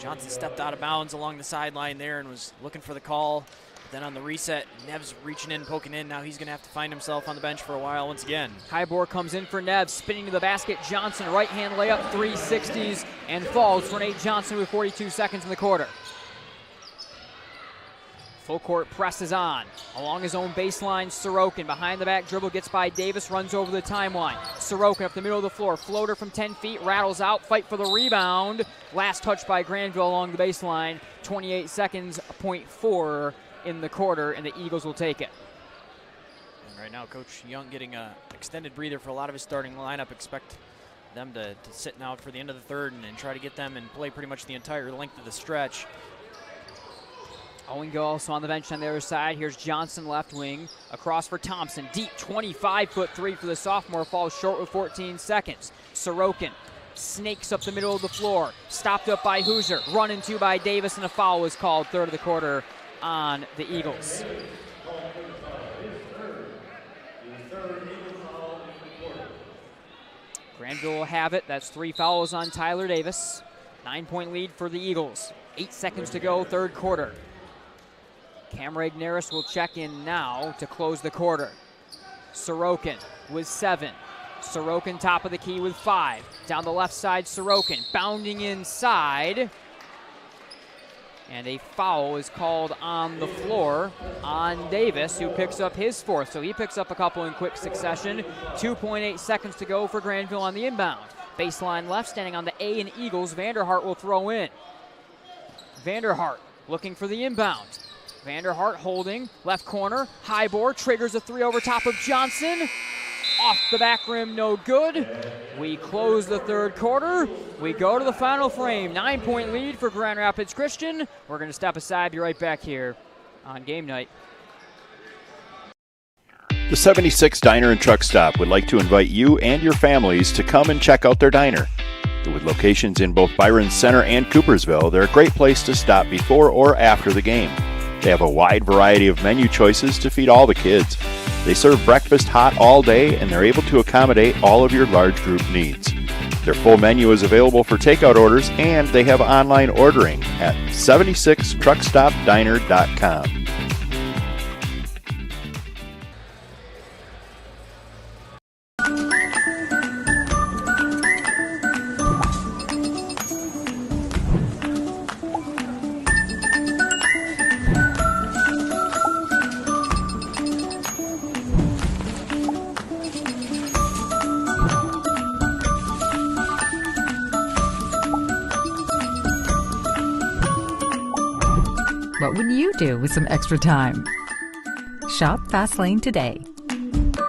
Johnson stepped out of bounds along the sideline there and was looking for the call. Then on the reset, Neves reaching in, poking in. Now he's going to have to find himself on the bench for a while once again. Hybor comes in for Neves, spinning to the basket. Johnson, right-hand layup, 360s, and falls for Nate Johnson with 42 seconds in the quarter. Full court presses on. Along his own baseline, Sorokin behind the back dribble, gets by Davis, runs over the timeline. Sorokin up the middle of the floor, floater from 10 feet, rattles out, fight for the rebound. Last touch by Grandville along the baseline. 28 seconds, .4 in the quarter, and the Eagles will take it. And right now, Coach Young getting an extended breather for a lot of his starting lineup. Expect them to sit now for the end of the third and try to get them and play pretty much the entire length of the stretch. Owen Go also on the bench on the other side. Here's Johnson left wing. Across for Thompson. Deep 25-foot three for the sophomore. Falls short with 14 seconds. Sorokin snakes up the middle of the floor. Stopped up by Hoosier. Run into by Davis, and a foul was called. Third of the quarter on the Eagles. Grandville will have it. That's 3 fouls on Tyler Davis. 9-point lead for the Eagles. 8 seconds to go, third quarter. Cam Regneris will check in now to close the quarter. Sorokin with 7. Sorokin top of the key with 5. Down the left side, Sorokin bounding inside. And a foul is called on the floor on Davis, who picks up his fourth. So he picks up a couple in quick succession. 2.8 seconds to go for Grandville on the inbound. Baseline left, standing on the A in Eagles. Vanderhart will throw in. Vanderhart looking for the inbound. Vanderhart holding, left corner, high board, triggers a 3 over top of Johnson. Off the back rim, no good. We close the third quarter. We go to the final frame. 9-point lead for Grand Rapids Christian. We're going to step aside, be right back here on Game Night. The 76 Diner and Truck Stop would like to invite you and your families to come and check out their diner. With locations in both Byron Center and Coopersville, they're a great place to stop before or after the game. They have a wide variety of menu choices to feed all the kids. They serve breakfast hot all day, and they're able to accommodate all of your large group needs. Their full menu is available for takeout orders, and they have online ordering at 76truckstopdiner.com. What would you do with some extra time? Shop Fastlane today. All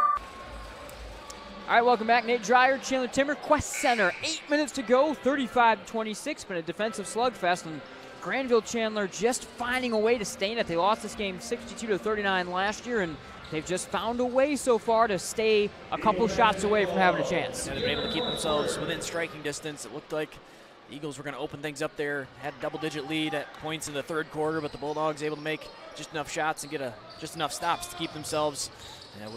right, welcome back. Nate Dreyer, Chandler Timmer, Quest Center. 8 minutes to go, 35-26. Been a defensive slugfest, and Grandville Chandler just finding a way to stay in it. They lost this game 62-39 last year, and they've just found a way so far to stay a couple shots away from having a chance. Yeah, they've been able to keep themselves within striking distance. It looked like the Eagles were going to open things up there. Had a double-digit lead at points in the third quarter, but the Bulldogs able to make just enough shots and get just enough stops to keep themselves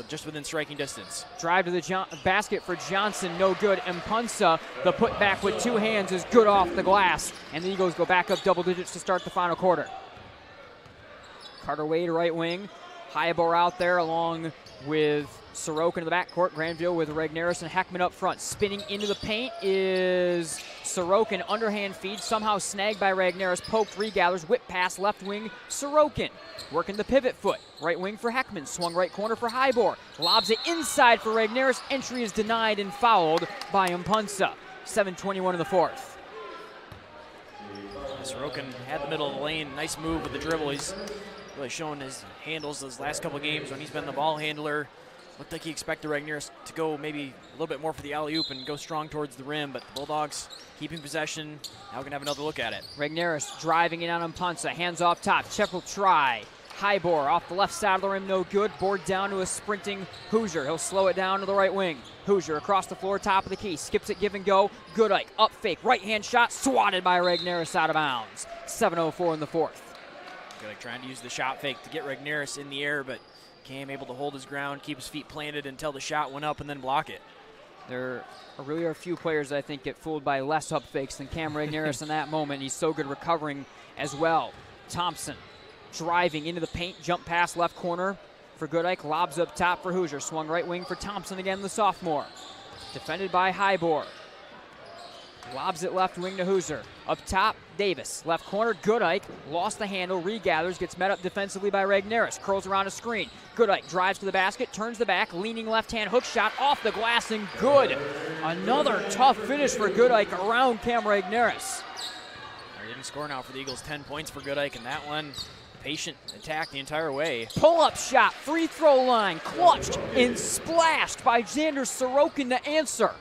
just within striking distance. Drive to the basket for Johnson, no good. Mpunsa, the putback with 2 hands, is good off the glass, and the Eagles go back up double digits to start the final quarter. Carter Wade, right wing. Hybor out there along with Sorokin in the backcourt. Grandville with Regneris and Heckman up front. Spinning into the paint is Sorokin underhand feed, somehow snagged by Ragnaris, poked, regathers, whip pass, left wing, Sorokin. Working the pivot foot, right wing for Heckman, swung right corner for Hybor. Lobs it inside for Ragnaris, entry is denied and fouled by Mpunsa. 7:21 in the fourth. Sorokin had the middle of the lane, nice move with the dribble. He's really showing his handles those last couple games when he's been the ball handler. Looked like he expected Ragnaris to go maybe a little bit more for the alley-oop and go strong towards the rim, but the Bulldogs keeping possession. Now we're going to have another look at it. Ragnaris driving it on Mpunsa, hands off top, Check will try. Hybor off the left side of the rim, no good. Board down to a sprinting Hoosier. He'll slow it down to the right wing. Hoosier across the floor, top of the key, skips it, give and go. Goodike, up fake, right-hand shot, swatted by Ragnaris out of bounds. 7:04 in the fourth. Goodike trying to use the shot fake to get Ragnaris in the air, but Cam able to hold his ground, keep his feet planted until the shot went up and then block it. There really are a few players I think get fooled by less up fakes than Cam Ragnaris in that moment. He's so good recovering as well. Thompson driving into the paint, jump pass left corner for Goodike, lobs up top for Hoosier. Swung right wing for Thompson again, the sophomore. Defended by Hybor. Lobs it left wing to Hoosier. Up top, Davis. Left corner, Goodike. Lost the handle, regathers, gets met up defensively by Ragnaris. Curls around a screen. Goodike drives to the basket, turns the back, leaning left-hand hook shot off the glass and good. Another tough finish for Goodike around Cam Ragnaris. They're getting score now for the Eagles. 10 points for Goodike, and that one, patient attack the entire way. Pull-up shot, free throw line, clutched and splashed by Xander Sorokin to answer.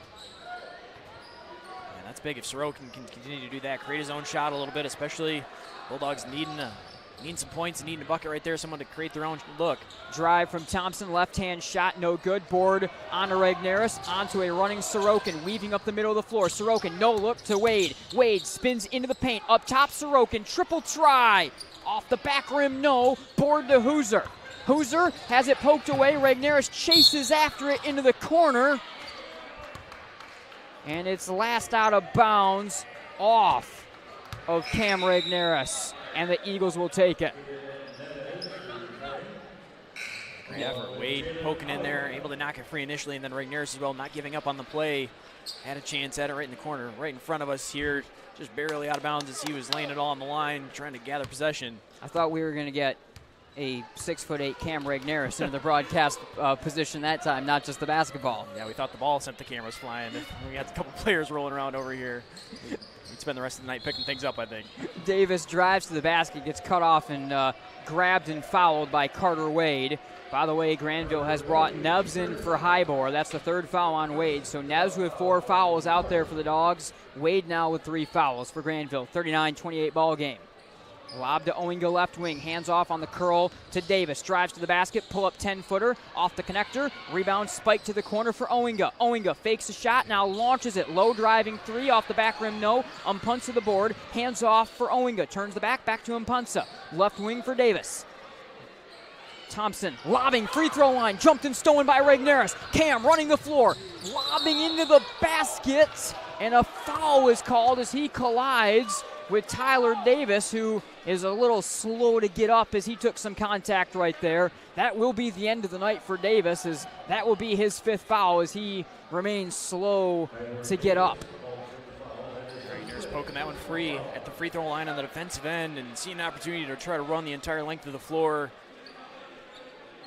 That's big if Sorokin can continue to do that, create his own shot a little bit, especially Bulldogs needing some points and needing a bucket right there, someone to create their own look. Drive from Thompson, left-hand shot, no good. Board onto Ragnaris, onto a running Sorokin, weaving up the middle of the floor. Sorokin, no look to Wade. Wade spins into the paint, up top Sorokin, triple try. Off the back rim, no. Board to Hoosier. Hoosier has it poked away. Ragnaris chases after it into the corner. And it's last out of bounds off of Cam Ragnaris, and the Eagles will take it. Great effort. Wade poking in there, able to knock it free initially, and then Ragnaris as well, not giving up on the play. Had a chance at it right in the corner, right in front of us here, just barely out of bounds as he was laying it all on the line, trying to gather possession. I thought we were going to get a 6'8" Cam Ragnaris into the broadcast position that time, not just the basketball. Yeah, we thought the ball sent the cameras flying. We had a couple players rolling around over here. We'd spend the rest of the night picking things up, I think. Davis drives to the basket, gets cut off and grabbed and fouled by Carter Wade. By the way, Grandville has brought Neves in for Hybor. That's the third foul on Wade. So Neves with 4 fouls out there for the Dogs. Wade now with 3 fouls for Grandville. 39-28 ball game. Lob to Owinga left wing, hands off on the curl to Davis. Drives to the basket, pull up 10-footer, off the connector. Rebound spike to the corner for Owinga. Owinga fakes a shot, now launches it. Low driving 3 off the back rim, no. Mpunsa the board, hands off for Owinga. Turns the back to Mpunsa. Left wing for Davis. Thompson lobbing, free throw line, jumped and stolen by Ragnaris. Cam running the floor, lobbing into the basket, and a foul is called as he collides with Tyler Davis, who is a little slow to get up as he took some contact right there. That will be the end of the night for Davis, as that will be his 5th foul as he remains slow to get up. Ragnaris poking that one free at the free throw line on the defensive end and seeing an opportunity to try to run the entire length of the floor.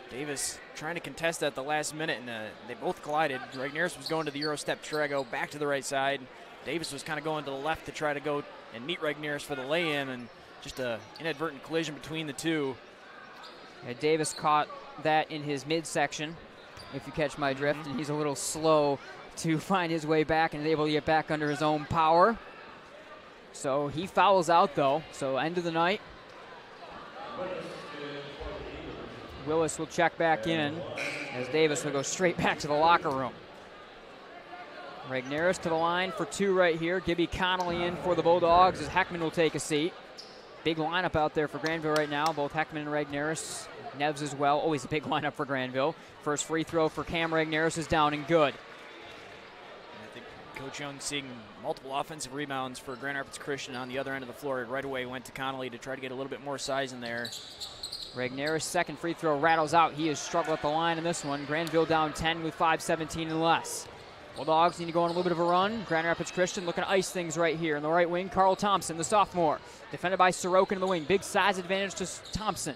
Davis trying to contest at the last minute, and they both collided. Ragnaris was going to the Euro step to try to go back to the right side. Davis was kind of going to the left to try to go and meet Ragnaris for the lay-in, and just an inadvertent collision between the two. Yeah, Davis caught that in his midsection, if you catch my drift, and he's a little slow to find his way back and able to get back under his own power. So he fouls out, though, so end of the night. Willis will check back in as Davis will go straight back to the locker room. Ragnaris to the line for 2 right here. Gibby Connolly in for the Bulldogs as Heckman will take a seat. Big lineup out there for Grandville right now. Both Heckman and Ragnaris. Neves as well. Always a big lineup for Grandville. First free throw for Cam Ragnaris is down and good. I think Coach Young seeing multiple offensive rebounds for Grand Rapids Christian on the other end of the floor. Right away went to Connolly to try to get a little bit more size in there. Ragnaris' second free throw rattles out. He has struggled at the line in this one. Grandville down 10 with 5:17 and less. Bulldogs need to go on a little bit of a run. Grand Rapids Christian looking to ice things right here. In the right wing, Carl Thompson, the sophomore. Defended by Sorokin in the wing. Big size advantage to Thompson.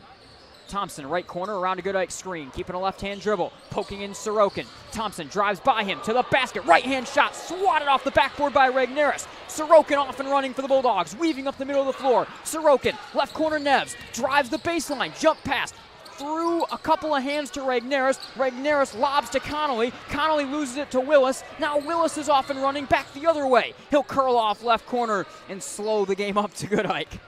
Thompson, right corner, around a Goodike screen. Keeping a left-hand dribble. Poking in Sorokin. Thompson drives by him to the basket. Right-hand shot swatted off the backboard by Regneris. Sorokin off and running for the Bulldogs. Weaving up the middle of the floor. Sorokin, left corner Neves. Drives the baseline. Jump pass. Through a couple of hands to Regneris. Regneris lobs to Connolly. Connolly loses it to Willis. Now Willis is off and running back the other way. He'll curl off left corner and slow the game up to Goodike.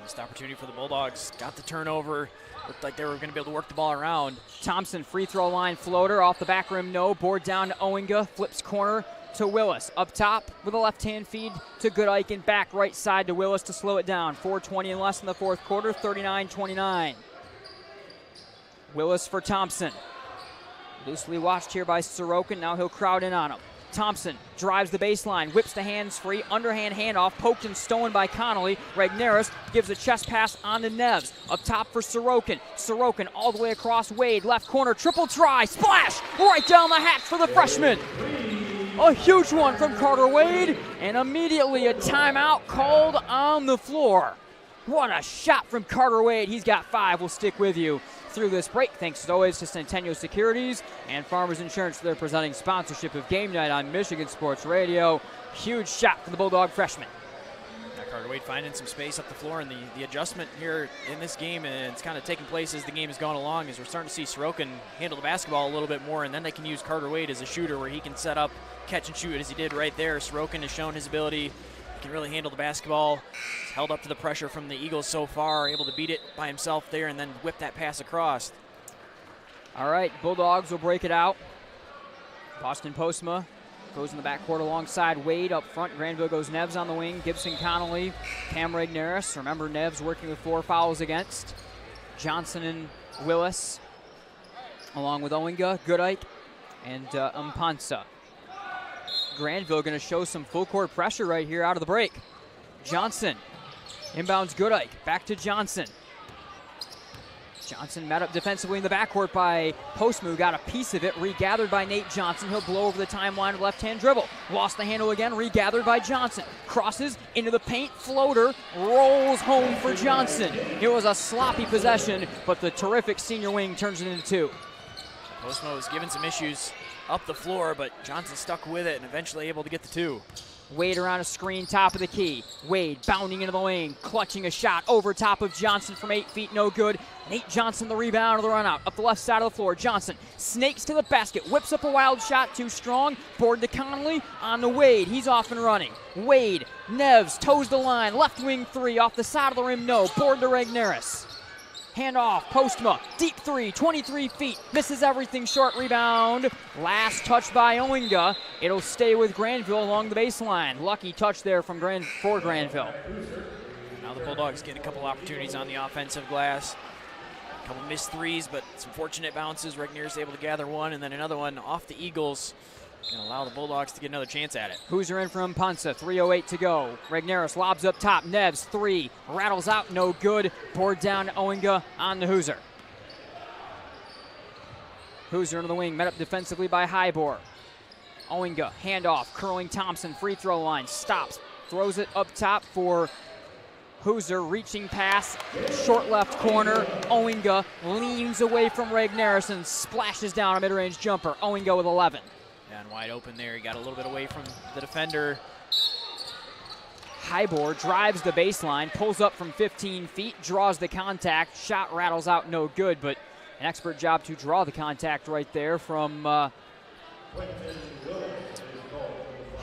Missed opportunity for the Bulldogs. Got the turnover. Looked like they were going to be able to work the ball around. Thompson, free throw line floater. Off the back rim, no. Board down to Owinga. Flips corner to Willis. Up top with a left-hand feed to Goodike and back right side to Willis to slow it down. 4:20 and less in the fourth quarter, 39-29. Willis for Thompson. Loosely watched here by Sorokin. Now he'll crowd in on him. Thompson drives the baseline, whips the hands free, underhand handoff, poked and stolen by Connolly. Regneris gives a chest pass on to Neves. Up top for Sorokin. Sorokin all the way across Wade, left corner, triple try, splash! Right down the hatch for the freshman. A huge one from Carter Wade, and immediately a timeout called on the floor. What a shot from Carter Wade. He's got 5. We'll stick with you through this break. Thanks as always to Centennial Securities and Farmers Insurance for their presenting sponsorship of Game Night on Michigan Sports Radio. Huge shot for the Bulldog freshman. Carter Wade finding some space up the floor, and the adjustment here in this game, and it's kind of taking place as the game has gone along, as we're starting to see Sorokin handle the basketball a little bit more, and then they can use Carter Wade as a shooter where he can set up, catch and shoot as he did right there. Sorokin has shown his ability. He can really handle the basketball. He's held up to the pressure from the Eagles so far, able to beat it by himself there and then whip that pass across. All right, Bulldogs will break it out. Boston Postma goes in the backcourt alongside Wade. Up front, Grandville goes Neves on the wing. Gibson Connolly, Cam Regneris. Remember, Neves working with 4 fouls against. Johnson and Willis, along with Owinga, Goodike, and Mpansa. Grandville going to show some full court pressure right here out of the break. Johnson inbounds Goodike. Back to Johnson. Johnson met up defensively in the backcourt by Postma, got a piece of it, regathered by Nate Johnson. He'll blow over the timeline with left-hand dribble. Lost the handle again, regathered by Johnson. Crosses into the paint, floater, rolls home for Johnson. It was a sloppy possession, but the terrific senior wing turns it into 2. Postma was given some issues up the floor, but Johnson stuck with it and eventually able to get the 2. Wade around a screen, top of the key. Wade bounding into the lane, clutching a shot over top of Johnson from 8 feet, no good. Nate Johnson the rebound or the run out. Up the left side of the floor, Johnson snakes to the basket, whips up a wild shot, too strong. Board to Connolly, on to Wade. He's off and running. Wade, Neves, toes the line, left wing 3, off the side of the rim, no. Board to Regneris. Hand off, Postma, deep 3, 23 feet, misses everything, short rebound. Last touch by Owinga. It'll stay with Grandville along the baseline. Lucky touch there from for Grandville. Now the Bulldogs get a couple opportunities on the offensive glass. A couple missed threes, but some fortunate bounces. Regneris able to gather one, and then another one off the Eagles. Going to allow the Bulldogs to get another chance at it. Hoosier in from Mpansa, 3:08 to go. Regneris lobs up top, Neves, 3, rattles out, no good. Board down to Owinga on the Hoosier. Hoosier into the wing, met up defensively by Hybor. Owinga, handoff, curling Thompson, free throw line, stops, throws it up top for Hoosier, reaching pass, short left corner. Owinga leans away from Regneris and splashes down a mid-range jumper. Owinga with 11. And wide open there. He got a little bit away from the defender. Hybor drives the baseline, pulls up from 15 feet, draws the contact. Shot rattles out, no good, but an expert job to draw the contact right there from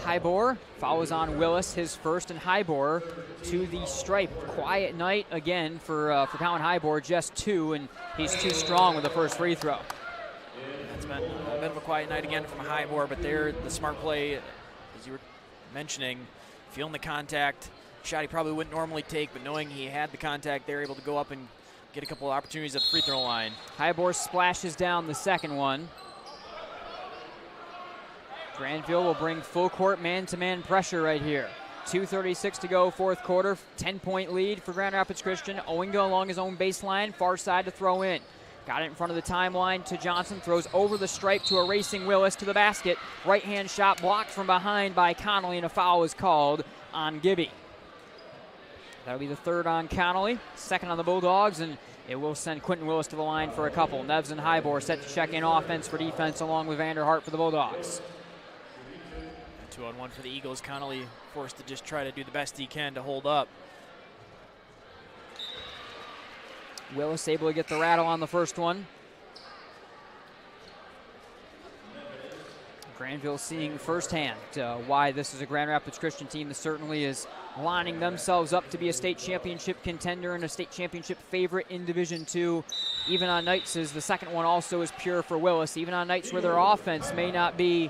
Hybor. Follows on Willis, his first, and Hybor to the stripe. Quiet night again for Colin Hybor, just 2, and he's too strong with the first free throw. It's been a bit of a quiet night again from Hybor, but there, the smart play, as you were mentioning, feeling the contact. Shot he probably wouldn't normally take, but knowing he had the contact, they're able to go up and get a couple of opportunities at the free throw line. Hybor splashes down the second one. Grandville will bring full court man-to-man pressure right here. 2:36 to go, fourth quarter, 10-point lead for Grand Rapids Christian. Owinga along his own baseline, far side to throw in. Got it in front of the timeline to Johnson. Throws over the stripe to a racing Willis to the basket. Right-hand shot blocked from behind by Connolly, and a foul is called on Gibby. That'll be the third on Connolly, second on the Bulldogs, and it will send Quentin Willis to the line for a couple. Neves and Hybor set to check in offense for defense along with Vanderhart for the Bulldogs. 2-on-1 for the Eagles. Connolly forced to just try to do the best he can to hold up. Willis able to get the rattle on the first one. Grandville seeing firsthand why this is a Grand Rapids Christian team that certainly is lining themselves up to be a state championship contender and a state championship favorite in Division II. Even on nights, as the second one also is pure for Willis, even on nights where their offense may not be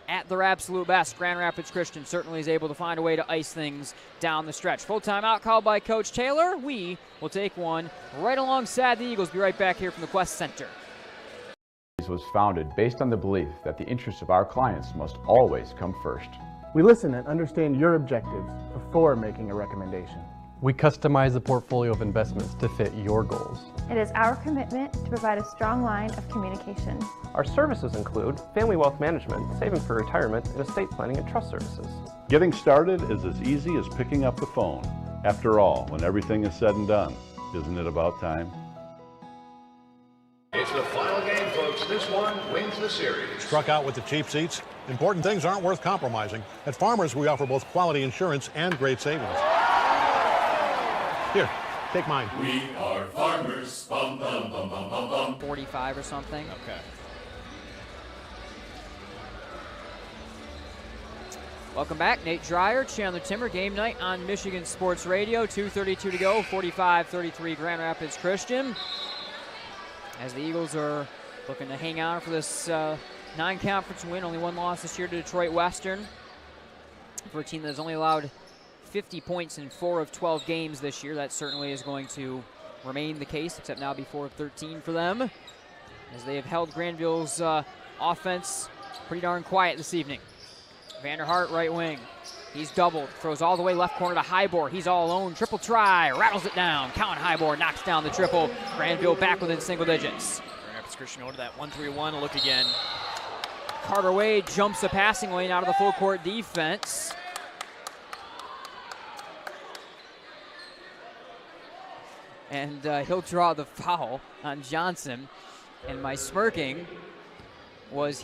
at their absolute best, Grand Rapids Christian certainly is able to find a way to ice things down the stretch. Full timeout called by Coach Taylor. We will take one right alongside the Eagles. Be right back here from the Quest Center. Was founded based on the belief that the interests of our clients must always come first. We listen and understand your objectives before making a recommendation. We customize the portfolio of investments to fit your goals. It is our commitment to provide a strong line of communication. Our services include family wealth management, saving for retirement, and estate planning and trust services. Getting started is as easy as picking up the phone. After all, when everything is said and done, isn't it about time? It's the final game, folks. This one wins the series. Struck out with the cheap seats? Important things aren't worth compromising. At Farmers, we offer both quality insurance and great savings. Here, take mine. We are Farmers. Bum, bum, bum, bum, bum, bum. 45 or something. Okay. Welcome back. Nate Dreyer, Chandler Timmer. Game night on Michigan Sports Radio. 2:32 to go. 45-33 Grand Rapids Christian. As the Eagles are looking to hang on for this non-conference win. Only one loss this year to Detroit Western. For a team that has only allowed 50 points in 4 of 12 games this year, that certainly is going to remain the case, except now be 4 of 13 for them, as they have held Grandville's offense pretty darn quiet this evening. Vanderhart, right wing. He's doubled, throws all the way left corner to Hybor. He's all alone, triple try, rattles it down. Count Hybor knocks down the triple. Grandville back within single digits. Grand Rapids Christian over that 1-3-1, look again. Carter Wade jumps the passing lane out of the full court defense. And he'll draw the foul on Johnson. And my smirking was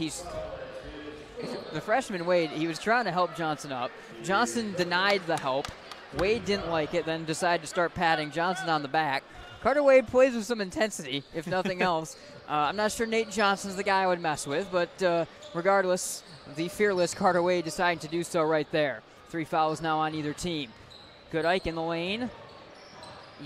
the freshman Wade, he was trying to help Johnson up. Johnson denied the help. Wade didn't like it, then decided to start patting Johnson on the back. Carter Wade plays with some intensity, if nothing else. I'm not sure Nate Johnson's the guy I would mess with, but regardless, the fearless Carter Wade deciding to do so right there. 3 fouls now on either team. Good Ike in the lane.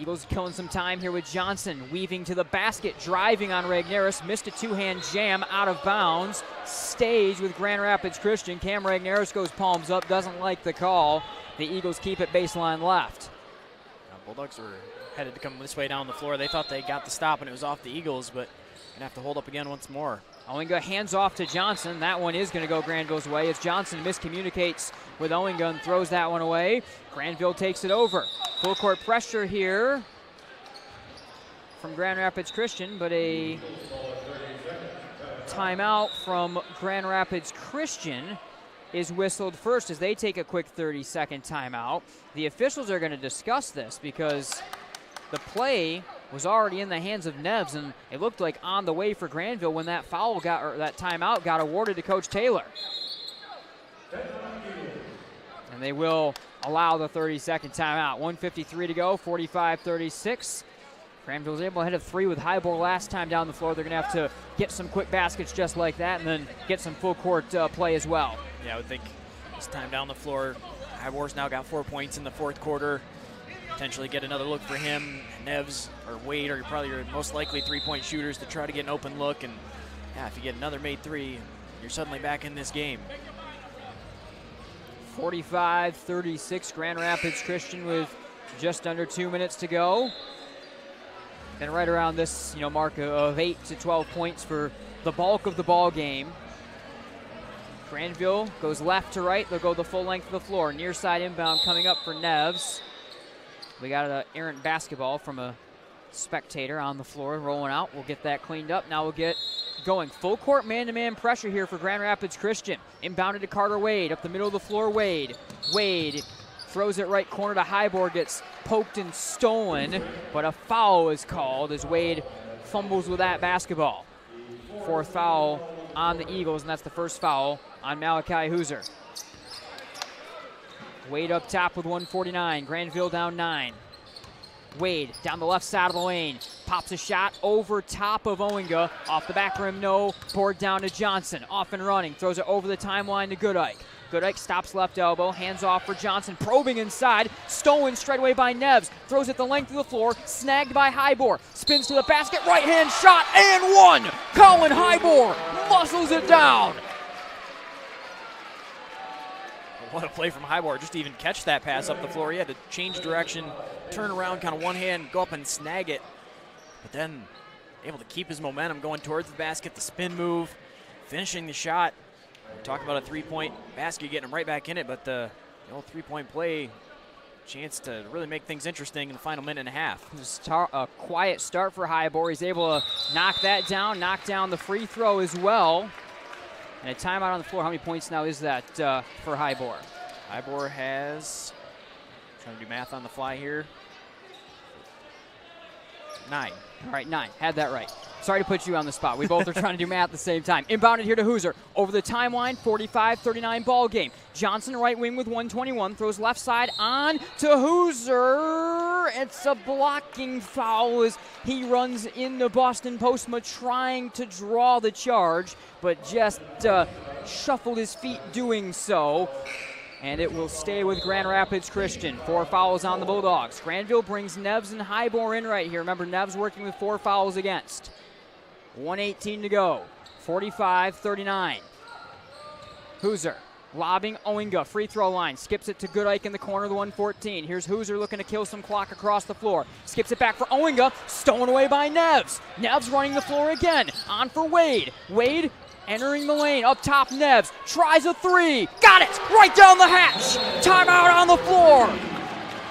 Eagles killing some time here with Johnson, weaving to the basket, driving on Ragnaris, missed a two-hand jam out of bounds. Stage with Grand Rapids Christian. Cam Ragnaris goes palms up, doesn't like the call. The Eagles keep it baseline left. Bulldogs were headed to come this way down the floor. They thought they got the stop and it was off the Eagles, but gonna have to hold up again once more. Owenga hands off to Johnson. That one is going to go Granville's way as Johnson miscommunicates with Owenga and throws that one away. Granville takes it over. Full court pressure here from Grand Rapids Christian, but a timeout from Grand Rapids Christian is whistled first as they take a quick 30-second timeout. The officials are going to discuss this because the play was already in the hands of Neves, and it looked like on the way for Grandville when that foul got, or that timeout got awarded to Coach Taylor. And they will allow the 30-second timeout. 1:53 to go, 45-36. Grandville was able to hit a 3 with Hybor last time down the floor. They're going to have to get some quick baskets just like that and then get some full court play as well. Yeah, I would think this time down the floor, Hybor's now got 4 points in the fourth quarter. Potentially get another look for him. Neves or Wade are probably your most likely three-point shooters to try to get an open look. And yeah, if you get another made 3, you're suddenly back in this game. 45-36, Grand Rapids Christian with just under 2 minutes to go. And right around this, mark of 8 to 12 points for the bulk of the ball game. Grandville goes left to right. They'll go the full length of the floor. Near side inbound coming up for Neves. We got an errant basketball from a spectator on the floor rolling out. We'll get that cleaned up. Now we'll get going. Full court man-to-man pressure here for Grand Rapids Christian. Inbounded to Carter Wade. Up the middle of the floor, Wade. Wade throws it right corner to Highboard. Gets poked and stolen, but a foul is called as Wade fumbles with that basketball. Fourth foul on the Eagles, and that's the first foul on Malachi Hooser. Wade up top with 1:49. Grandville down 9. Wade down the left side of the lane. Pops a shot over top of Owinga. Off the back rim, no. Board down to Johnson. Off and running. Throws it over the timeline to Goodike. Goodike stops left elbow. Hands off for Johnson. Probing inside. Stolen straight away by Neves. Throws it the length of the floor. Snagged by Highbore. Spins to the basket. Right hand shot and one. Colin Highbore muscles it down. What a play from Highbore, just to even catch that pass up the floor. He had to change direction, turn around, kind of one hand, go up and snag it. But then able to keep his momentum going towards the basket, the spin move, finishing the shot. We're talking about a three-point basket, getting him right back in it, but the old three-point play, chance to really make things interesting in the final minute and a half. Just a quiet start for Highbore. He's able to knock that down, knock down the free throw as well. And a timeout on the floor. How many points now is that for Highbore? Highbore has, trying to do math on the fly here, 9. All right, 9. Had that right. Sorry to put you on the spot. We both are trying to do math at the same time. Inbounded here to Hooser. Over the timeline, 45-39 ball game. Johnson right wing with 1:21. Throws left side on to Hooser. It's a blocking foul as he runs into Boston Postma trying to draw the charge, but just shuffled his feet doing so. And it will stay with Grand Rapids Christian. 4 fouls on the Bulldogs. Grandville brings Neves and Highbore in right here. Remember, Neves working with 4 fouls against. 1:18 to go. 45-39. Hooser lobbing Owinga. Free throw line. Skips it to Goodike in the corner of the 114. Here's Hooser looking to kill some clock across the floor. Skips it back for Owinga. Stolen away by Neves. Neves running the floor again. On for Wade. Wade entering the lane. Up top, Neves. Tries a 3. Got it! Right down the hatch. Timeout on the floor.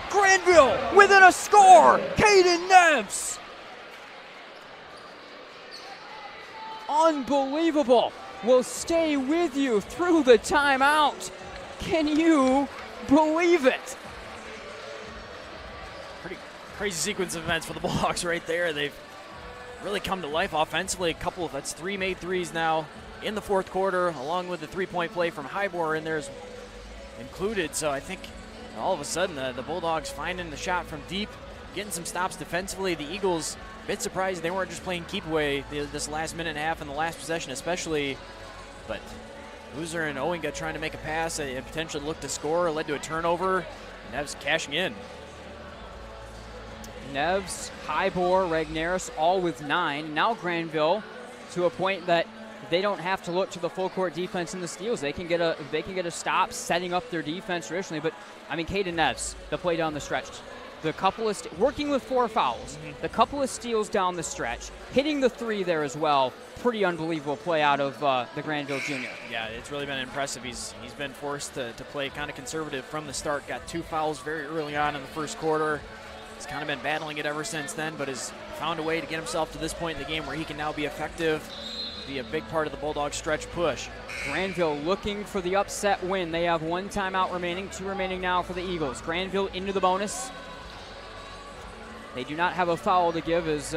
Grandville within a score. Caden Neves. Unbelievable. Will stay with you through the timeout. Can you believe it? Pretty crazy sequence of events for the Bulldogs right there. They've really come to life offensively. That's 3 made threes now in the fourth quarter, along with the 3-point play from Highbore in there included. So I think all of a sudden the Bulldogs finding the shot from deep, getting some stops defensively. The Eagles, a bit surprised they weren't just playing keep away this last minute and a half in the last possession especially. But Hooser and Owinga trying to make a pass and potentially look to score, led to a turnover. Neves cashing in. Neves, Highbore, Regneris, all with 9. Now Grandville to a point that they don't have to look to the full court defense in the steals. They can get a stop, setting up their defense traditionally. But I mean, Caden Neves, the play down the stretch, the couple of working with 4 fouls, the couple of steals down the stretch, hitting the 3 there as well. Pretty unbelievable play out of the Grandville junior. Yeah, it's really been impressive. He's been forced to play kind of conservative from the start. Got 2 fouls very early on in the first quarter. He's kind of been battling it ever since then, but has found a way to get himself to this point in the game where he can now be effective, be a big part of the Bulldogs stretch push. Grandville looking for the upset win. They have 1 timeout remaining, 2 remaining now for the Eagles. Grandville into the bonus. They do not have a foul to give as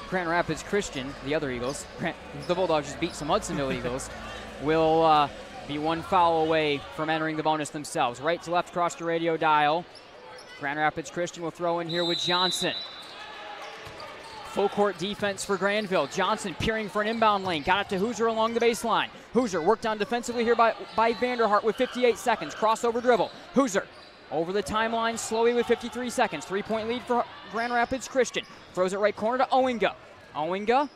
Grand Rapids Christian, the other Eagles, the Bulldogs just beat some Hudsonville Eagles, will be 1 foul away from entering the bonus themselves. Right to left across the radio dial. Grand Rapids Christian will throw in here with Johnson. Full court defense for Grandville. Johnson peering for an inbound lane. Got it to Hooser along the baseline. Hooser worked on defensively here by Vanderhart with 58 seconds. Crossover dribble. Hooser over the timeline slowly with 53 seconds. 3-point lead for Grand Rapids Christian. Throws it right corner to Owinga. Owinga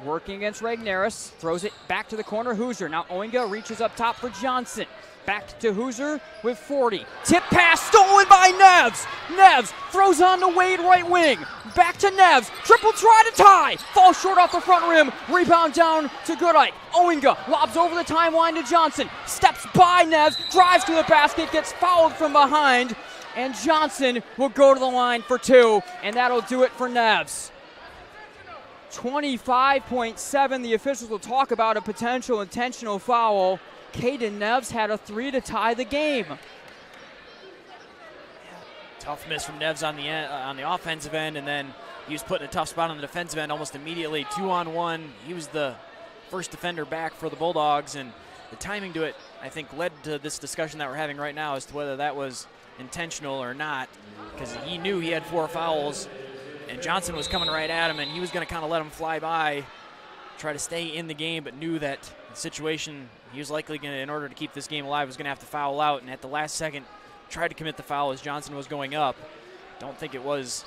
working against Regneris. Throws it back to the corner. Hooser. Now Owinga reaches up top for Johnson. Back to Hooser with 40. Tip pass stolen by Neves. Neves throws on to Wade right wing. Back to Neves. Triple try to tie. Falls short off the front rim. Rebound down to Goodike. Owinga lobs over the timeline to Johnson. Steps by Neves. Drives to the basket. Gets fouled from behind. and Johnson will go to the line for 2, and that'll do it for Neves. 25.7, the officials will talk about a potential intentional foul. Caden Neves had a 3 to tie the game. Tough miss from Neves on the offensive end, and then he was put in a tough spot on the defensive end almost immediately. 2-on-1. He was the first defender back for the Bulldogs, and the timing to it, I think, led to this discussion that we're having right now as to whether that was intentional or not, because he knew he had 4 fouls, and Johnson was coming right at him, and he was going to kind of let him fly by, try to stay in the game, but knew that the situation he was likely going to, in order to keep this game alive, was going to have to foul out, and at the last second tried to commit the foul as Johnson was going up. Don't think it was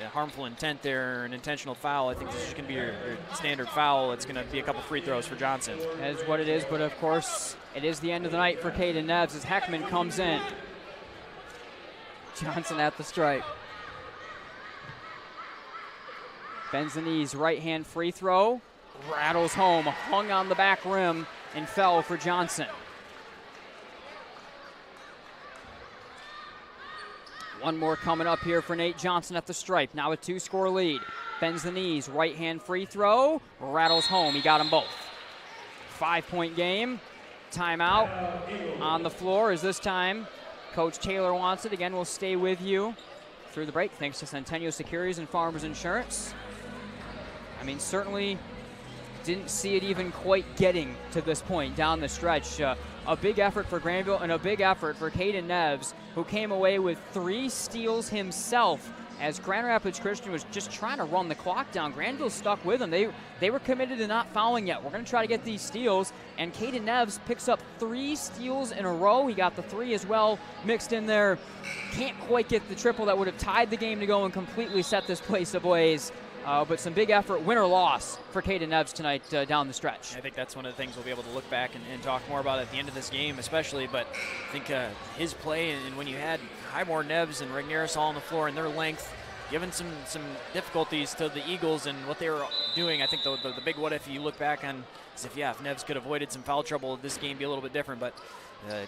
a harmful intent there, or an intentional foul. I think this is just going to be your standard foul. It's going to be a couple free throws for Johnson. That is what it is, but of course, it is the end of the night for Caden Neves as Heckman comes in. Johnson at the stripe. Bends the knees, right-hand free throw. Rattles home, hung on the back rim, and fell for Johnson. One more coming up here for Nate Johnson at the stripe. Now a 2-score lead. Bends the knees, right-hand free throw. Rattles home, he got them both. 5-point game. Timeout on the floor is this time Coach Taylor wants it. Again, we'll stay with you through the break thanks to Centennial Securities and Farmers Insurance. I mean, certainly didn't see it even quite getting to this point down the stretch. A big effort for Grandville and a big effort for Caden Neves, who came away with 3 steals himself as Grand Rapids Christian was just trying to run the clock down. Grandville stuck with them. They were committed to not fouling yet. We're going to try to get these steals, and Caden Neves picks up 3 steals in a row. He got the 3 as well mixed in there. Can't quite get the triple that would have tied the game to go and completely set this place ablaze. But some big effort, win or loss, for Caden Neves tonight down the stretch. I think that's one of the things we'll be able to look back and talk more about at the end of this game especially. But I think his play, and when you had Highmore, Neves, and Regneris all on the floor and their length, given some difficulties to the Eagles and what they were doing, I think the big what if you look back on is if Neves could have avoided some foul trouble, this game be a little bit different. But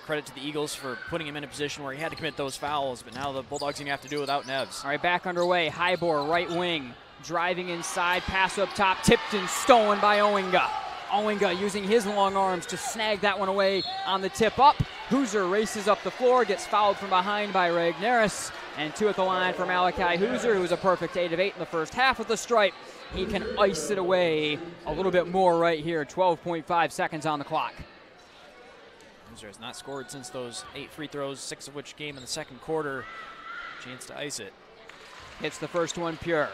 credit to the Eagles for putting him in a position where he had to commit those fouls, but now the Bulldogs going to have to do it without Neves. All right, back underway. Highmore, right wing. Driving inside, pass up top, tipped and stolen by Owinga. Owinga using his long arms to snag that one away on the tip up. Hooser races up the floor, gets fouled from behind by Regneris, and 2 at the line for Malachi Hooser, who was a perfect 8 of 8 in the first half of the stripe. He can ice it away a little bit more right here. 12.5 seconds on the clock. Hooser has not scored since those 8 free throws, 6 of which came in the second quarter. Chance to ice it. Hits the first one pure.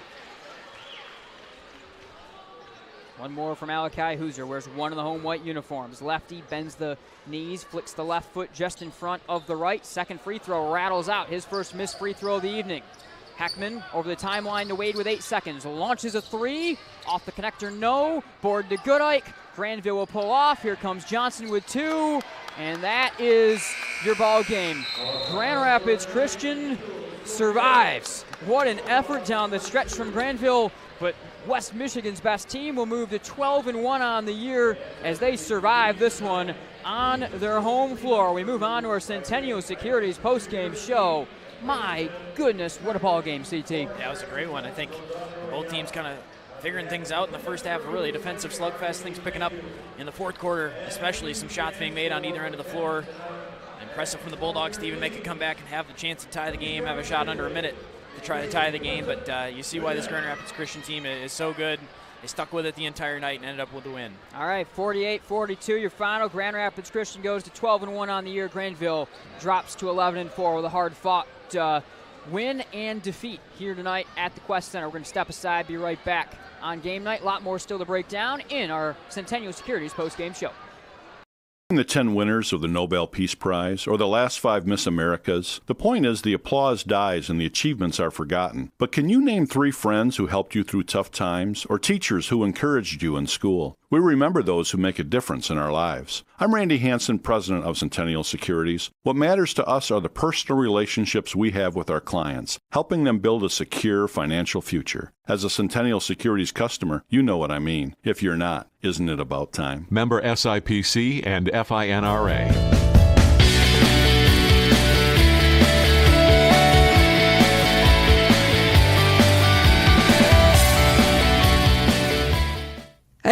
One more from Malachi Hooser, wears one of the home white uniforms. Lefty bends the knees, flicks the left foot just in front of the right. Second free throw rattles out, his first missed free throw of the evening. Heckman over the timeline to Wade with 8 seconds. Launches a 3, off the connector, no. Board to Goodike. Grandville will pull off. Here comes Johnson with 2, and that is your ball game. Grand Rapids Christian survives. What an effort down the stretch from Grandville, but West Michigan's best team will move to 12-1 on the year as they survive this one on their home floor. We move on to our Centennial Securities postgame show. My goodness, what a ball game, CT. Yeah, it was a great one. I think both teams kind of figuring things out in the first half, really defensive slugfest, things picking up in the fourth quarter, especially some shots being made on either end of the floor. Impressive from the Bulldogs to even make a comeback and have the chance to tie the game, have a shot under a minute to try to tie the game, but you see why this Grand Rapids Christian team is so good. They stuck with it the entire night and ended up with the win. All right, 48-42, your final. Grand Rapids Christian goes to 12-1 on the year. Grandville drops to 11-4 with a hard-fought win and defeat here tonight at the Quest Center. We're going to step aside, be right back on game night. A lot more still to break down in our Centennial Securities post-game show. The 10 winners of the Nobel Peace Prize or the last 5 Miss Americas, the point is the applause dies and the achievements are forgotten. But can you name 3 friends who helped you through tough times or teachers who encouraged you in school? We remember those who make a difference in our lives. I'm Randy Hansen, president of Centennial Securities. What matters to us are the personal relationships we have with our clients, helping them build a secure financial future. As a Centennial Securities customer, you know what I mean. If you're not, isn't it about time? Member SIPC and FINRA.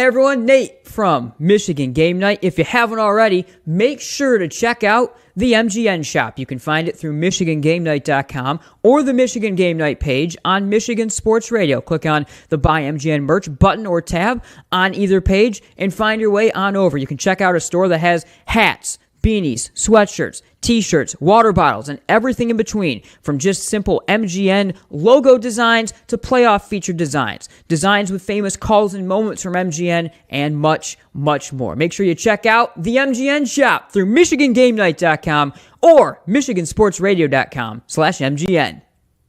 Hey everyone, Nate from Michigan Game Night. If you haven't already, make sure to check out the MGN shop. You can find it through MichiganGameNight.com or the Michigan Game Night page on Michigan Sports Radio. Click on the Buy MGN Merch button or tab on either page and find your way on over. You can check out a store that has hats, beanies, sweatshirts, t-shirts, water bottles, and everything in between, from just simple MGN logo designs to playoff featured designs, designs with famous calls and moments from MGN, and much, much more. Make sure you check out the MGN shop through MichiganGameNight.com or MichiganSportsRadio.com/MGN.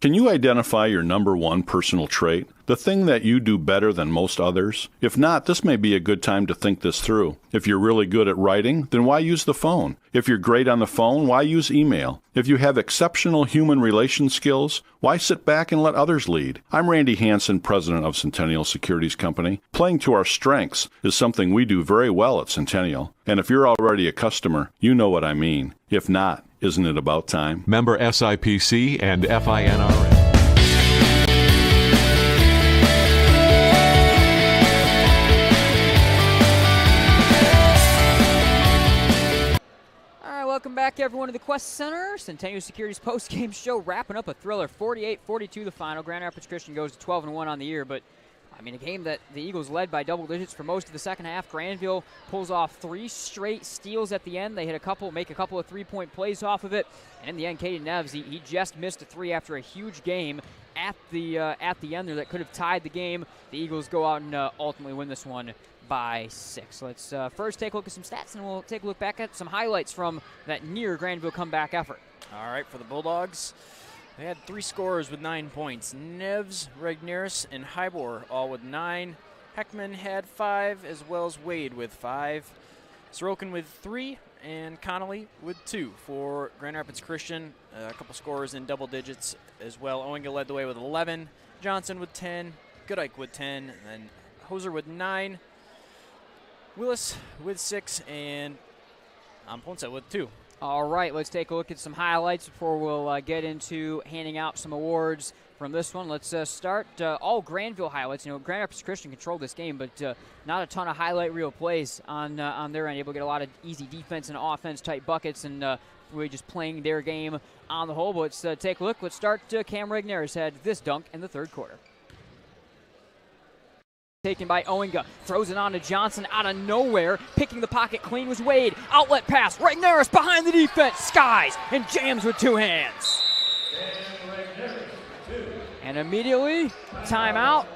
Can you identify your number one personal trait? The thing that you do better than most others? If not, this may be a good time to think this through. If you're really good at writing, then why use the phone? If you're great on the phone, why use email? If you have exceptional human relation skills, why sit back and let others lead? I'm Randy Hansen, president of Centennial Securities Company. Playing to our strengths is something we do very well at Centennial. And if you're already a customer, you know what I mean. If not, isn't it about time? Member SIPC and FINRA. Welcome back, everyone, to the Quest Center. Centennial Securities post-game show, wrapping up a thriller. 48-42 the final. Grand Rapids Christian goes to 12-1 on the year, but I mean, a game that the Eagles led by double digits for most of the second half. Grandville pulls off 3 straight steals at the end. They hit make a couple of three-point plays off of it. And in the end, Caden Neves, he just missed a 3 after a huge game at the end there that could have tied the game. The Eagles go out and ultimately win this one by 6. Let's first take a look at some stats, and we'll take a look back at some highlights from that near Grandville comeback effort. All right, for the Bulldogs, they had 3 scorers with 9 points. Neves, Regneris, and Hybor all with 9. Heckman had 5, as well as Wade with 5. Sorokin with 3, and Connolly with 2 for Grand Rapids Christian. A couple scorers in double digits as well. Owinga led the way with 11. Johnson with 10. Goodike with 10. And then Hoser with 9. Willis with 6, and Ponce with 2. All right, let's take a look at some highlights before we'll get into handing out some awards from this one. Let's start all Grandville highlights. You know, Grand Rapids Christian controlled this game, but not a ton of highlight reel plays on their end. Able to get a lot of easy defense and offense type buckets, and really just playing their game on the whole. But let's take a look. Let's start. Cam Regneris had this dunk in the third quarter. Taken by Owinga, throws it on to Johnson out of nowhere. Picking the pocket clean was Wade. Outlet pass, Regneris behind the defense, skies, and jams with 2 hands. And immediately, timeout.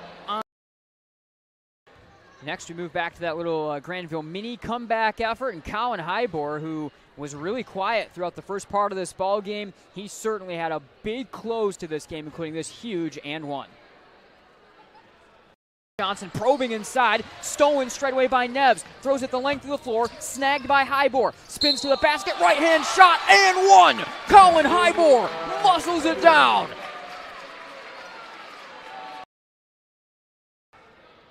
Next, we move back to that little Grandville mini comeback effort, and Colin Hybor, who was really quiet throughout the first part of this ball game, he certainly had a big close to this game, including this huge and one. Johnson probing inside, stolen straight away by Neves, throws it the length of the floor, snagged by Hybor, spins to the basket, right-hand shot, and one! Colin Hybor muscles it down.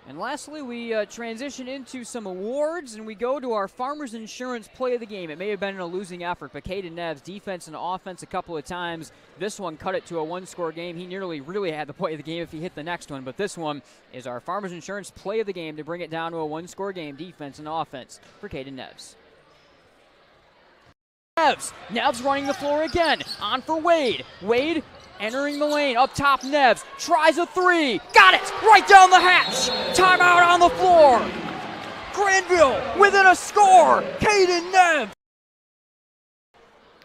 And lastly, we transition into some awards, and we go to our Farmers Insurance play of the game. It may have been a losing effort, but Caden Neves, defense and offense a couple of times. This one cut it to a 1-score game. He nearly really had the play of the game if he hit the next one, but this one is our Farmers Insurance play of the game to bring it down to a 1-score game, defense and offense for Caden Neves. Neves running the floor again, on for Wade. Wade entering the lane, up top Neves, tries a 3, got it, right down the hatch, timeout on the floor. Grandville within a score, Caden Neves.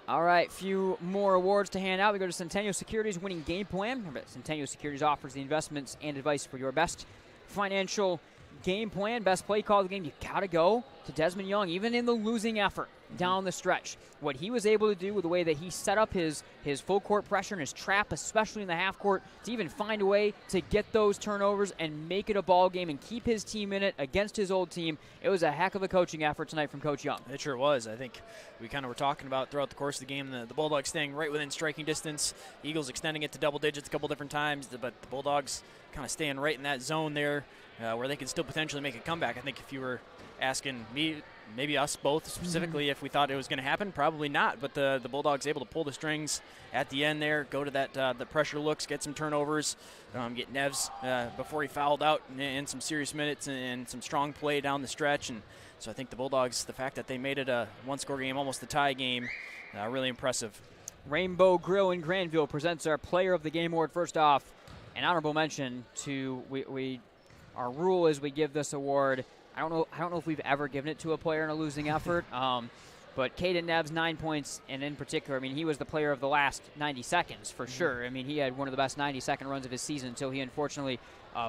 All right, few more awards to hand out. We go to Centennial Securities winning game plan. Centennial Securities offers the investments and advice for your best financial game plan, best play call of the game. You gotta go to Desmond Young, even in the losing effort down the stretch. What he was able to do with the way that he set up his full court pressure and his trap, especially in the half court, to even find a way to get those turnovers and make it a ball game and keep his team in it against his old team. It was a heck of a coaching effort tonight from Coach Young. It sure was. I think we kind of were talking about throughout the course of the game, the Bulldogs staying right within striking distance, Eagles extending it to double digits a couple different times, but the Bulldogs kind of staying right in that zone there where they could still potentially make a comeback. I think if you were asking me maybe us both specifically, if we thought it was going to happen, probably not. But the Bulldogs able to pull the strings at the end there, go to that the pressure looks, get some turnovers, get Neves before he fouled out in some serious minutes and some strong play down the stretch. And so I think the Bulldogs, the fact that they made it a one-score game, almost a tie game, really impressive. Rainbow Grill in Grandville presents our Player of the Game award. First off, an honorable mention to our rule is we give this award. I don't know if we've ever given it to a player in a losing effort. But Caden Neves, 9 points, and in particular, I mean, he was the player of the last 90 seconds for sure. I mean, he had one of the best 90-second runs of his season until he unfortunately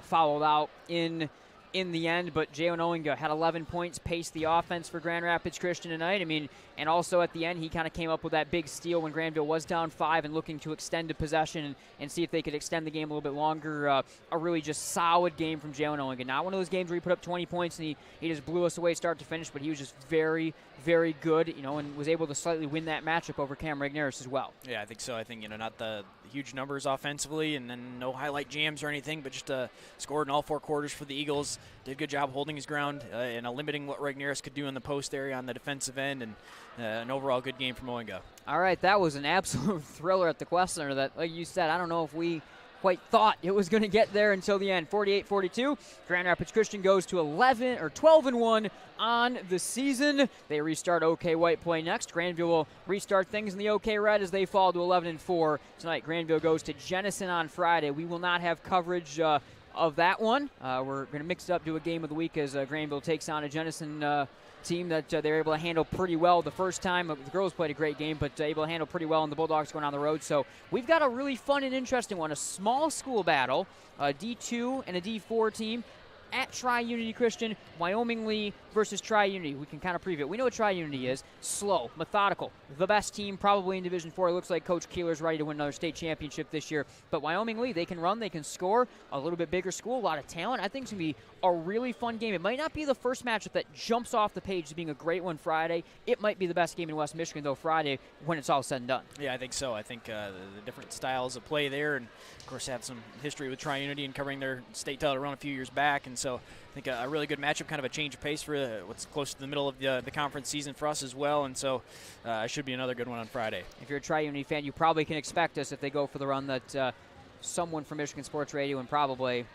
fouled out in the end. But Jalen Owinga had 11 points, paced the offense for Grand Rapids Christian tonight. I mean, and also at the end, he kind of came up with that big steal when Grandville was down 5 and looking to extend a possession and see if they could extend the game a little bit longer. A really just solid game from Jalen Owinga. Not one of those games where he put up 20 points and he just blew us away start to finish, but he was just very, very good, and was able to slightly win that matchup over Cam Regneris as well. Yeah, I think so. I think, not the huge numbers offensively and then no highlight jams or anything, but just scored in all 4 quarters for the Eagles. Did a good job holding his ground and limiting what Regneris could do in the post area on the defensive end, and an overall good game from Owinga. All right, that was an absolute thriller at the Quest Center that, like you said, I don't know if we quite thought it was going to get there until the end. 48-42. Grand Rapids Christian goes to 12-1 on the season. They restart OK White play next. Grandville will restart things in the OK Red as they fall to 11-4 tonight. Grandville goes to Jenison on Friday. We will not have coverage of that one. We're going to mix it up, do a game of the week as Grandville takes on a Jenison team that they're able to handle pretty well the first time. The girls played a great game, but able to handle pretty well, and the Bulldogs going on the road. So we've got a really fun and interesting one, a small school battle, a D2 and a D4 team at Tri-Unity Christian, Wyoming Lee versus Tri-Unity. We can kind of preview it. We know what Tri-Unity is. Slow, methodical, the best team probably in Division 4. It looks like Coach Keeler's ready to win another state championship this year. But Wyoming Lee, they can run, they can score, a little bit bigger school, a lot of talent. I think it's going to be a really fun game. It might not be the first matchup that jumps off the page as being a great one Friday. It might be the best game in West Michigan, though, Friday when it's all said and done. Yeah, I think so. I think the different styles of play there, and, of course, have some history with Tri-Unity and covering their state title run a few years back. And so I think a really good matchup, kind of a change of pace for what's close to the middle of the conference season for us as well. And so it should be another good one on Friday. If you're a Tri-Unity fan, you probably can expect us, if they go for the run, that someone from Michigan Sports Radio and probably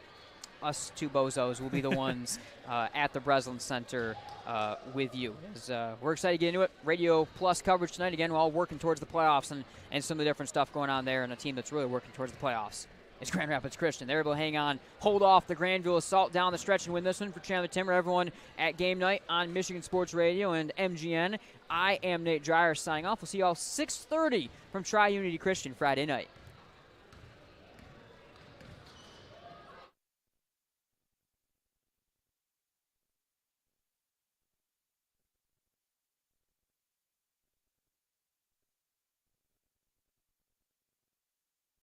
us two bozos will be the ones at the Breslin Center with you. We're excited to get into it. Radio Plus coverage tonight. Again, we're all working towards the playoffs and some of the different stuff going on there, and a team that's really working towards the playoffs. It's Grand Rapids Christian. They're able to hang on, hold off the Grandville Assault down the stretch and win this one for Chandler Timmer. Everyone at game night on Michigan Sports Radio and MGN. I am Nate Dreyer signing off. We'll see you all 6:30 from Tri-Unity Christian Friday night.